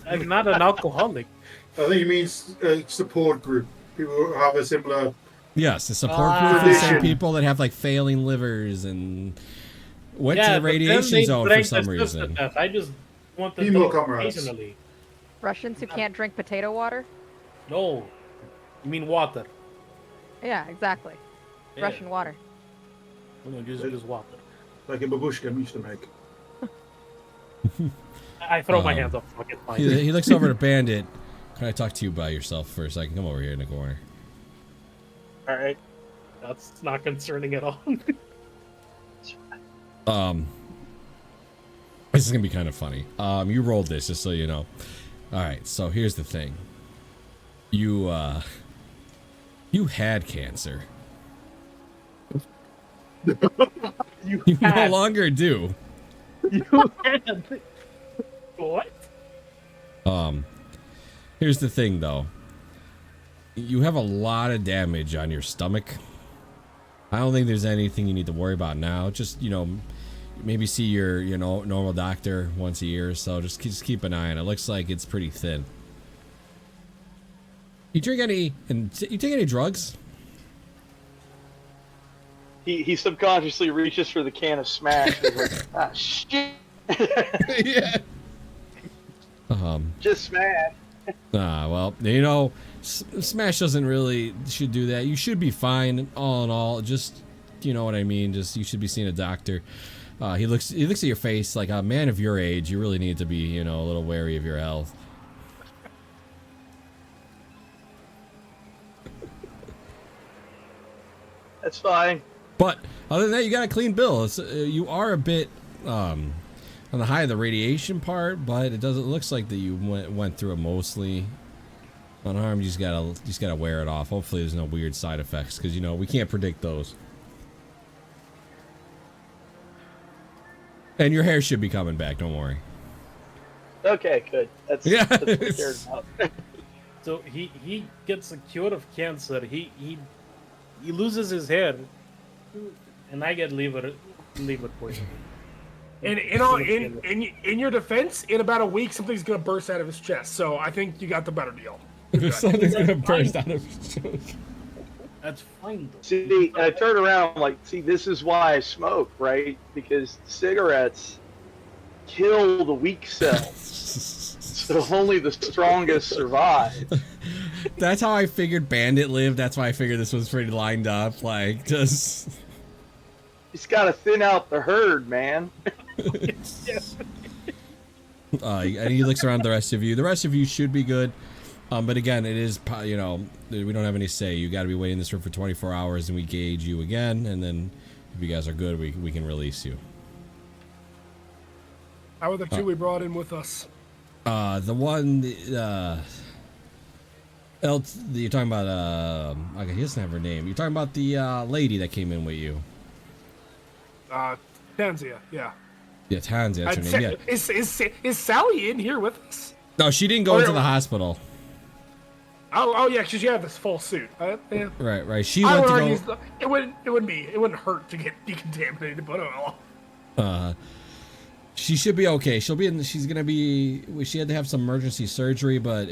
I'm not an alcoholic. I think he means support group. People who have a similar. Yes, the support group for the same Tradition. people that have like failing livers and went to Yeah, the but then radiation they zone for drank some the sister reason. death. I just want to Emo drink comrades. occasionally. Russians who can't drink potato water? No, you mean water? Yeah, exactly. Yeah. Russian water. No, just water. Like a babushka used to make. I throw my hands up. Fuck it, fine. He looks over to Bandit. Can I talk to you by yourself for a second? Come over here in the corner. All right, that's not concerning at all. This is gonna be kind of funny. You rolled this just so you know. All right, so here's the thing. You had cancer. you You no had, longer do. you had. What? Here's the thing though. You have a lot of damage on your stomach. I don't think there's anything you need to worry about now. Just, maybe see your, normal doctor once a year or so. Just keep an eye on it. It looks like it's pretty thin. You take any drugs? He subconsciously reaches for the can of Smash. And is like, ah, shit. Yeah. Just Smash. Well, Smash doesn't really should do that. You should be fine all in all. Just, you know what I mean? Just, you should be seeing a doctor. He looks at your face like a man of your age. You really need to be, a little wary of your health. That's fine. But other than that, you got a clean bill. You are a bit on the high of the radiation part, but it looks like that you went through it mostly unharmed. You just gotta wear it off. Hopefully, there's no weird side effects because we can't predict those. And your hair should be coming back. Don't worry. Okay, good. That's what I cared about. So he gets a cure of cancer. He loses his hair, and I get liver poisoning. And in your defense, in about a week, something's gonna burst out of his chest. So I think you got the better deal. Something's gonna burst out of his chest. That's fine though. See, I turn around like, see, this is why I smoke, right? Because cigarettes kill the weak cells. So only the strongest survive. That's how I figured Bandit lived. That's why I figured this was pretty lined up. Like, just... Just gotta thin out the herd, man. And he looks around the rest of you. The rest of you should be good. But again, it is, we don't have any say. You got to be waiting in this room for 24 hours, and we gauge you again. And then if you guys are good, we can release you. How are the two we brought in with us? The one, you're talking about, okay, he doesn't have her name. You're talking about the lady that came in with you. Tanzia, yeah. Yeah, Tanzia, that's her name, yeah. Is Sally in here with us? No, she didn't go into the hospital. Oh yeah, because she had this full suit. Yeah. Right. She I went would to argue go... it wouldn't hurt to get decontaminated, but oh well. She should be okay. She had to have some emergency surgery, but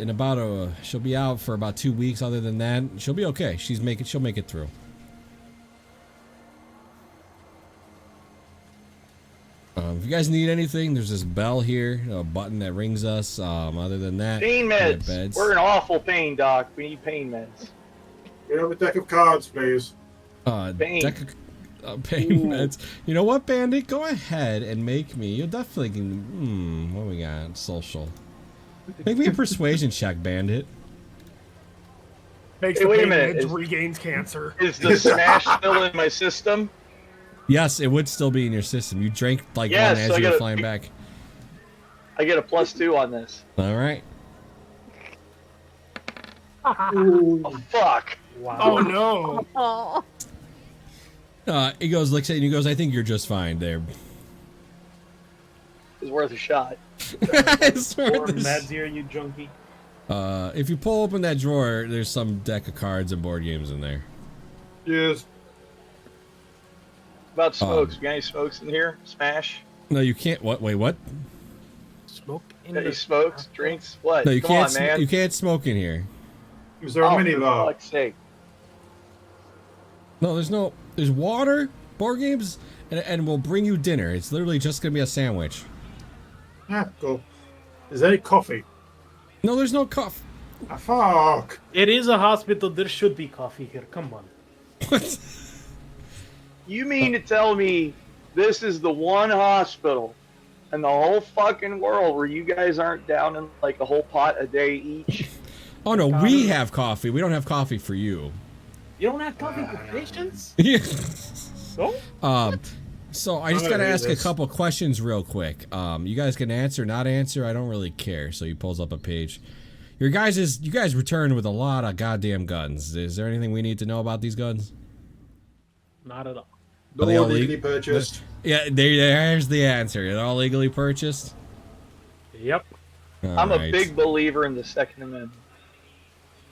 she'll be out for about 2 weeks. Other than that, she'll be okay. She'll make it through. you guys need anything, there's this bell here, a button that rings us. Other than that, Pain we have meds. beds. We're in awful pain, Doc. We need pain meds. We have a deck of cards, please. Pain. Pain meds. You know what, Bandit? Go ahead and make me. You'll definitely can. What we got? Social. Make me a persuasion check, Bandit. Makes Hey, the wait a pain minute, meds, is- regains cancer. Is the smash still in my system? Yes, it would still be in your system. You drank like Yes, one as so I you were gotta- flying back. I get a +2 on this. All right. Oh, fuck. Wow. Oh no. Oh. He goes, looks at you, and he goes, I think you're just fine there. It's worth a shot. It's worth More this. meds here, you junkie. If you pull open that drawer, there's some deck of cards and board games in there. Yes. About smokes. You got any smokes in here? Smash? No, you can't. What? Wait, what? Smoke in Got any the smokes? Drinks? What? No, you Come can't. on, man. You can't smoke in here. Is there a Oh, mini for bar? fuck's sake. No, there's no. There's water, board games, and we'll bring you dinner. It's literally just gonna be a sandwich. Yeah, cool. Is there any coffee? No, there's no coffee. Ah, fuck. It is a hospital. There should be coffee here. Come on. What? You mean to tell me this is the one hospital in the whole fucking world where you guys aren't down in like a whole pot a day each? Oh no, we have coffee. We don't have coffee for you. You don't have coffee for patients? No? So I just I'm gotta gonna ask read a this. couple questions real quick. You guys can answer, not answer. I don't really care. So he pulls up a page. You guys returned with a lot of goddamn guns. Is there anything we need to know about these guns? Not at all. Are they No all legally leg- purchased. Yeah, there's the answer. They're all legally purchased. Yep. I'm a Alright. big believer in the Second Amendment.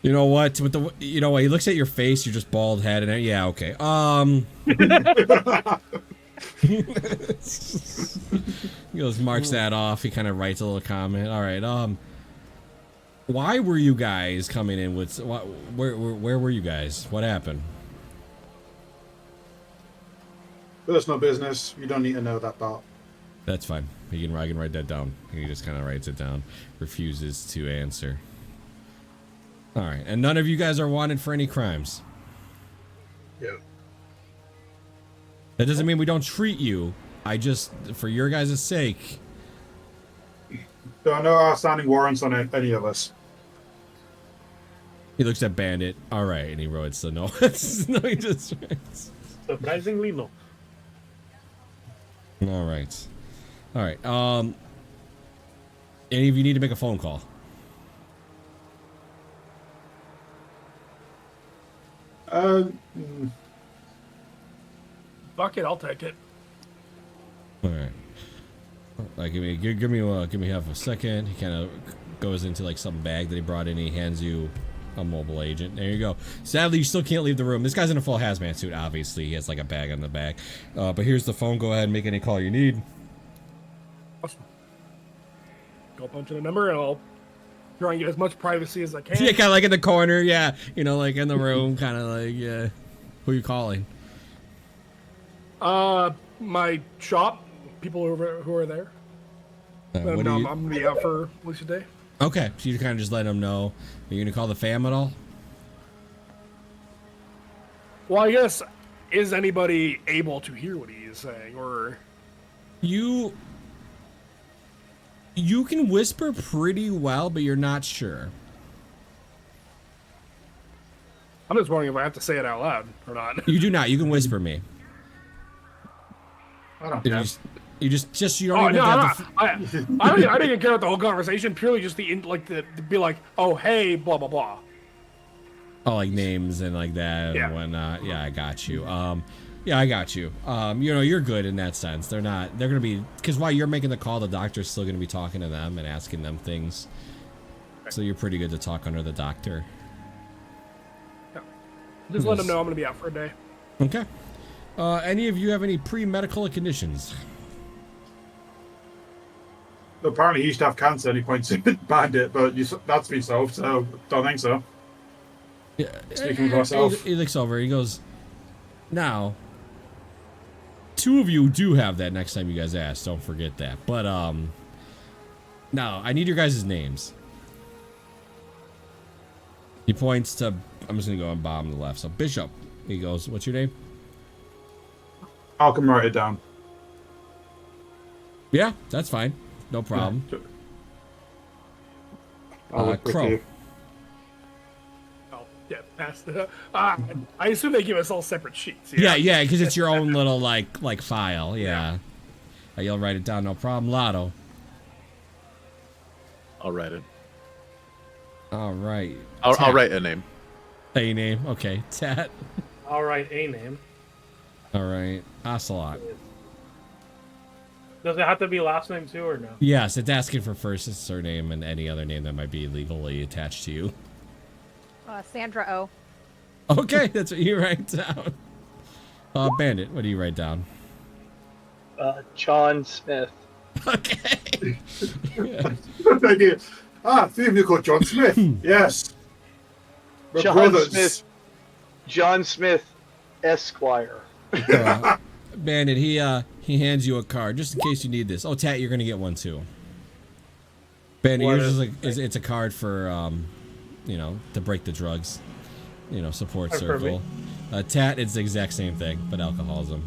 You know what? With the you know what? He looks at your face. You're just bald head, and yeah, okay. He goes, marks that off. He kind of writes a little comment. All right. Why were you guys coming in with? Where were you guys? What happened? Personal business. You don't need to know that part. That's fine. I can write that down. He just kind of writes it down. Refuses to answer. All right, and none of you guys are wanted for any crimes. Yeah. That doesn't mean we don't treat you. I just, for your guys' sake. There are no outstanding warrants on any of us. He looks at Bandit. All right, and he writes the no. No, he just writes. Surprisingly, no. All right. All right. Any of you need to make a phone call? Mm, Fuck it, I'll take it. All right. Give me half a second. He kind of goes into like some bag that he brought in. He hands you a mobile agent. There you go. Sadly, you still can't leave the room. This guy's in a full hazmat suit. Obviously, he has like a bag on the back. But here's the phone. Go ahead and make any call you need. Awesome. Go punch in a number and I'll try and get as much privacy as I can. Yeah, kind of like in the corner. Yeah, you know, like in the room, kind of like yeah. Who are you calling? My shop, people who are there. What do I'm you... gonna be out for at least a day. Okay, so you kind of just let them know. Are you gonna call the fam at all? Well, I guess, is anybody able to hear what he is saying, or... You can whisper pretty well, but you're not sure. I'm just wondering if I have to say it out loud or not. You do not. You can whisper me. I don't You care. just you don't Oh even no, have to. I didn't even care about the whole conversation. Purely just the be like, oh hey, blah blah blah. Oh, like names and like that Yeah. and whatnot. Yeah, I got you. Yeah, I got you. You know, you're good in that sense. They're gonna be, because while you're making the call, the doctor's still gonna be talking to them and asking them things. So you're pretty good to talk under the doctor. Just let them know I'm gonna be out for a day. Okay. Any of you have any pre-medical conditions? Apparently, he used to have cancer and he points to Bandit, but that's been solved, so don't think so. Yeah. Speaking for myself. He looks over. He goes, now, 2 of you do have that next time you guys ask. Don't forget that. But, now, I need your guys' names. He points to... I'm just going to go on bottom to the left. So, Bishop. He goes, what's your name? I'll come write it down. Yeah, that's fine. No problem. Crow. Oh, yeah, pass the. I assume they give us all separate sheets. Yeah, because it's your own little like file. Yeah. You'll write it down, no problem. Lotto. I'll write it. All right. I'll write a name. A name. Okay. Tat. All right, a name. All right. Ocelot. Does it have to be last name too, or no? Yes, it's asking for first and surname and any other name that might be legally attached to you. Sandra O. Okay, that's what you write down. Bandit, what do you write down? John Smith. Okay. Thank you. Steve, you called John Smith. Yes. We're John brothers. Smith. John Smith, Esquire. Bandit, he hands you a card just in case you need this. Oh, Tat, you're gonna get one too. Bandit, yours is like it's a card for to break the drugs, support circle. Tat, it's the exact same thing, but alcoholism.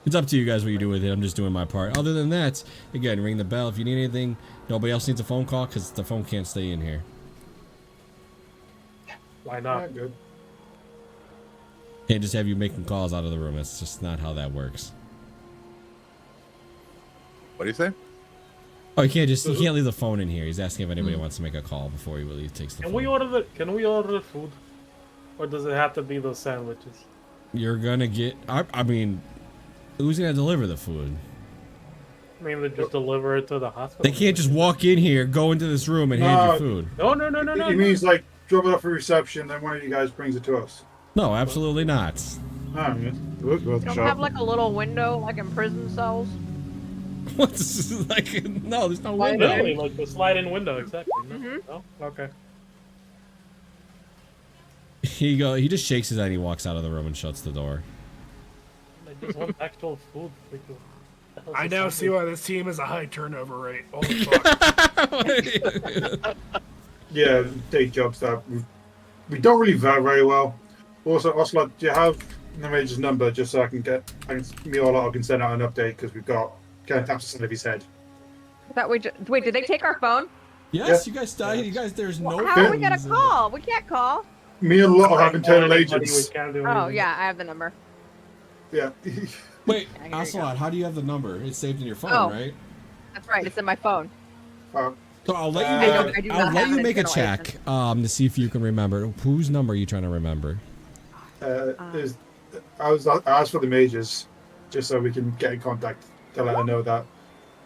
It's up to you guys what you do with it. I'm just doing my part. Other than that, again, ring the bell if you need anything. Nobody else needs a phone call because the phone can't stay in here. Why not? Yeah, good. Can't just have you making calls out of the room. That's just not how that works. What do you say? Oh, you can't leave the phone in here. He's asking if anybody wants to make a call before he really takes the phone. Can we order the food? Or does it have to be those sandwiches? You're gonna get I mean, who's gonna deliver the food? I mean, they just deliver it to the hospital. They can't just walk in here, go into this room, and hand you food. No. He means like drop it off for reception, then one of you guys brings it to us. No, absolutely not. We'll You don't have like a little window like in prison cells? What's like? No, there's no Really? window. Like the slide-in window, exactly. No? Mhm. No? Okay. He just shakes his head and he walks out of the room and shuts the door. I just want actual food. I now see why this team has a high turnover rate. Holy fuck. Yeah, take jobs that we don't really vet very well. Also, Ocelot, do you have the major's number just so I can me or Lotto can send out an update because we've got kind of taps the side of his head. Wait, did they take our phone? Yes, you guys died. You guys, there's no. How are we gonna call? We can't call. Me and Lotto have internal agents. Oh yeah, I have the number. Yeah. Wait, There you go. Ocelot, how do you have the number? It's saved in your phone, Oh. right? That's right. It's in my phone. So I'll let I do I'll not let have you an make a internal check to see if you can remember. Whose number are you trying to remember? I asked for the majors just so we can get in contact to let her know that.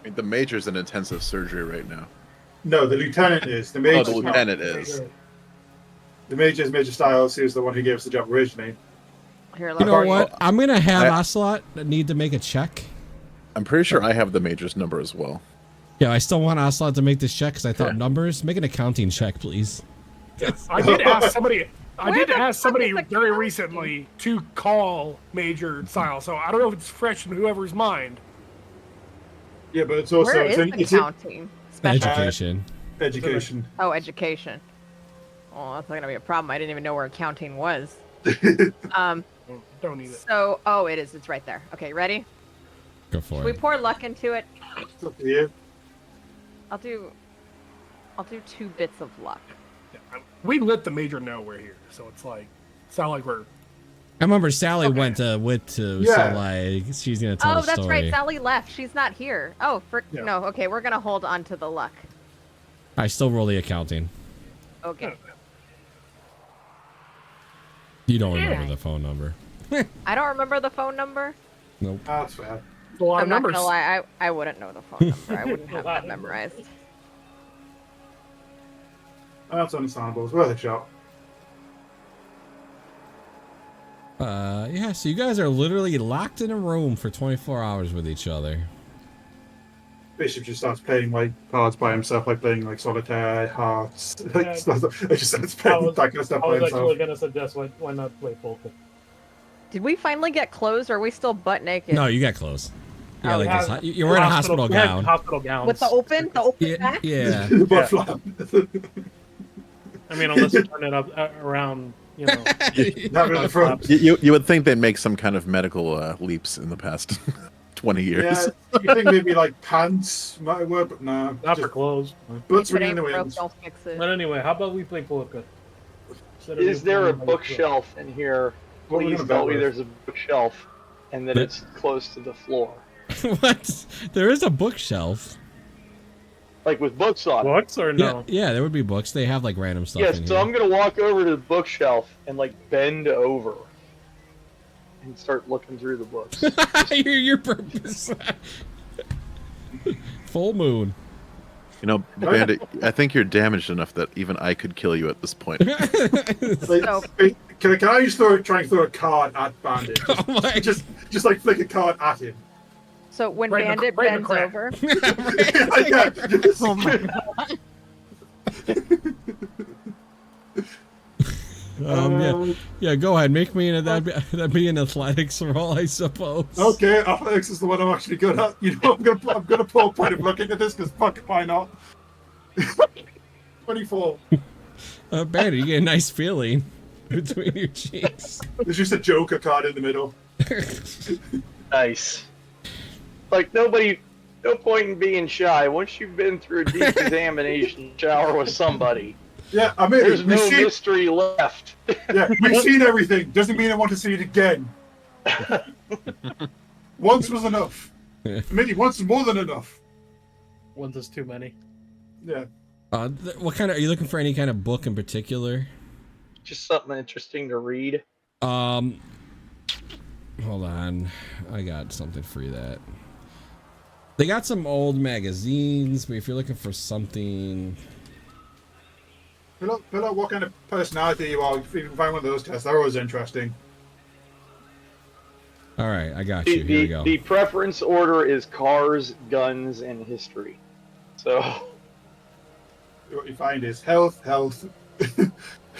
I mean, the major's in intensive surgery right now. No, the lieutenant is. The major. The lieutenant is. The major is Major Styles. He was the one who gave us the job originally. Here, You know what? Well, I'm gonna have I- Ocelot need to make a check. I'm pretty sure I have the major's number as well. Yeah, I still want Ocelot to make this check because I thought numbers. Make an accounting check, please. I did ask somebody. I Where did the ask fuck somebody is the very counting? recently to call Major Style, so I don't know if it's fresh in whoever's mind. Yeah, but it's also Where is the it's in counting? Special. Education. education. Oh, education. Oh, that's not gonna be a problem. I didn't even know where accounting was. Don't need it. So, it is. It's right there. Okay, ready? Go for Should we it. pour luck into it? It's up to you. I'll do 2 bits of luck. We let the Major know we're here, so it's not like we're. I remember Sally Okay. went to Yeah. so like she's gonna tell Oh, the that's story. right. Sally left. She's not here. Oh, Yeah. no. Okay, we're gonna hold on to the luck. I still roll the accounting. Okay. You don't remember the phone number. I don't remember the phone number. Nope. That's fair. A lot I'm of not numbers. gonna lie. I wouldn't know the phone number. I wouldn't have that memorized. That's understandable. It's worth a shot. Yeah, so you guys are literally locked in a room for 24 hours with each other. Bishop just starts playing like cards by himself, like playing like solitaire, hearts. Like, Yeah. it just starts I playing was, that kind of stuff I by was himself. actually gonna suggest why not play poker. Did we finally get clothes, or are we still butt naked? No, you got clothes. Yeah, Oh, like yeah. this. You're wearing a hospital we had gown. Hospital gowns. With the open Yeah, back? yeah. Butt flap. I mean, unless you turn it up around, you know. Have it in the front. You would think they'd make some kind of medical leaps in the past 20 years. Yeah, you think maybe like pants might work, but no. Not for clothes. Butts If it ringing in ain't the broke, winds. don't fix it. But anyway, how about we play Polka? Is there a bookshelf in here? What are we Please gonna tell bet me with? there's a bookshelf and that it's close to the floor. What? There is a bookshelf. Like with books on it. Books or no? Yeah, there would be books. They have like random stuff Yes, in so here. I'm gonna walk over to the bookshelf and like bend over and start looking through the books. your purpose. Full moon. You know, Bandit, I think you're damaged enough that even I could kill you at this point. Like, So- can I just try and throw a card at Bandit? Just, Oh my- just like flick a card at him. So when Right in the- Bandit right in the bends crack. over, Yeah, just- oh my god. Yeah, go ahead. Make me an that'd be an athletics roll, I suppose. Okay, athletics is the one I'm actually good at. You know, I'm gonna pull a point of looking at this because fuck it, why not? 24. Bandit, you get a nice feeling between your cheeks. There's just a Joker card in the middle. Nice. Like no point in being shy. Once you've been through a deep examination shower with somebody, Yeah, I mean, there's no mystery left. yeah, we've seen everything. Doesn't mean I want to see it again. Once was enough. Maybe once is more than enough. Once is too many. Yeah. What kind of are you looking for? Any kind of book in particular? Just something interesting to read. Hold on, I got something for you that. They got some old magazines, but if you're looking for something. Fill out what kind of personality you are. If you can find one of those tests, that was interesting. All right, I got you. Here we go. The preference order is cars, guns, and history. So What you find is health.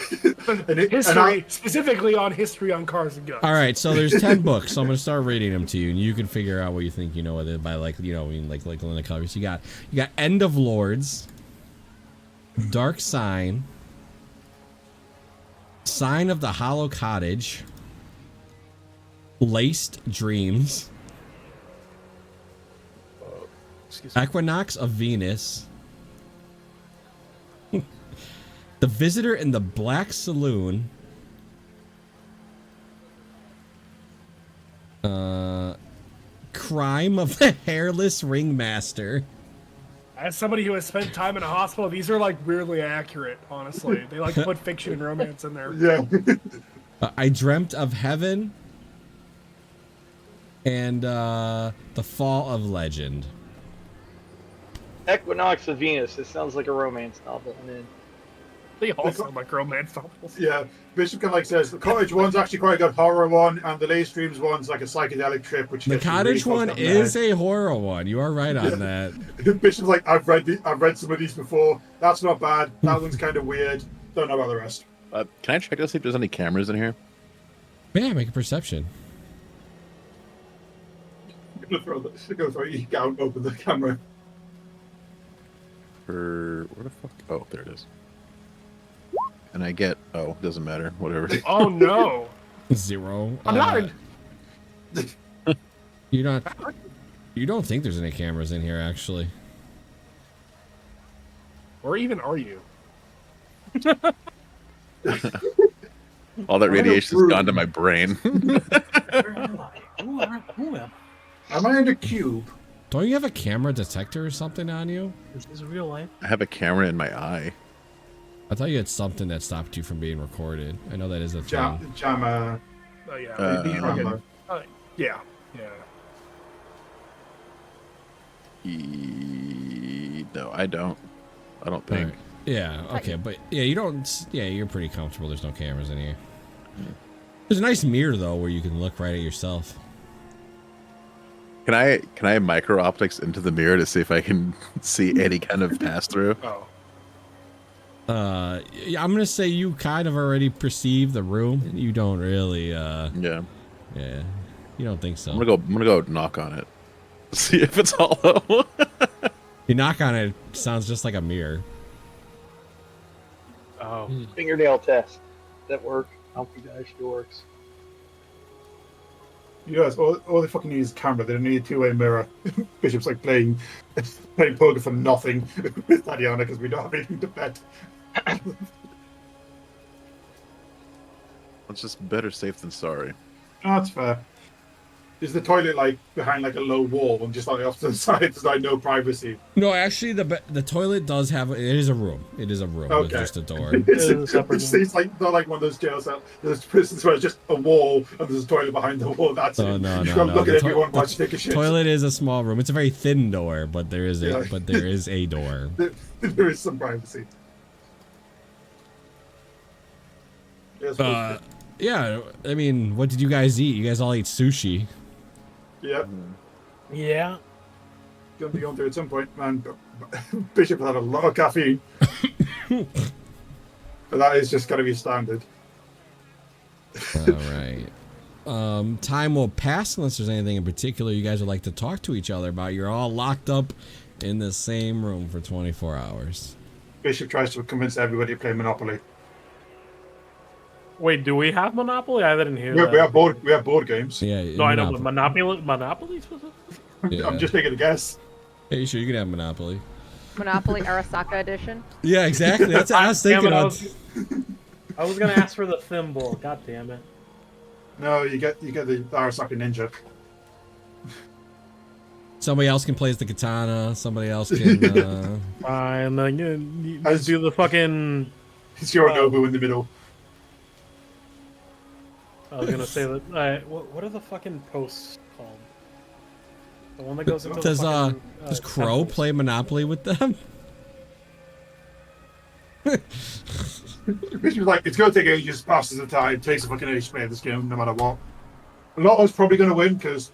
History, specifically on history on cars and guns. All right, so there's 10 books. So I'm gonna start reading them to you, and you can figure out what you think you know with it by like like the covers. You got End of Lords, Dark Sign, Sign of the Hollow Cottage, Laced Dreams, Equinox of Venus, The Visitor in the Black Saloon, Crime of the Hairless Ringmaster. As somebody who has spent time in a hospital, these are like weirdly accurate, honestly. They like to put fiction and romance in there. Yeah. I Dreamt of Heaven, and The Fall of Legend. Equinox of Venus. It sounds like a romance novel. I mean, They all sound like romance novels. Yeah. Bishop kind of like says the cottage one's actually quite a good horror one, and the Lay Streams one's like a psychedelic trip. Which The gets you cottage really one fucked up in the is a horror one. You are right on that. head. Bishop's like, I've read some of these before. That's not bad. That one's kind of weird. Don't know about the rest. Can I check to see if there's any cameras in here? Yeah, make a perception. Go throw you down, open the camera. Where the fuck? Oh, there it is. And I get, doesn't matter, whatever. Oh no. 0. I'm not. You don't think there's any cameras in here, actually. Or even are you? All that radiation's gone to my brain. Where am I? Who am I? Am I in the cube? Don't you have a camera detector or something on you? Is this real life? I have a camera in my eye. I thought you had something that stopped you from being recorded. I know that is a thing. Jammer. Oh yeah. Jammer. Yeah. No, I don't. I don't think. Right. Yeah, okay, but yeah, you don't. Yeah, you're pretty comfortable. There's no cameras in here. There's a nice mirror though, where you can look right at yourself. Can I micro optics into the mirror to see if I can see any kind of pass through? Oh. Yeah, I'm gonna say you kind of already perceive the room. You don't really. Yeah. Yeah. You don't think so? I'm gonna go knock on it. See if it's hollow. You knock on it, sounds just like a mirror. Oh. Fingernail test. That work? How many dice works? Yes, all they fucking need is a camera. They don't need a two-way mirror. Bishop's like playing poker for nothing with Tatiana because we don't have anything to bet. It's just better safe than sorry. Oh, that's fair. Is the toilet like behind like a low wall and just like off to the side? There's like no privacy. No, actually, the toilet does have. It is a room. It is a room with just a door. It's like not like one of those jail cells. There's prisons where it's just a wall and there's a toilet behind the wall. That's it. No. You gotta look at everyone while you take a shit. Toilet is a small room. It's a very thin door, but there is a door. There is some privacy. Yeah, I mean, what did you guys eat? You guys all ate sushi. Yeah. Yeah. Gonna be on there at some point, man. Bishop had a lot of caffeine. But that is just gotta be standard. All right. Time will pass unless there's anything in particular you guys would like to talk to each other about. You're all locked up in the same room for 24 hours. Bishop tries to convince everybody to play Monopoly. Wait, do we have Monopoly? I didn't hear that. We have board games. Yeah. No, I know, but Monopoly? Yeah. I'm just taking a guess. Hey, sure, you can have Monopoly. Monopoly Arasaka edition. Yeah, exactly. That's what I was thinking of. I was gonna ask for the thimble. God damn it. No, you get the Arasaka Ninja. Somebody else can play as the katana. Somebody else can. Fine, you do the fucking. It's Yorinobu in the middle. I was gonna say that. What are the fucking posts called? The one that goes into Does the fucking, does Crow temples. play Monopoly with them? Which was like, it's going to take ages, passes the time, takes a fucking age to play this game, no matter what. Lotto's probably going to win because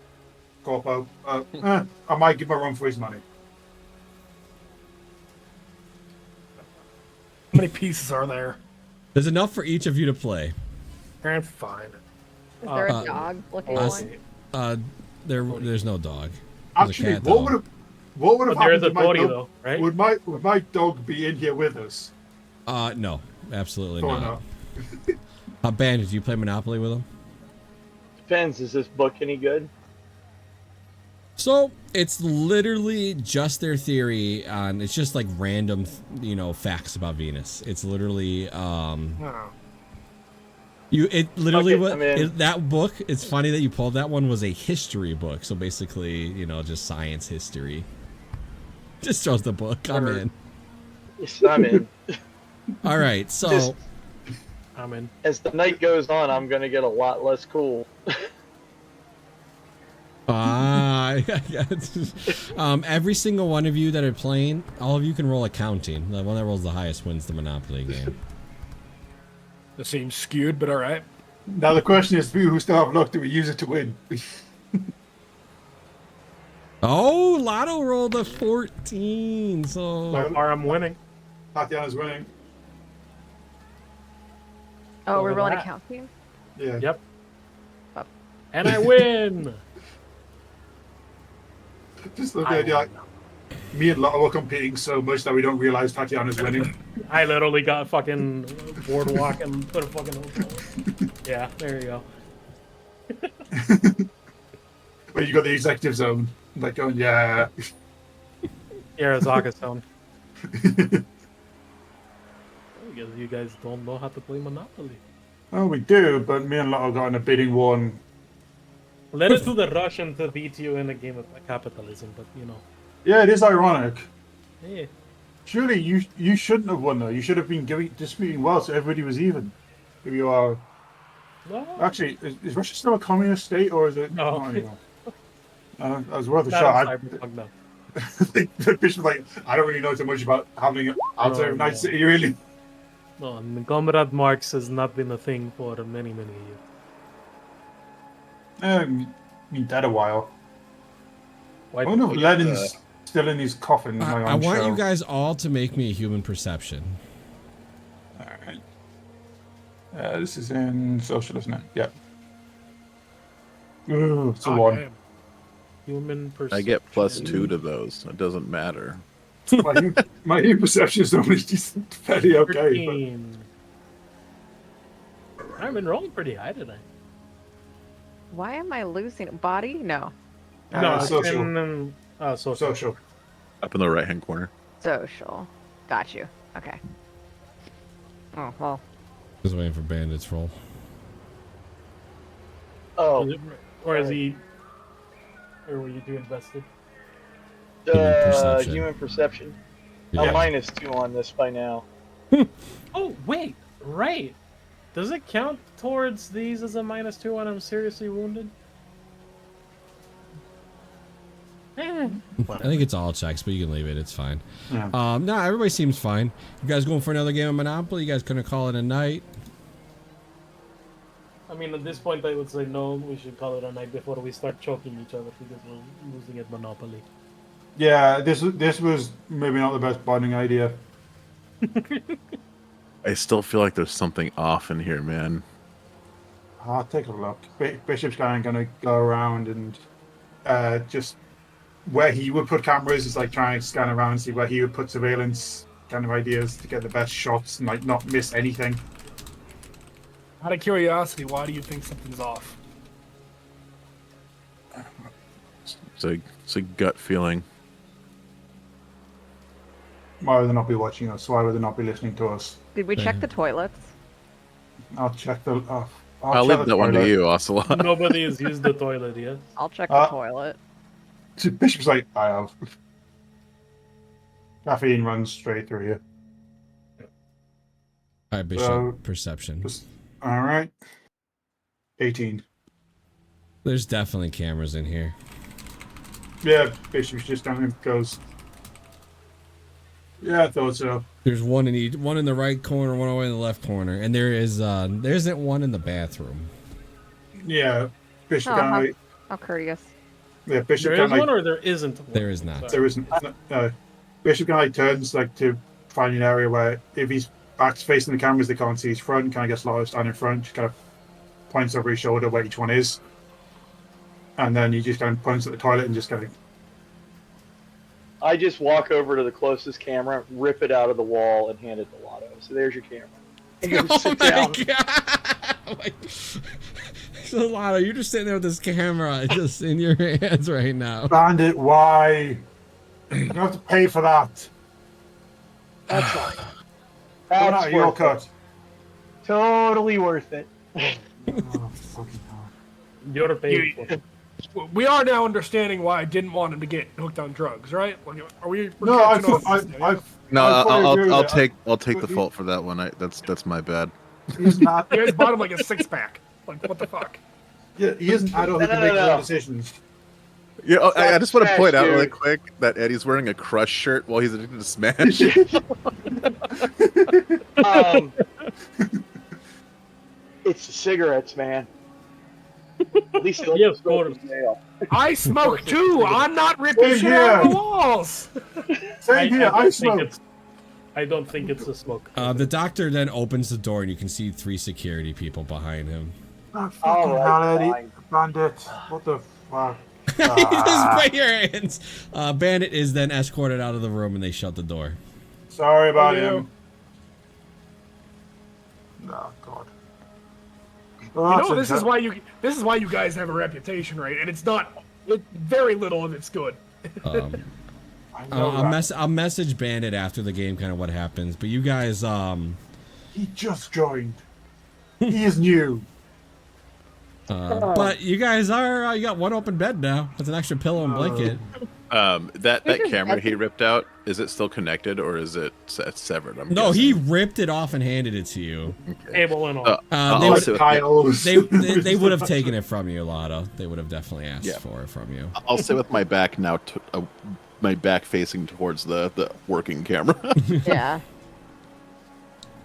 Corpo. I might give him a run for his money. How many pieces are there? There's enough for each of you to play. I'm fine. Is there a dog looking one? There's no dog. There's Actually, a cat, what would have But there is happened a to my Tori dog? though, right? Would my dog be in here with us? No, absolutely Oh, not. no. Ben, did you play Monopoly with him? Depends. Is this book any good? So it's literally just their theory on. It's just like random, facts about Venus. It's literally that book. It's funny that you pulled that one was a history book. So basically, just science history. Just shows the book. I'm in. Yes, I'm in. All right, so I'm in. As the night goes on, I'm gonna get a lot less cool. every single one of you that are playing, all of you can roll accounting. The one that rolls the highest wins the Monopoly game. This seems skewed, but all right. Now the question is, who still have luck? Do we use it to win? Oh, Lotto rolled a 14, so far I'm winning. Tatiana's winning. Oh, we're Over rolling that. accounting? Yeah. Yep. Oh. And I win. Just look at the idea, like, me and Lotto are competing so much that we don't realize Tatiana's winning. I literally got a fucking boardwalk and put a fucking hotel. Yeah, there you go. Where you got the executive zone, like going, yeah. Arizaka zone. Because you guys don't know how to play Monopoly. Oh, we do, but me and Lotto got in a bidding war. Let it to the Russian to beat you in a game of capitalism, but Yeah, it is ironic. Yeah. Surely you shouldn't have won though. You should have been disputing well, so everybody was even. If you are actually, is Russia still a communist state or is it? No. Not anymore? I was worth a Not shot. Cyberpunk, no. The bishop was like, I don't really know too much about having it outside of Night City, really. No, and Comrade Marx has not been a thing for many, many years. Been dead a while. Why I wonder if Lenin's still in his coffin. I want you guys all to make me a human perception. All right. This is in social, isn't it? Yeah. Ooh, it's a God 1. damn. Human perception. I get +2 to those. It doesn't matter. My human perception is only just fairly okay. 13. I've been rolling pretty high today. Why am I losing body? No. No, it's social. been social. Social. Up in the right-hand corner. Social. Got you. Okay. Oh well. Just waiting for Bandit's roll. Oh, Or is he? Or were you too invested? perception. human perception. Yeah. I'm -2 on this by now. Oh wait, right. Does it count towards these as a -2 when I'm seriously wounded? I think it's all checks, but you can leave it. It's fine. Yeah. No, everybody seems fine. You guys going for another game of Monopoly? You guys couldn't call it a night? I mean, at this point, I would say no. We should call it a night before we start choking each other because we're losing at Monopoly. Yeah, this was maybe not the best bonding idea. I still feel like there's something off in here, man. I'll take a look. Bishop's kind of going to go around and just where he would put cameras is like trying to scan around and see where he would put surveillance kind of ideas to get the best shots and like not miss anything. Out of curiosity, why do you think something's off? It's a gut feeling. Why would they not be watching us? Why would they not be listening to us? Did we check the toilets? I'll check the. I'll check leave the that one to toilet. you, Ocelot. Nobody has used the toilet yet. I'll check the toilet. Bishop's like, I have. Caffeine runs straight through you. All right, Bishop. So- Perception. All right. 18. There's definitely cameras in here. Yeah, Bishop's just down and goes. Yeah, I thought so. There's one in the right corner, one over in the left corner, and there isn't one in the bathroom. Yeah, Bishop Oh, kind of. how courteous. Yeah, Bishop There kind is of. one or there isn't one? There is not. Sorry. There isn't. Bishop kind of turns like to find an area where if his back's facing the cameras, they can't see his front. Kind of gets lost down in front. Just kind of points over his shoulder where each one is, and then he just kind of points at the toilet and just kind of. I just walk over to the closest camera, rip it out of the wall, and hand it to Lotto. So there's your camera. And go sit down. God! So Lotto, you're just sitting there with this camera just in your hands right now. Bandit, why? You have to pay for that. That's fine. Going out That's of your worth cut. it. Totally worth it. Oh, fucking hell. You're paying for it. We are now understanding why I didn't want him to get hooked on drugs, right? Like, are we? we're No, catching on to this now, No, I fully agree with I'll that. take the fault for that one. That's my bad. He's not. yeah? You guys bought him like a 6-pack. Like, what the fuck? Yeah, he isn't adult. He can make his own decisions. Yeah, I just want to Smash, point out really dude. quick that Eddie's wearing a Crush shirt while he's addicted to Smash. It's the cigarettes, man. At least it Yeah, lets of course. I smoke too. I'm not ripping Same shit out of here. the walls. Same here. I don't think smoke. I don't think it's a smoke. The doctor then opens the door and you can see 3 security people behind him. Oh, fucking All hell, right, Eddie. Bandit. What the fuck? Just put your hands. Bandit is then escorted out of the room and they shut the door. Sorry about Oh, yeah. him. Oh, God. You know, this is why you guys have a reputation, right? And it's not. Very little of it's good. I'll message Bandit after the game, kind of what happens. But you guys, He just joined. He is new. but you guys are. You got one open bed now with an extra pillow and blanket. That camera he ripped out, is it still connected or is it severed? I'm No, guessing. he ripped it off and handed it to you. Cable and all. They I'll would- sit with- Tiles. They would have taken it from you, Lotto. They would have definitely asked for it from you. I'll sit with my back now, my back facing towards the working camera. Yeah.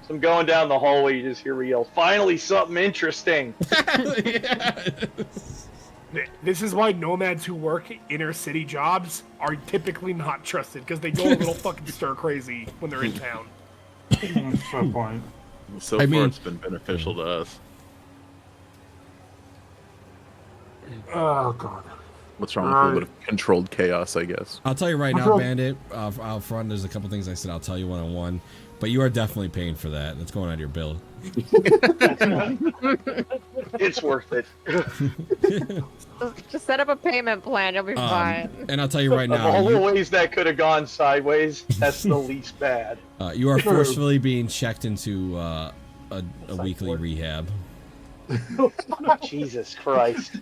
So I'm going down the hallway, you just hear me yell, "Finally something interesting!" This is why nomads who work inner city jobs are typically not trusted because they go a little fucking stir crazy when they're in town. Fair point. So I far, mean- it's been beneficial to us. Oh god. What's wrong with a little bit of controlled chaos, I guess? I'll tell you right now, Bandit, out front, there's a couple things I said I'll tell you one-on-one, but you are definitely paying for that. That's going on your bill. It's worth it. Just set up a payment plan. You'll be fine. And I'll tell you right Of now, all the ways that could have gone sideways, that's the least bad. you are forcefully being checked into a weekly rehab. Jesus Christ.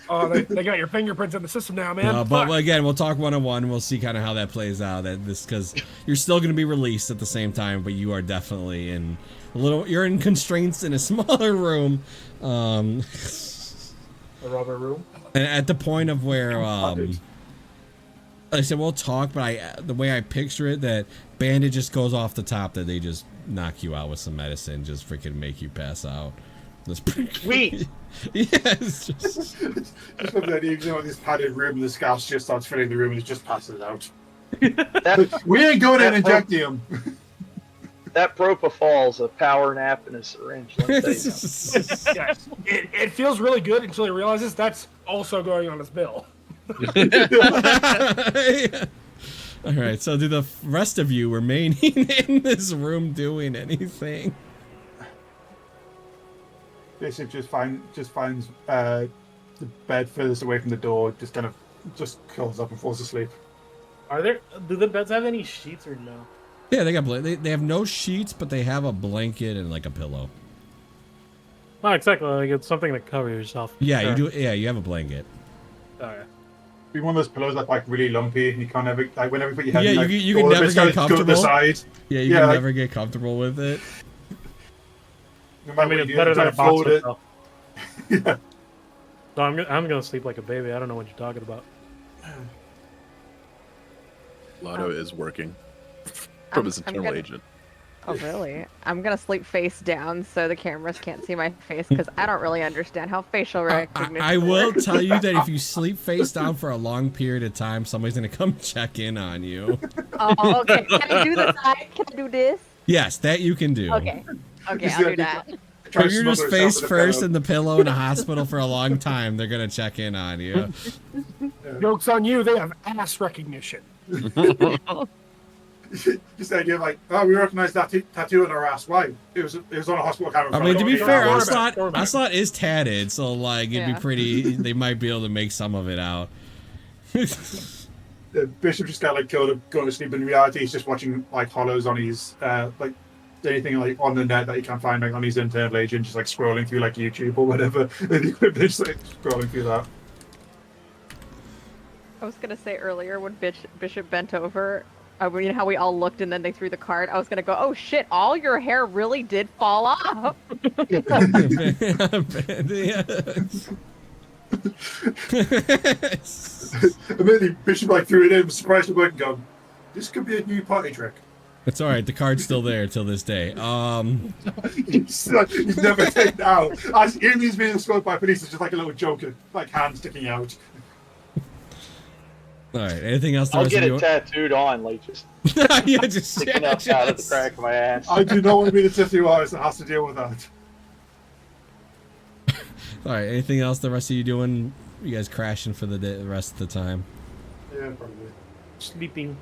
Oh, they got your fingerprints in the system now, man. But again, we'll talk one-on-one. We'll see kind of how that plays out. Because you're still going to be released at the same time, but you are definitely in you're in constraints in a smaller room. A rubber room. And at the point of where, like I said, we'll talk, but the way I picture it, that Bandit just goes off the top, that they just knock you out with some medicine, just freaking make you pass out. Sweet. Yes. Just have that, you know, this padded room, and the scouse just starts filling the room and it just passes out. We ain't going in and injecting him. That propofol's a power nap in a syringe. Yes. It feels really good until he realizes that's also going on his bill. Yeah. All right, so do the rest of you remain in this room doing anything? Bishop just finds the bed furthest away from the door, just kind of curls up and falls asleep. Do the beds have any sheets or no? Yeah, they got they have no sheets, but they have a blanket and like a pillow. Not exactly. Like it's something to cover yourself. Yeah, you do. Yeah, you have a blanket. Oh yeah. Be one of those pillows that's like really lumpy, and you can't ever like whenever you put your head. Yeah, in, you can never get comfortable. To the side. Yeah, you can never get comfortable with it. I mean, it's better than a box hotel. Yeah. So I'm gonna sleep like a baby. I don't know what you're talking about. Lotto is working from his internal agent. Oh, really? I'm going to sleep face down so the cameras can't see my face because I don't really understand how facial recognition I will works. tell you that if you sleep face down for a long period of time, somebody's going to come check in on you. Oh, okay. Can I do this? Can I do this? Yes, that you can do. Okay. Okay, I'll do that. If you're just face first in the pillow in a hospital for a long time, they're going to check in on you. Joke's on you, they have ass recognition. Just the idea of like, oh, we recognize that tattoo on our ass. Why? It was on a hospital camera. I mean, to be fair, Ocelot is tatted, so like it'd be pretty. They might be able to make some of it out. Bishop just got like going to sleep. In reality, he's just watching like hollows on his like anything like on the net that he can find like on his internal agent, just like scrolling through like YouTube or whatever. Just like scrolling through that. I was gonna say earlier when Bishop bent over, you know how we all looked and then they threw the card. I was gonna go, oh shit! All your hair really did fall off. Immediately, Bishop like threw it in, was surprised to work and go, this could be a new party trick. It's all right. The card's still there till this day. He's never taken out. As Amy's being escorted by police, it's just like a little joker, like hand sticking out. All right. Anything else? I'll get it tattooed on, like just yeah, just sticking out of the crack of my ass. I do not want to be the tattoo artist that has to deal with that. All right. Anything else? The rest of you doing? You guys crashing for the day, the rest of the time? Yeah, probably. Sleeping.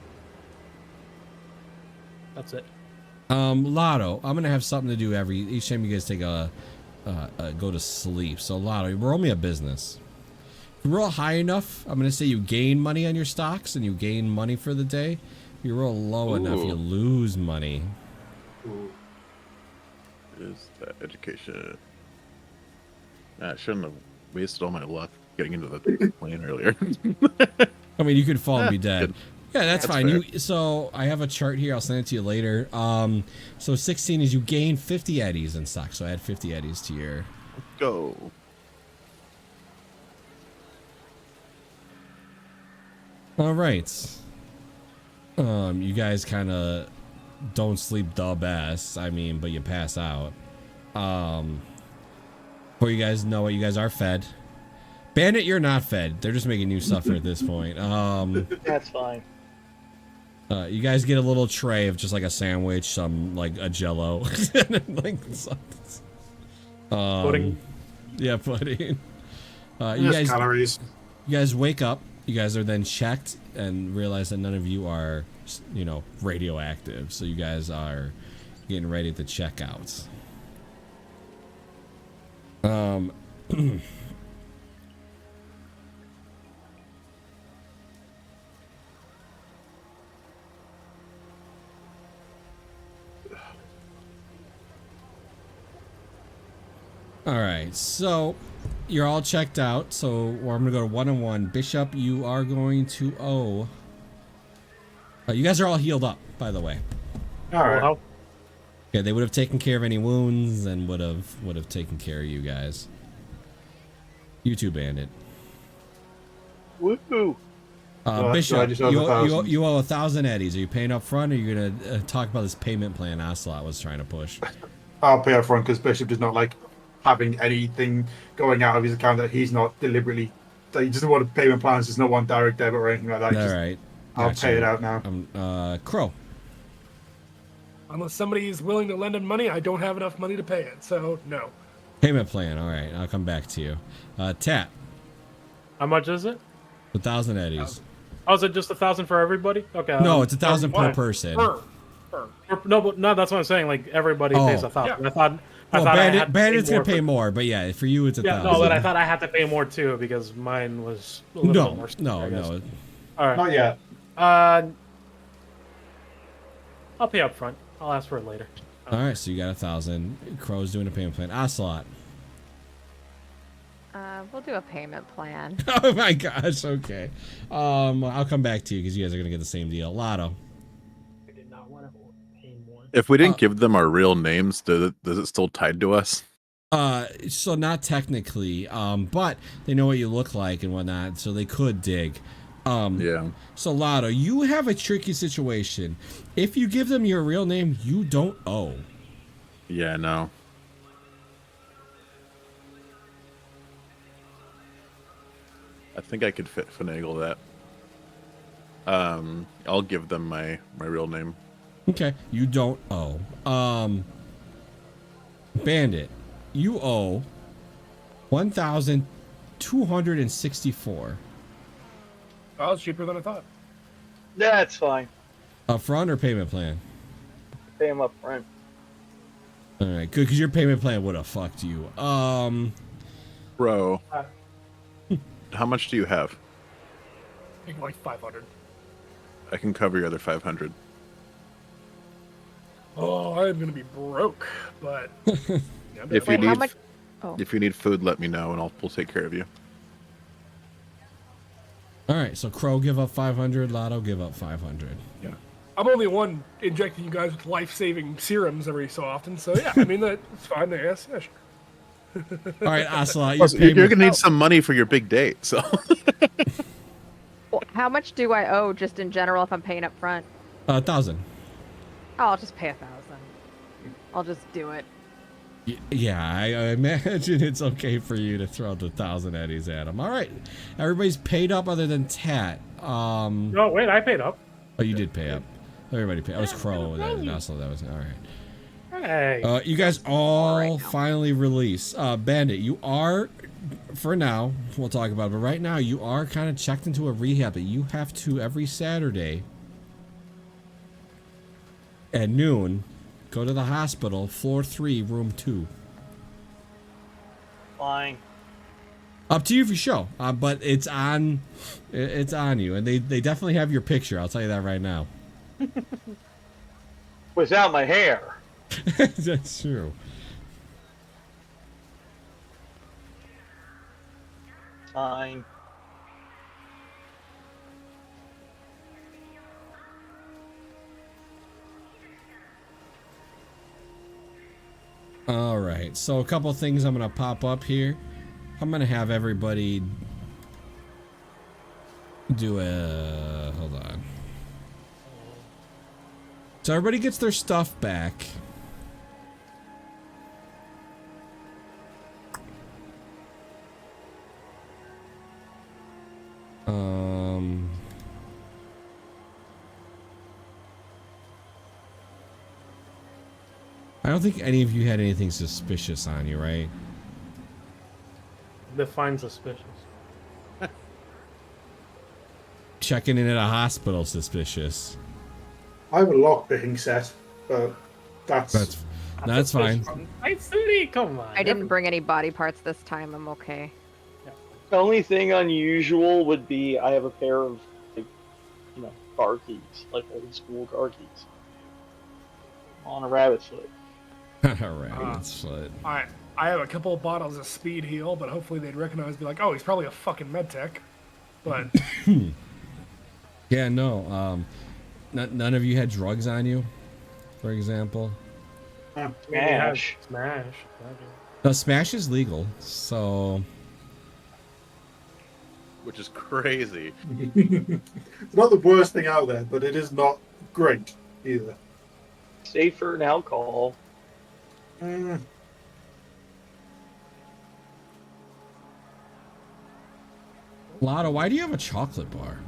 That's it. Lotto, I'm gonna have something to do each time you guys take a go to sleep. So Lotto, roll me a business. If you roll high enough, I'm gonna say you gain money on your stocks and you gain money for the day. If you roll low enough, you lose money. Is that education? I shouldn't have wasted all my luck getting into the plane earlier. I mean, you could fall and be dead. Good. Yeah, that's fine. Fair. So I have a chart here. I'll send it to you later. So 16 is you gain 50 eddies in stock. So add 50 eddies to your. Go. All right. You guys kind of don't sleep the best. I mean, but you pass out. Before you guys know it, you guys are fed. Bandit, you're not fed. They're just making you suffer at this point. That's fine. You guys get a little tray of just like a sandwich, some like a Jello, like Pudding. Yeah, pudding. Just calories. You guys wake up. You guys are then checked and realize that none of you are, you know, radioactive. So you guys are getting ready to check out. All right, so you're all checked out. So I'm gonna go to 1-on-1. Bishop, you are going to owe. You guys are all healed up, by the way. All right. Well, Okay, they would have taken care of any wounds and would have taken care of you guys. You too, Bandit. Woohoo! So I Bishop, just owe the 1,000. you owe 1,000 eddies. Are you paying up front, or are you gonna talk about this payment plan Ocelot was trying to push? I'll pay up front because Bishop does not like having anything going out of his account that he's not deliberately. That he doesn't want payment plans. Does not want direct debit or anything like that. All Just, right, I'll gotcha. pay it out now. Crow. Unless somebody's willing to lend him money, I don't have enough money to pay it, so no. Payment plan. All right, I'll come back to you. Tat. how much is it? 1,000 eddies. Oh, is it just 1,000 for everybody? Okay. No, it's 1,000 per Fine. person. No, that's what I'm saying. Like everybody Oh. pays 1,000. Yeah. I thought Well, I had to Bandit's gonna more pay for- more, but yeah, for you it's 1,000. Yeah, no, but I thought I had to pay more too because mine was a little bit more. No. I guess. All right. Not yet. I'll pay up front. I'll ask for it later. All right, so you got 1,000. Crow's doing a payment plan. Ocelot. We'll do a payment plan. Oh my gosh. Okay. I'll come back to you because you guys are gonna get the same deal. Lotto. I did not want to pay more. If we didn't give them our real names, does it still tied to us? So not technically, but they know what you look like and whatnot, so they could dig. Yeah. So Lotto, you have a tricky situation. If you give them your real name, you don't owe. Yeah, no. I think I could finagle that. I'll give them my real name. Okay, you don't owe. Bandit, you owe 1,264. Oh, it's cheaper than I thought. That's fine. Upfront or payment plan? Pay him up front. All right, good, because your payment plan would have fucked you. Bro, how much do you have? I think like 500. I can cover your other 500. Oh, I'm gonna be broke, but yeah, I'm If down. you Wait, how need much? Oh, if you need food, let me know and we'll take care of you. All right, so Crow give up 500, Lotto give up 500. Yeah. I'm only one injecting you guys with life-saving serums every so often, so yeah, I mean that's fine. I guess. Yeah, sure. All right, Ocelot, your Plus, you're payment. gonna need some money for your big date, so. well, how much do I owe just in general if I'm paying up front? 1,000. Oh, I'll just pay 1,000. I'll just do it. Yeah, I imagine it's okay for you to throw the 1,000 eddies at him. All right, everybody's paid up other than Tat. No, wait, I paid up. Oh, you did pay up. Everybody paid. It was Crow. That was all right. Hey. You guys all finally release. Bandit, you are, for now, we'll talk about it, but right now you are kind of checked into a rehab that you have to every Saturday at noon go to the hospital, floor 3, room 2. Fine. Up to you if you show, but it's on you, and they definitely have your picture. I'll tell you that right now. Without my hair. That's true. Fine. All right, so a couple things I'm gonna pop up here. I'm gonna have everybody do a hold on. So everybody gets their stuff back. I don't think any of you had anything suspicious on you, right? define suspicious? Checking in at a hospital suspicious. I have a lockpicking set, but that's That's fine. Night City, come on. I didn't bring any body parts this time. I'm okay. The only thing unusual would be I have a pair of, like, car keys, like old school car keys, on a rabbit's foot. Rabbit's foot. I have a couple of bottles of speed heal, but hopefully they'd recognize me like, oh, he's probably a fucking medtech. But yeah, no. None of you had drugs on you, for example. Smash. Smash. No, Smash is legal, so. Which is crazy. It's not the worst thing out there, but it is not great either. Safer than alcohol. Lotto, why do you have a chocolate bar?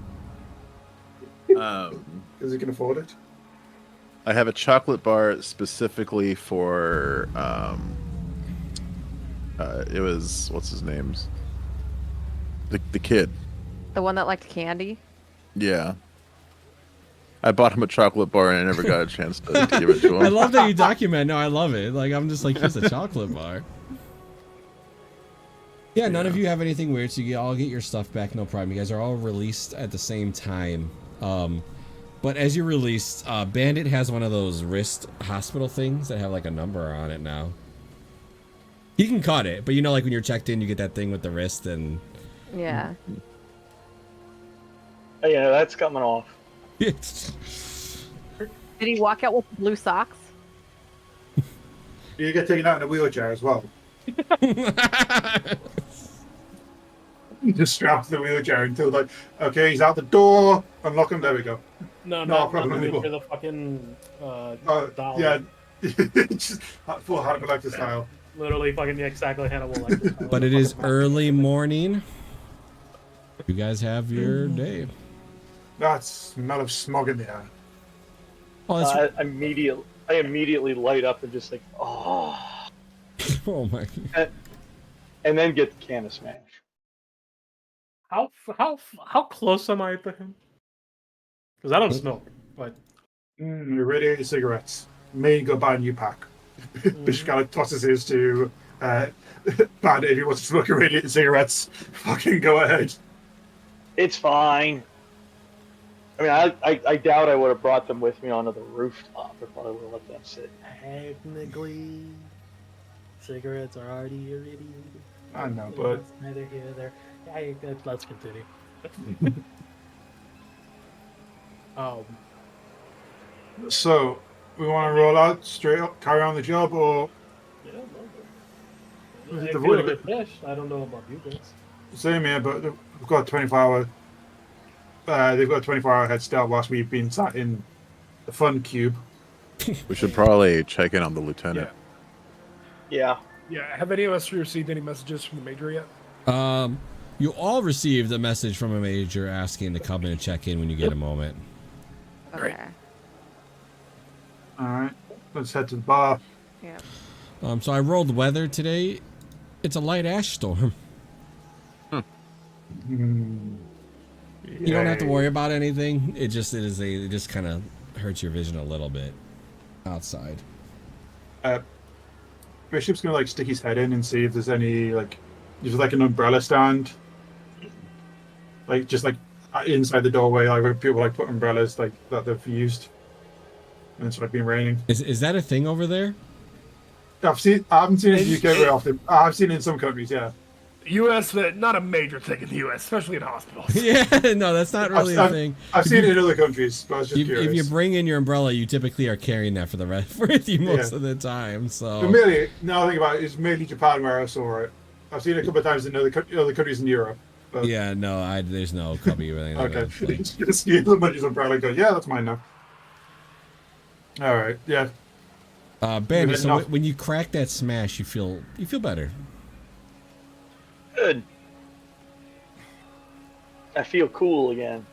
Because you can afford it. I have a chocolate bar specifically for it was what's his name's the kid. The one that liked candy? Yeah. I bought him a chocolate bar and I never got a chance to give it to him. I love that you document. No, I love it. Like, I'm just like, here's a chocolate bar. Yeah, none of you have anything weird, so you all get your stuff back, no problem. You guys are all released at the same time. But as you're released, Bandit has one of those wrist hospital things that have like a number on it now. He can cut it, but like when you're checked in, you get that thing with the wrist and... Yeah. Yeah, that's coming off. Did he walk out with blue socks? You get taken out in a wheelchair as well. Just strapped to the wheelchair until like, okay, he's out the door. Unlock him. There we go. No, not not anymore. the fucking doll. Yeah, just full Hannibal Lecter style. Literally fucking exactly Hannibal Lecter. But it is early morning. You guys have your day. That smell of smog in the air. Oh, that's I immediately light up and just like, oh. Oh my God. And then get the can of Smash. How close am I to him? Because I don't smoke. But Irradiated cigarettes. May go buy a new pack. Bishop kind of tosses his to Bandit if he wants to smoke irradiated cigarettes. Fucking go ahead. It's fine. I mean, I doubt I would have brought them with me onto the rooftop if I would have let them sit. technically, cigarettes are already irradiated. I know, but It's neither here nor there. Let's continue. so we want to roll out straight up, carry on the job, or Yeah, no, The I feel void- a bit fresh. I don't know about you guys. same here, but we've got a 24-hour. They've got a 24-hour head start whilst we've been sat in the fun cube. We should probably check in on the lieutenant. Yeah. yeah, have any of us received any messages from the major yet? You all received a message from a major asking to come in and check in when you get a moment. Great. Okay. All right, let's head to the bar. Yeah. So I rolled weather today. It's a light ash storm. You don't have to worry about anything. It just kind of hurts your vision a little bit outside. Bishop's gonna like stick his head in and see if there's any there's like an umbrella stand, like just like inside the doorway, like where people like put umbrellas like that they've used, and it's like been raining. Is that a thing over there? I haven't seen it in the UK very often. I've seen it in some countries, yeah. U.S., not a major thing in the U.S., especially in hospitals. Yeah, no, that's not really a thing. I've seen it in other countries, but I was just curious. If you bring in your umbrella, you typically are carrying that for the rest with you most of the time. So But mainly, now I think about it, it's mainly Japan where I saw it. I've seen it a couple of times in other countries in Europe. But, yeah, no, there's no cubby or anything. okay, Like that. just steal somebody's umbrella and go, yeah, that's mine now. All right, yeah. Bandy, so when you crack that smash, you feel better. Good. I feel cool again.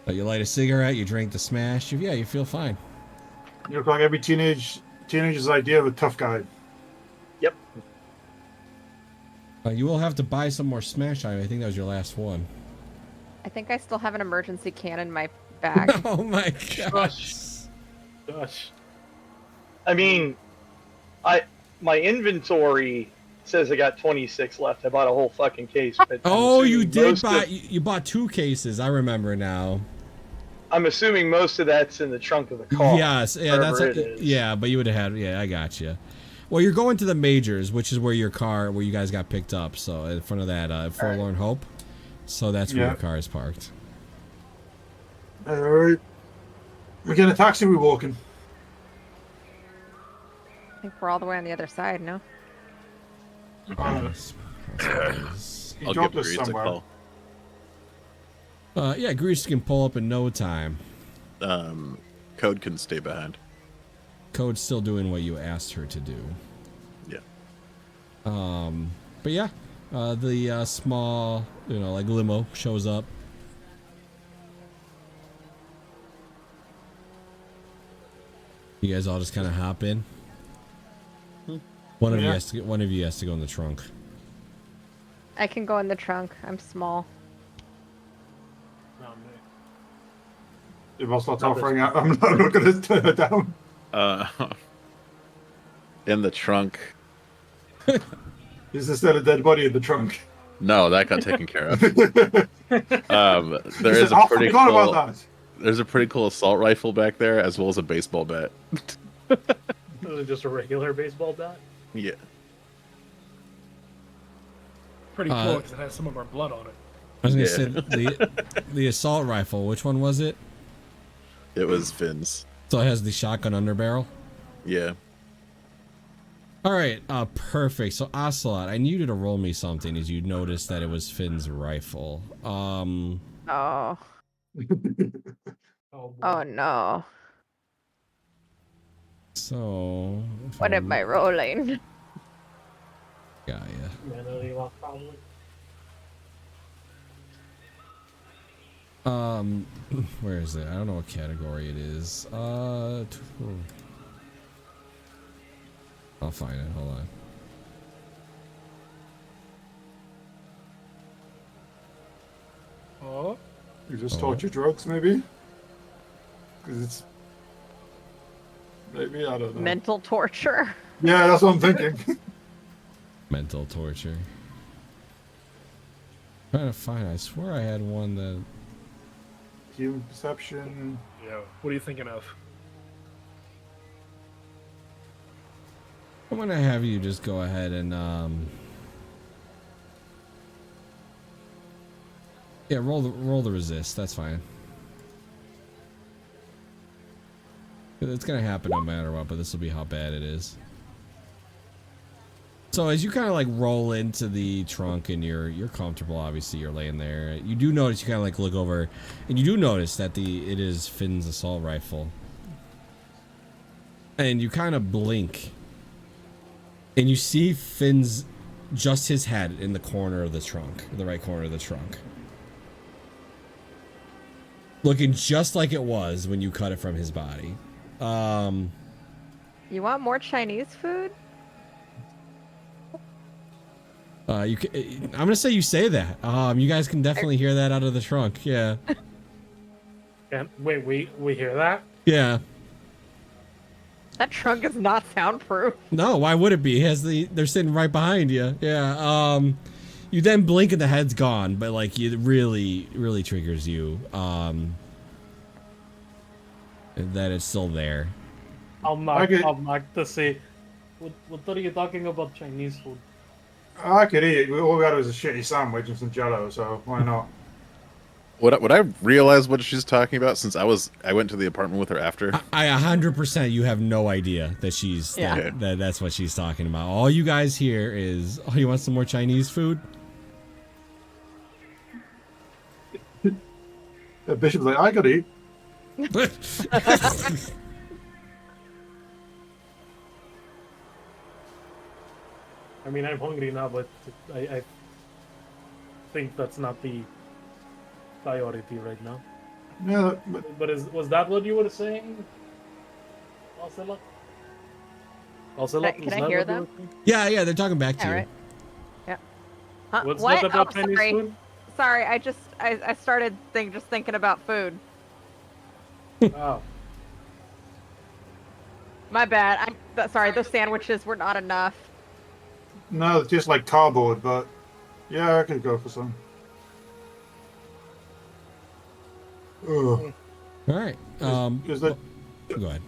You light a cigarette, you drink the smash, you feel fine. You look like every teenager's idea of a tough guy. Yep. You will have to buy some more smash time. I think that was your last one. I think I still have an emergency can in my bag. Oh my gosh. Gosh. I mean, my inventory says I got 26 left. I bought a whole fucking case. But Oh, you did buy. You bought 2 cases. I remember now. I'm assuming most of that's in the trunk of the car. Yes, yeah, that's it is. yeah. But you would have had. Yeah, I got you. Well, you're going to the majors, which is where you guys got picked up. So in front of that Forlorn Hope. So that's where your car is parked. All right. We get a taxi. We walking. I think we're all the way on the other side, no? I'll dropped give us Grease a somewhere. call. Yeah, Grease can pull up in no time. Code can stay behind. Code's still doing what you asked her to do. Yeah. But yeah, the small, like limo shows up. You guys all just kind of hop in. One of you has to go in the trunk. I can go in the trunk. I'm small. No, man. You must not offering out. I'm not going to turn it down. In the trunk. Is there still a dead body in the trunk? No, that got taken care of. There's a pretty cool assault rifle back there, as well as a baseball bat. Is it just a regular baseball bat? Yeah. Pretty cool because it has some of our blood on it. I was gonna say the assault rifle. Which one was it? It was Finn's. So it has the shotgun underbarrel. Yeah. All right. Perfect. So Ocelot, I need you to roll me something as you noticed that it was Finn's rifle. Oh. Oh, Oh no. So. What am I rolling? Got ya. Manually lock, probably. Where is it? I don't know what category it is. I'll find it. Hold on. Oh. You just torture drugs, maybe? Because it's... Maybe, I don't know. Mental torture. Yeah, that's what I'm thinking. Mental torture. Trying to find. I swear I had one that. Human perception. Yeah. What are you thinking of? I'm gonna have you just go ahead and yeah, roll the resist. That's fine. It's gonna happen no matter what, but this will be how bad it is. So as you kind of like roll into the trunk and you're comfortable, obviously you're laying there. You do notice, you kind of like look over, and you do notice that it is Finn's assault rifle. And you kind of blink, and you see Finn's just his head in the corner of the trunk, the right corner of the trunk, looking just like it was when you cut it from his body. You want more Chinese food? I'm gonna say you say that. You guys can definitely hear that out of the trunk. Yeah. Wait, we hear that? Yeah. That trunk is not soundproof. No, why would it be? They're sitting right behind you. Yeah. You then blink and the head's gone, but like it really, really triggers you. That it's still there. I'll knock to say, what are you talking about Chinese food? I could eat it. All we got was a shitty sandwich and some jello, so why not? Would I realize what she's talking about since I went to the apartment with her after? I 100% you have no idea that she's that's what she's talking about. All you guys hear is, oh, you want some more Chinese food? The bishop's like, I could eat. I mean, I'm hungry now, but I think that's not the priority right now. Yeah, But was that what you were saying, Ocelot? Ocelot, Can I hear them? Yeah, they're talking back to Yeah, you. right. Yeah. Huh? What's What? that about Oh, Chinese sorry. food? Sorry, I started just thinking about food. Oh. My bad. Sorry, those sandwiches were not enough. No, it's just like cardboard, but yeah, I could go for some. Ugh. All right. Is that Go ahead.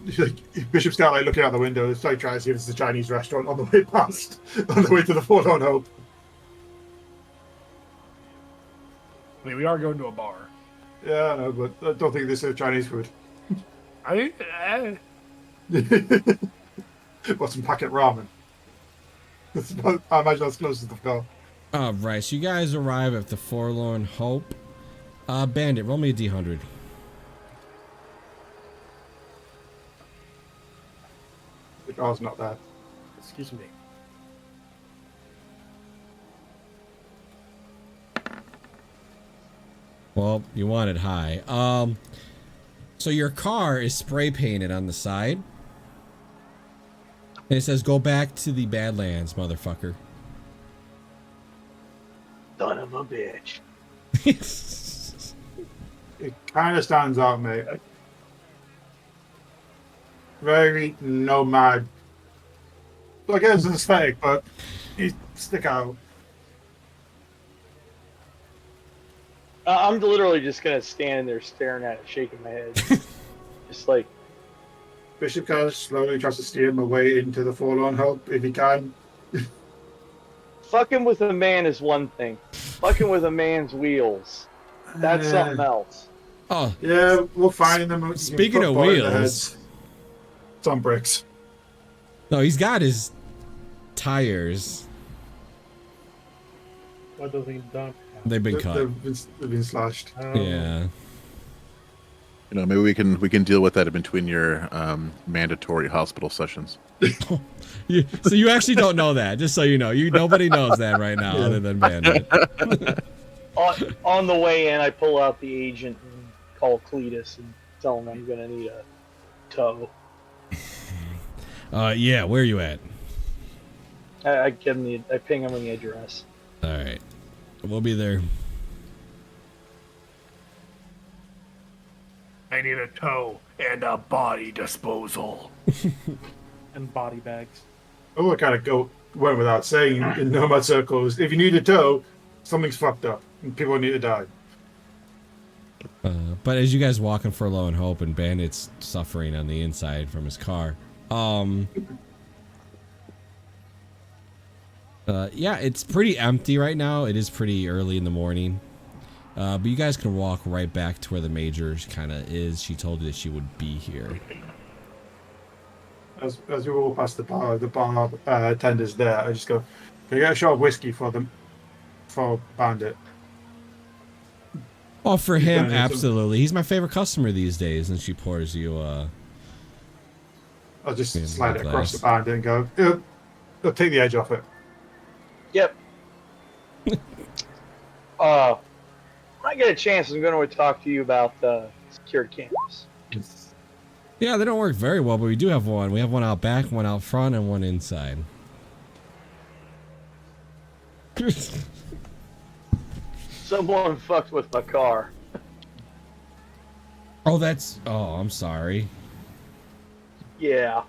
Bishop's kind of like looking out the window? It's like trying to see if it's a Chinese restaurant on the way past, on the way to the Forlorn Hope. I mean, we are going to a bar. Yeah, I know, but I don't think they serve Chinese food. I What's some packet ramen? I imagine that's close to the car. All right. So you guys arrive at the Forlorn Hope. Bandit, roll me a D100. The car's not there. Excuse me. Well, you want it high. So your car is spray painted on the side. And it says, "Go back to the Badlands, motherfucker." Son of a bitch. It kind of stands out, mate. Very nomad. So I guess it's aesthetic, but you stick out. I'm literally just gonna stand there staring at it, shaking my head. Just like, Bishop kind of slowly tries to steer him away into the Forlorn Hope if he can. fucking with a man is one thing. Fucking with a man's wheels, that's something else. Oh, Yeah, we'll find them. Speaking of wheels. It's on bricks. no, he's got his tires. What does he done? They've been cut. They've been slashed. Yeah. You know, maybe we can deal with that in between your mandatory hospital sessions. So you actually don't know that, just so you know. Nobody knows that right now, other than Bandit. On the way in, I pull out the agent and call Cletus and tell him I'm gonna need a tow. Yeah. Where are you at? I ping him the address. All right. We'll be there. I need a tow and a body disposal. And body bags. Oh, I kind of went without saying in nomad circles. If you need a tow, something's fucked up and people need to die. But as you guys walk in Forlorn Hope and Bandit's suffering on the inside from his car, yeah, it's pretty empty right now. It is pretty early in the morning. But you guys can walk right back to where the Major kind of is. She told you that she would be here. As we walk past the bar tender's there. I just go, "Can you get a shot of whiskey for Bandit?" Oh, for him, absolutely. He's my favorite customer these days. And she pours you. I'll just Yeah, slide it glass. across the Bandit and go, "It'll take the edge off it." Yep. When I get a chance, I'm going to talk to you about secured cameras. Yeah, they don't work very well, but we do have one. We have one out back, one out front, and one inside. Someone fucked with my car. Oh, I'm sorry. Yeah.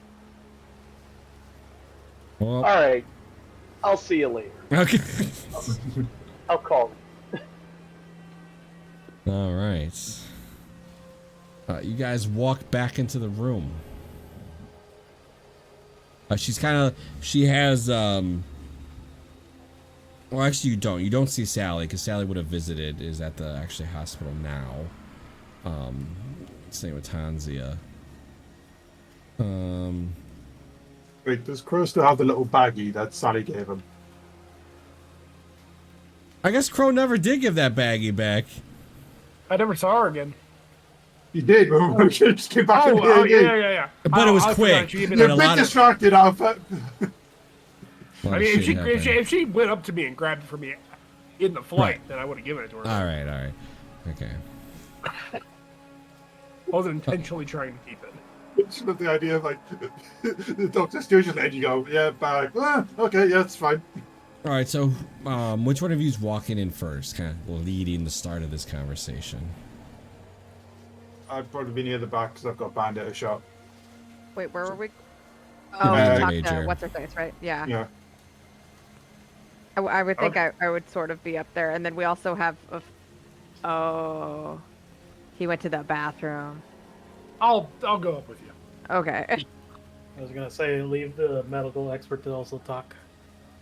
Well, All right. I'll see you later. okay. I'll call you. All right. You guys walk back into the room. She has, well, actually you don't. You don't see Sally, because Sally would have visited, is at the actually hospital now. Same with Tanzia. Wait, does Crow still have the little baggie that Sally gave him? I guess Crow never did give that baggie back. I never saw her again. You did, but we just came back in here again. Yeah. But it was quick. She You're a bit distracted, Alpha. Well, I mean, shit happened. if she went up to me and grabbed it from me in the flight, then I would have given it to her. All right. Okay. I wasn't intentionally trying to keep it. Just love the idea of like the Dr. Stewart just letting you go. Yeah, bag. Okay, yeah, it's fine. All right, so which one of you's walking in first, kind of leading the start of this conversation? I'd probably be near the back because I've got Bandit a shot. Wait, where were we? Give Oh, me we the talked major. to what's her face, right? Yeah. Yeah. I would think I would sort of be up there, and then we also have. Oh, he went to the bathroom. I'll go up with you. Okay. I was gonna say, leave the medical expert to also talk.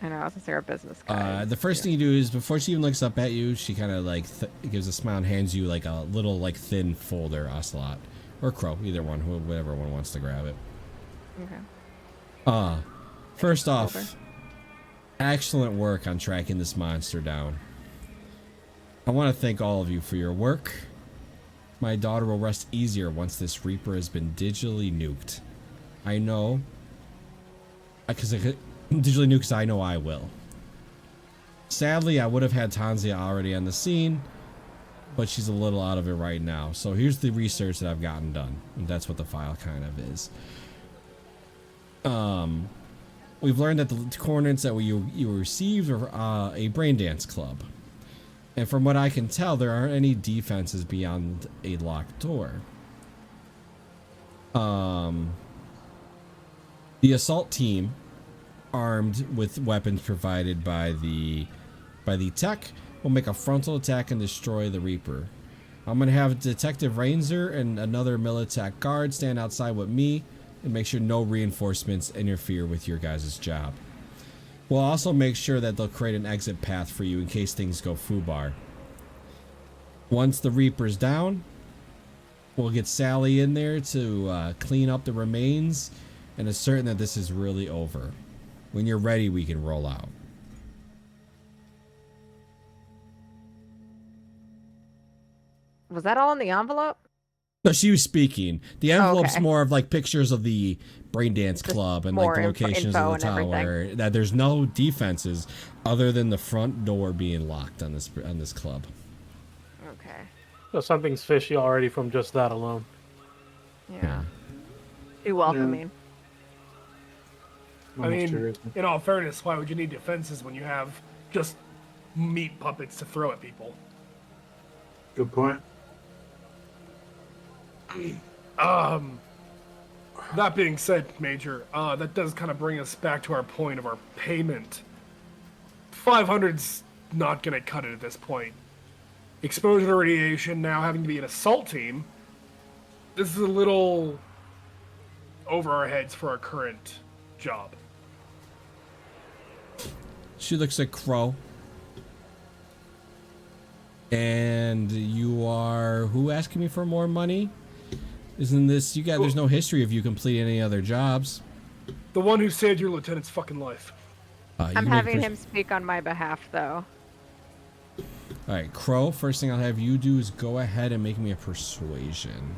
I know. I was gonna say our business guy. The first thing you do is before she even looks up at you, she kind of like gives a smile and hands you like a little like thin folder, Ocelot or Crow, either one, whatever one wants to grab it. Okay. First off, Folder. excellent work on tracking this monster down. I want to thank all of you for your work. My daughter will rest easier once this Reaper has been digitally nuked. I know, because digitally nuked, 'cause I know I will. Sadly, I would have had Tanzia already on the scene, but she's a little out of it right now. So here's the research that I've gotten done, and that's what the file kind of is. We've learned that the coordinates that you received are a brain dance club. And from what I can tell, there aren't any defenses beyond a locked door. The assault team, armed with weapons provided by the tech, will make a frontal attack and destroy the Reaper. I'm gonna have Detective Rainzer and another Militech guard stand outside with me and make sure no reinforcements interfere with your guys' job. We'll also make sure that they'll create an exit path for you in case things go foobar. Once the Reaper's down, we'll get Sally in there to clean up the remains and ascertain that this is really over. When you're ready, we can roll out. Was that all in the envelope? No, she was speaking. The envelope's Okay. more of like pictures of the brain dance club and like more the locations info of the and everything. tower. That there's no defenses other than the front door being locked on this club. Okay. So something's fishy already from just that alone. Yeah. Too welcoming. I mean, in all fairness, why would you need defenses when you have just meat puppets to throw at people? Good point. That being said, Major, that does kind of bring us back to our point of our payment. 500's not going to cut it at this point. Exposure to radiation, now having to be an assault team, this is a little over our heads for our current job. She looks at Crow. And you are who asking me for more money? Isn't this you got? There's no history of you completing any other jobs. The one who saved your lieutenant's fucking life. I'm having him speak on my behalf, though. All right, Crow. First thing I'll have you do is go ahead and make me a persuasion.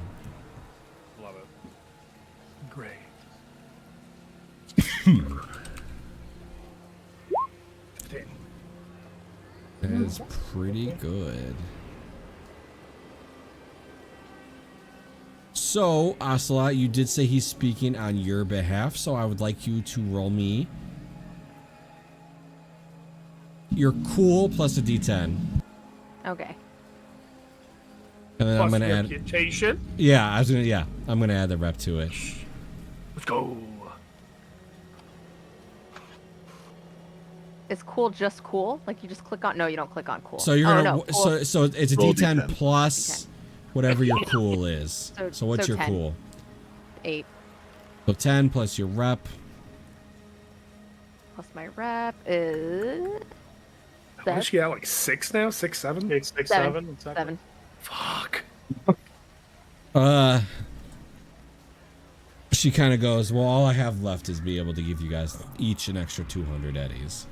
Love it. Great. 15. That is pretty good. So, Ocelot, you did say he's speaking on your behalf, so I would like you to roll me your cool plus a D10. Okay. And then Plus I'm gonna add. reputation. Yeah, I'm gonna add the rep to it. Let's go. Is cool just cool? Like you just click on? No, you don't click on cool. So you're oh, gonna no, cool. so it's a Roll D10 D10. plus whatever your cool is. So what's your 10. cool? 8 So 10 plus your rep. plus my rep is How much you got? Like 6 now? 6, 7? 6, 6, 7. 7. Exactly. 7. Fuck. She kind of goes, well, all I have left is be able to give you guys each an extra 200 eddies.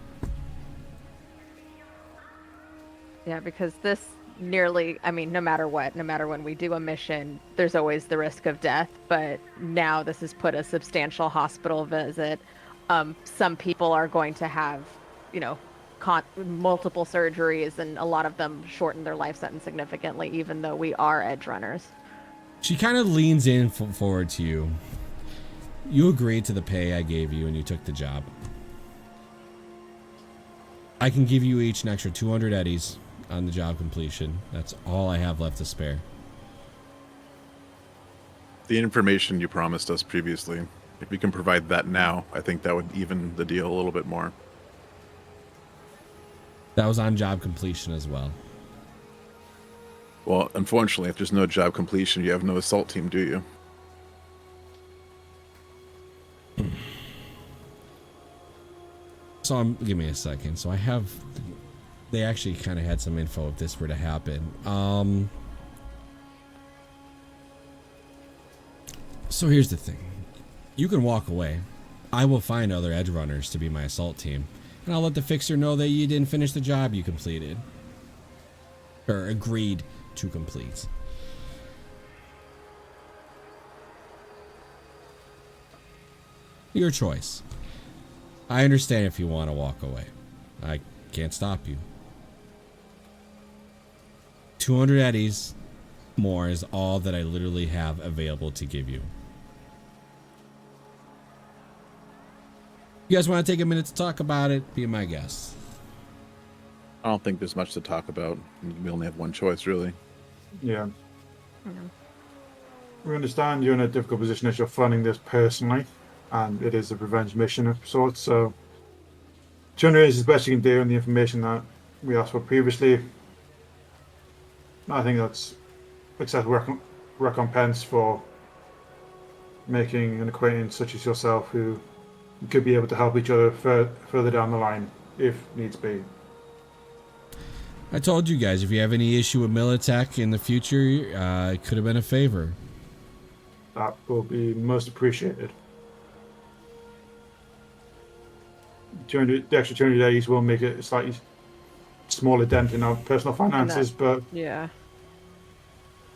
Yeah, because this nearly, I mean, no matter what, no matter when we do a mission, there's always the risk of death. But now this has put a substantial hospital visit. Some people are going to have, you know, multiple surgeries, and a lot of them shorten their life sentence significantly, even though we are edge runners. She kind of leans in forward to you. You agreed to the pay I gave you and you took the job. I can give you each an extra 200 eddies on the job completion. That's all I have left to spare. The information you promised us previously, if we can provide that now, I think that would even the deal a little bit more. That was on job completion as well. Well, unfortunately, if there's no job completion, you have no assault team, do you? So give me a second. So I have, they actually kind of had some info if this were to happen. So here's the thing. You can walk away. I will find other edge runners to be my assault team. And I'll let the fixer know that you didn't finish the job you completed. Or agreed to complete. Your choice. I understand if you want to walk away. I can't stop you. 200 eddies more is all that I literally have available to give you. You guys want to take a minute to talk about it? Be my guest. I don't think there's much to talk about. We only have one choice, really. Yeah. We understand you're in a difficult position as you're funding this personally, and it is a revenge mission of sorts, so generate as best you can do on the information that we asked for previously. I think that's acceptable recompense for making an acquaintance such as yourself who could be able to help each other further down the line if needs be. I told you guys, if you have any issue with Militech in the future, it could have been a favor. That will be most appreciated. The extra 200 days will make it a slightly smaller dent in our personal finances, but yeah,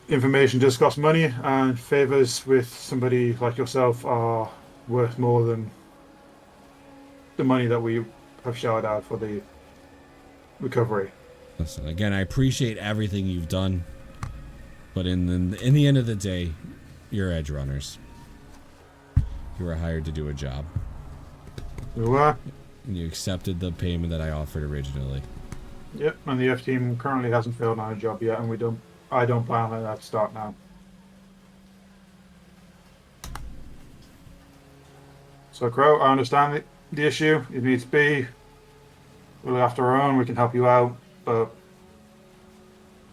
information does cost money, and favors with somebody like yourself are worth more than the money that we have shelled out for the recovery. Listen, again, I appreciate everything you've done, but in the end of the day, you're edge runners. You were hired to do a job. We were. And you accepted the payment that I offered originally. Yep, and the F team currently hasn't filled on a job yet, and I don't plan on that to start now. So, Crow, I understand the issue. It needs to be. We'll look after our own. We can help you out, but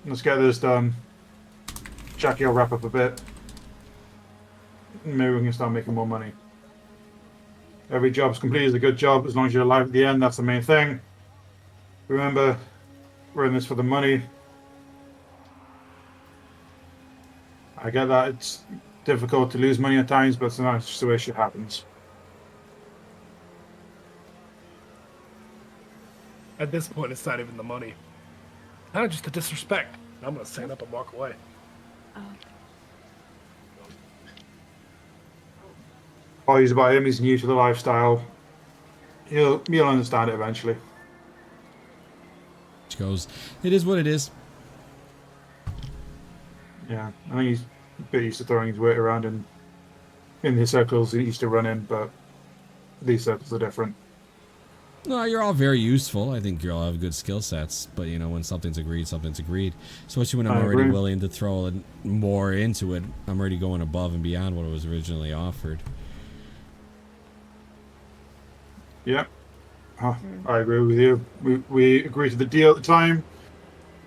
let's get this done. Jackie will wrap up a bit. Maybe we can start making more money. Every job's complete is a good job as long as you're alive at the end. That's the main thing. Remember, we're in this for the money. I get that it's difficult to lose money at times, but sometimes it's just the way shit happens. At this point, it's not even the money. Kind of just the disrespect. I'm gonna stand up and walk away. Apologies about him. He's new to the lifestyle. He'll understand it eventually. Which goes, it is what it is. Yeah, I think he's a bit used to throwing his weight around in the circles he used to run in, but these circles are different. No, you're all very useful. I think you all have good skill sets, but you know, when something's agreed, something's agreed. Especially when I'm already willing to throw more into it. I'm already going above and beyond what was originally offered. Yeah, I agree with you. We agreed to the deal at the time.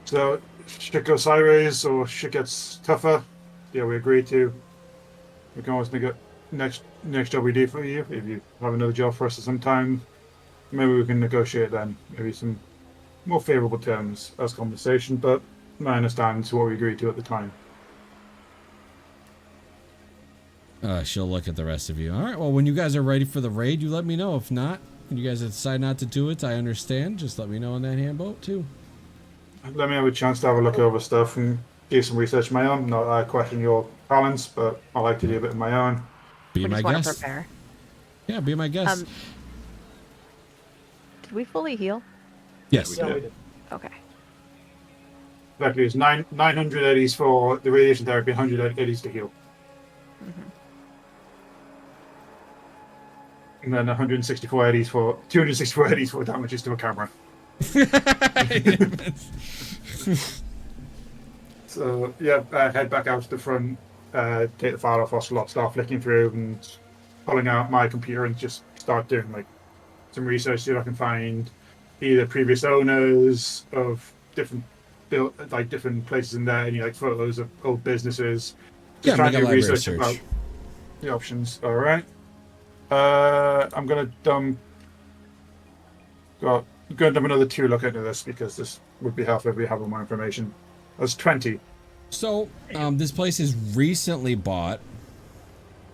So shit goes sideways or shit gets tougher. Yeah, we agreed to. We can always make next job we do for you. If you have another job for us at some time, maybe we can negotiate then. Maybe some more favourable terms as compensation. But I understand what we agreed to at the time. She'll look at the rest of you. All right, well, when you guys are ready for the raid, you let me know. If not, when you guys decide not to do it, I understand. Just let me know on that handboat, too. Let me have a chance to have a look over stuff and do some research of my own. Not that I question your talents, but I like to do a bit of my own. Be my guest. Prepare. Yeah, be my guest. Did we fully heal? Yes. Yeah, we did. Okay. Exactly, it's 900 eddies for the radiation therapy, 100 eddies to heal. Mm-hmm. And then 264 eddies for damages to a camera. So yeah, head back out to the front, take the file off Ocelot, start flicking through and pulling out my computer and just start doing like some research, see if I can find either previous owners of different different places in there, any like photos of old businesses. Just trying make to a do library research search. about the options. All right. I'm gonna dump. Got going to dump another 2 look into this because this would be helpful if we have more information. That's 20. So, this place is recently bought.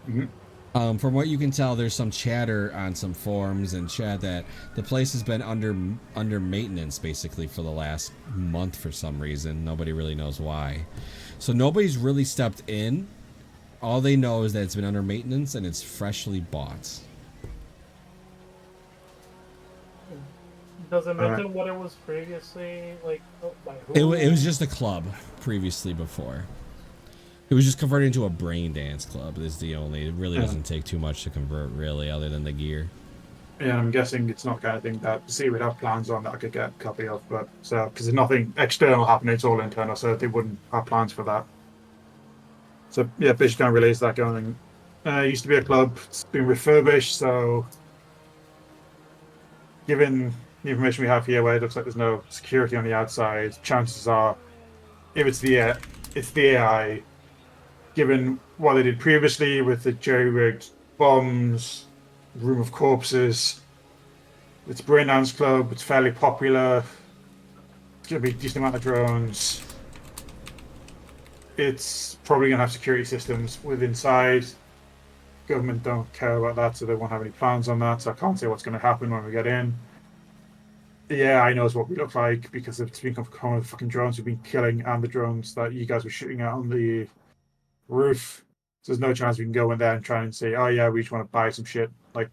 Mm-hmm. From what you can tell, there's some chatter on some forums and chat that the place has been under maintenance basically for the last month for some reason. Nobody really knows why. So nobody's really stepped in. All they know is that it's been under maintenance and it's freshly bought. Does it matter what it was previously, like, by who? It was just a club previously before. It was just converted into a brain dance club. Is the only. It really doesn't take too much to convert, really, other than the gear. Yeah, I'm guessing it's not the kind of thing that the city would have plans on that I could get a copy of, but so because there's nothing external happening, it's all internal, so they wouldn't have plans for that. So yeah, Bish kind of relays that going. It used to be a club. It's been refurbished, so given the information we have here, where it looks like there's no security on the outside, chances are, if it's the AI. Given what they did previously with the jerry-rigged bombs, room of corpses, it's a brain dance club. It's fairly popular. It's going to be a decent amount of drones. It's probably going to have security systems with inside. Government don't care about that, so they won't have any plans on that. So I can't say what's going to happen when we get in. The AI knows what we look like because it's been common with fucking drones we've been killing and the drones that you guys were shooting at on the roof. So there's no chance we can go in there and try and say, oh yeah, we just want to buy some shit, like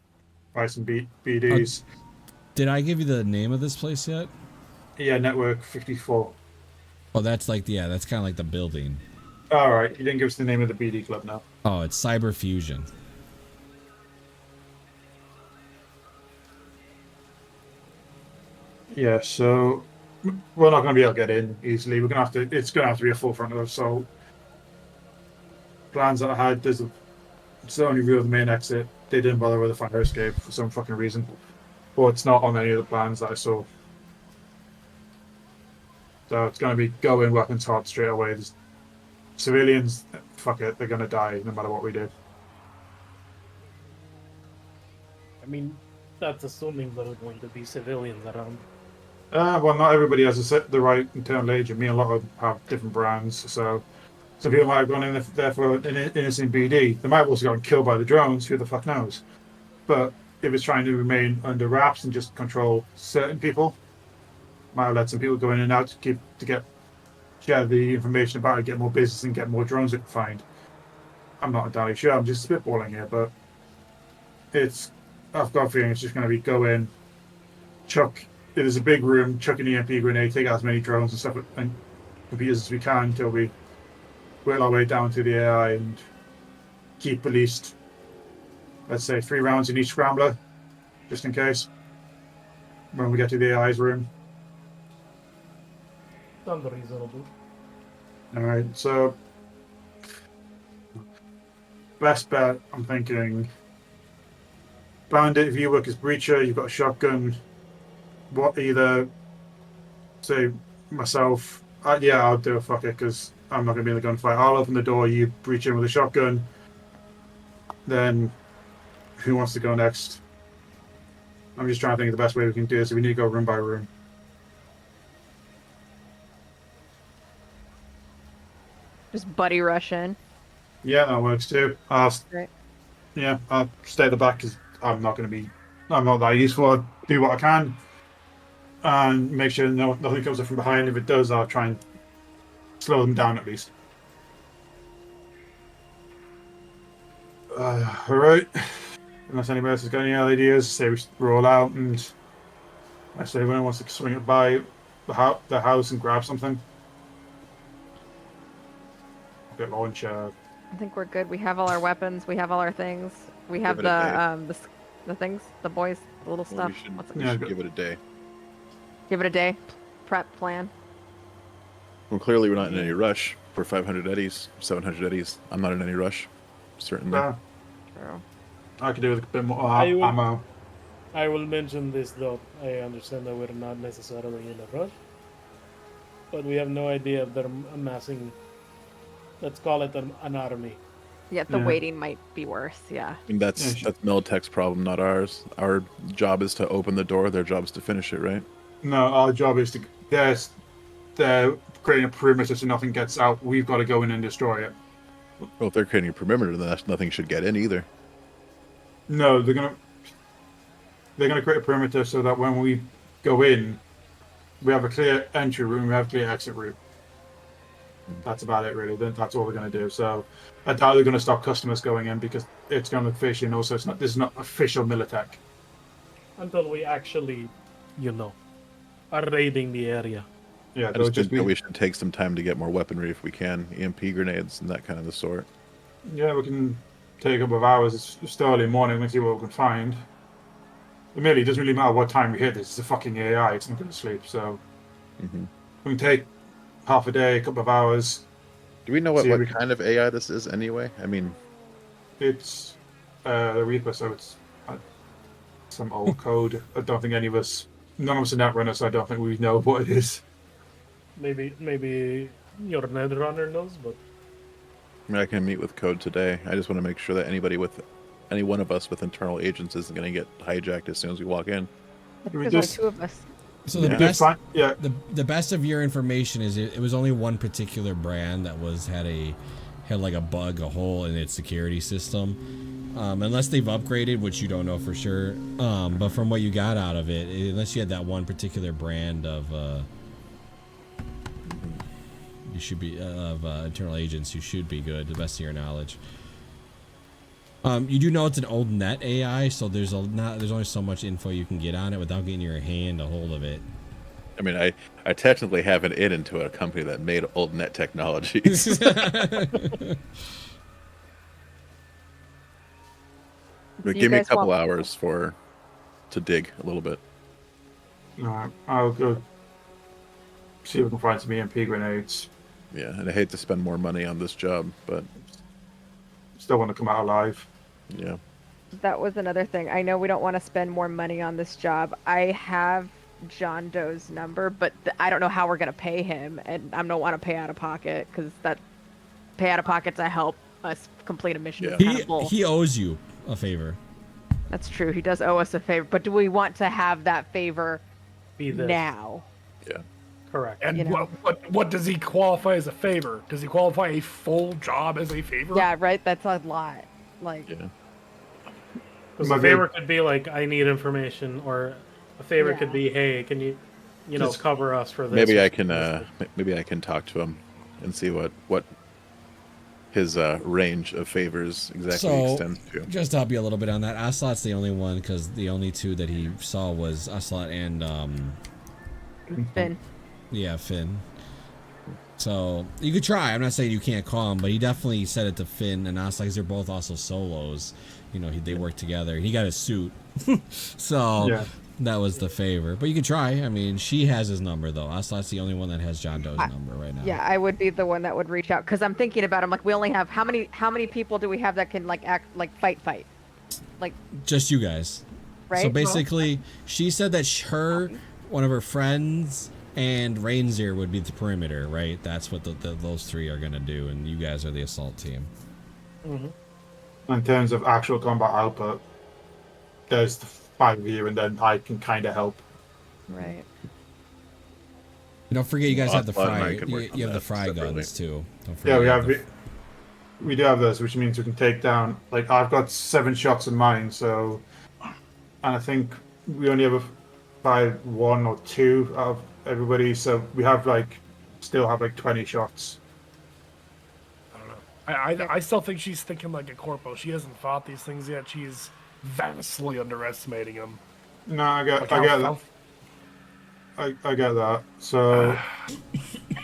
buy some BDs. Did I give you the name of this place yet? Yeah, Network 54. Oh, that's like, yeah, that's kind of like the building. All right, you didn't give us the name of the BD club now. Oh, it's Cyber Fusion. Yeah, so we're not going to be able to get in easily. We're going to have to. It's going to have to be a full frontal assault. Plans that I had, it's the only real main exit. They didn't bother with a fire escape for some fucking reason, but it's not on any of the plans that I saw. So it's going to be go in weapons hot straight away. There's civilians, fuck it, they're going to die no matter what we do. I mean, that's assuming there are going to be civilians around. Well, not everybody has the right internal agent. Me and a lot of them have different brands, so some people might have gone in there for an innocent BD. They might have also gotten killed by the drones. Who the fuck knows? But if it's trying to remain under wraps and just control certain people, might have let some people go in and out to share the information about it, get more business and get more drones they can find. I'm not entirely sure. I'm just spitballing here, but I've got a feeling it's just going to be go in, chuck. If there's a big room, chuck an EMP grenade, take out as many drones and stuff and computers as we can until we whittle our way down to the AI and keep at least, let's say, 3 rounds in each scrambler, just in case, when we get to the AI's room. Sounds reasonable. Alright, so best bet, I'm thinking Bandit, if you work as Breacher, you've got a shotgun. Either, say, myself, yeah, I'll do a fuck it, because I'm not going to be in the gunfight. I'll open the door, you breach in with a shotgun. Then, who wants to go next? I'm just trying to think of the best way we can do this. So we need to go room by room. Just buddy rush in. Yeah, that works too. Great. Yeah, I'll stay at the back because I'm not that useful. I'll do what I can and make sure nothing comes up from behind. If it does, I'll try and slow them down at least. All right. Unless anybody else has got any ideas, say we roll out and I say anyone wants to swing it by the house and grab something. Get launcher. I think we're good. We have all our weapons. We have all our things. We have Give it a the things, the boys, the little stuff. We should give it a day. Give it a day. Prep plan. Well, clearly we're not in any rush for 500 eddies, 700 eddies. I'm not in any rush, certainly. True. I could do with a bit more will- ammo. I will mention this though. I understand that we're not necessarily in a rush, but we have no idea if they're amassing. Let's call it an army. Yeah, the Yeah. waiting might be worse. Yeah. And that's Militech's problem, not ours. Our job is to open the door. Their job is to finish it, right? No, our job is to. They're creating a perimeter so nothing gets out. We've got to go in and destroy it. Well, if they're creating a perimeter, then nothing should get in either. No, they're gonna create a perimeter so that when we go in, we have a clear entry room, we have a clear exit route. That's about it, really. That's all we're gonna do. So I doubt they're gonna stop customers going in because it's gonna look fishy, and also this is not official Militech. Until we actually, are raiding the area. Yeah, I they'll just just think be. that we should take some time to get more weaponry if we can, EMP grenades and that kind of the sort. Yeah, we can take a couple of hours. It's still early morning. Let's see what we can find. Admittedly, it doesn't really matter what time we hit this. It's a fucking AI. It's not going to sleep. So we can take half a day, a couple of hours. Do we know what kind of AI this is anyway? I mean, it's the Reaper, so it's some old code. I don't think none of us are Netrunners, so I don't think we know what it is. Maybe your Netrunner knows, but I mean, I can meet with code today. I just want to make sure that any one of us with internal agents isn't going to get hijacked as soon as we walk in. There's only two of us. So the best of your information is it was only one particular brand that had like a bug, a hole in its security system. Unless they've upgraded, which you don't know for sure. But from what you got out of it, unless you had that one particular brand of internal agents, you should be good, to the best of your knowledge. You do know it's an old net AI, so there's only so much info you can get on it without getting your hand a hold of it. I mean, I technically have an in into a company that made old net technology. But give me a couple hours to dig a little bit. Alright, I'll go see if we can find some EMP grenades. Yeah, and I hate to spend more money on this job, but still want to come out alive. Yeah. That was another thing. I know we don't want to spend more money on this job. I have John Doe's number, but I don't know how we're going to pay him, and I don't want to pay out of pocket because that pay out of pocket to help us complete a mission is kind of bull. He owes you a favor. That's true. He does owe us a favor, but do we want to have that favor now? Yeah. Correct. And what does he qualify as a favor? Does he qualify a full job as a favor? Yeah, right. That's a lot. Like, because a favor could be like, I need information, or a favor could be, hey, can you cover us for this? Maybe I can talk to him and see what his range of favors exactly extends to. Just to help you a little bit on that, Ocelot's the only one, because the only two that he saw was Ocelot and Finn. Yeah, Finn. So you could try. I'm not saying you can't call him, but he definitely said it to Finn and Ocelot, because they're both also solos. They work together. He got his suit, so that was the favor. But you can try. I mean, she has his number though. Ocelot's the only one that has John Doe's number right now. Yeah, I would be the one that would reach out, because I'm thinking about him. Like, we only have how many people do we have that can fight? Like, just you guys. Right. So basically, she said that one of her friends and Rainzir would be the perimeter, right? That's what those three are gonna do, and you guys are the assault team. Mm-hmm. In terms of actual combat output, there's the 5 of you, and then I can kind of help. Right. Don't forget, you guys have the fry. You have the fry guns too. Don't forget. Yeah, we do have those, which means we can take down. Like, I've got 7 shots in mine, so, and I think we only have fired 1 or 2 out of everybody, so we have still have 20 shots. I don't know. I still think she's thinking like a corpo. She hasn't fought these things yet. She's vastly underestimating them. No, I get that. I get that. So.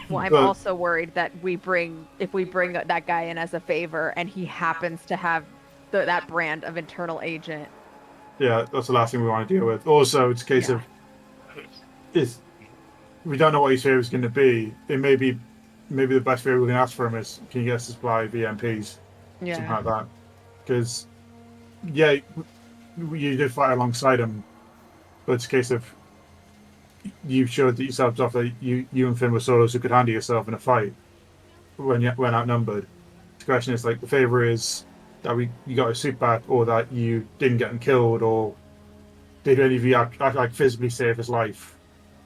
Well, I'm also worried that if we bring that guy in as a favor, and he happens to have that brand of internal agent. Yeah, that's the last thing we want to deal with. Also, it's a case of we don't know what his favor is going to be. It may be maybe the best favor we can ask for him is, can you get us to supply VMPs, something like that? Because yeah, you did fight alongside him, but it's a case of you showed that yourselves off that you and Finn were solos who could handle yourself in a fight when outnumbered. The question is, like, the favor is that you got a suit back, or that you didn't get him killed, or did any of you act like physically save his life?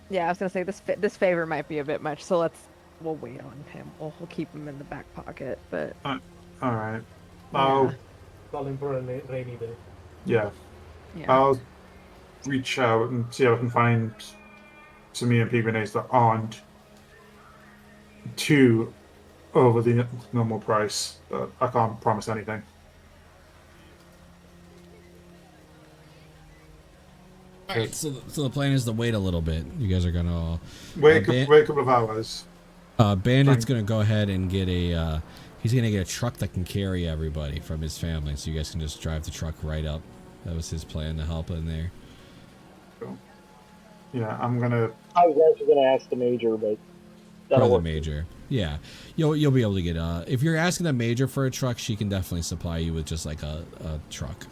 Yeah, I was gonna say this favor might be a bit much, so we'll wait on him. We'll keep him in the back pocket, but. All right. Yeah. Call him for a rainy day. Yeah. Yeah. I'll reach out and see if I can find some EMP grenades that aren't too over the normal price, but I can't promise anything. All right, so the plan is to wait a little bit. You guys are gonna wait a couple of hours. Bandit's gonna go ahead and get he's gonna get a truck that can carry everybody from his family, so you guys can just drive the truck right up. That was his plan to help in there. Cool. Yeah, I was actually gonna ask the major, but that'll Or the work. major. Yeah, you'll be able to get if you're asking the major for a truck, she can definitely supply you with just like a truck.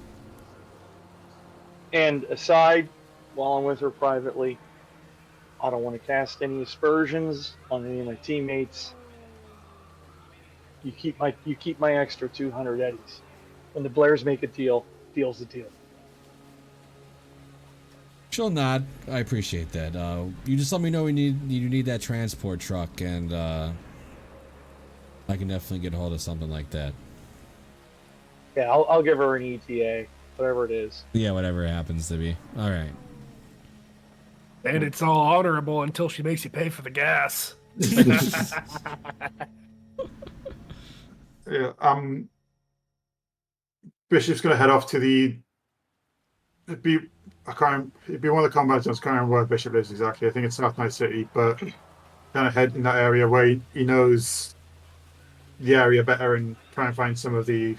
And aside, while I'm with her privately, I don't want to cast any aspersions on any of my teammates. You keep my extra 200 eddies. When the Blairs make a deal, deal's a deal. She'll nod. I appreciate that. You just let me know you need that transport truck, and I can definitely get a hold of something like that. Yeah, I'll give her an ETA, whatever it is. Yeah, whatever it happens to be. All right. And it's all honorable until she makes you pay for the gas. Yeah, Bishop's gonna head off to it'd be one of the combat zones. I can't remember where Bishop lives exactly. I think it's South Night City, but kind of head in that area where he knows the area better, and try and find some of the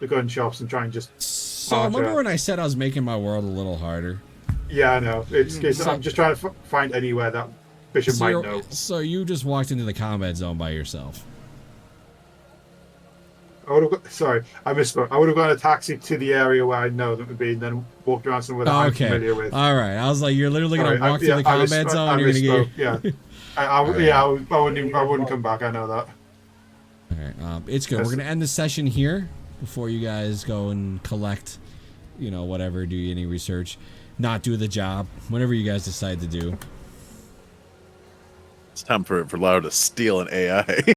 gun shops and try and just. So remember when I said I was making my world a little harder? Yeah, I know. I'm just trying to find anywhere that Bishop might know. So you just walked into the combat zone by yourself. I misspoke. I would have gone a taxi to the area where I know them to be, and then walked around somewhere that I'm familiar with. All right. I was like, you're literally gonna walk to the combat zone. You're gonna get. I wouldn't come back. I know that. All right. It's good. We're gonna end the session here before you guys go and collect, whatever. Do any research, not do the job, whatever you guys decide to do. It's time for Lara to steal an AI.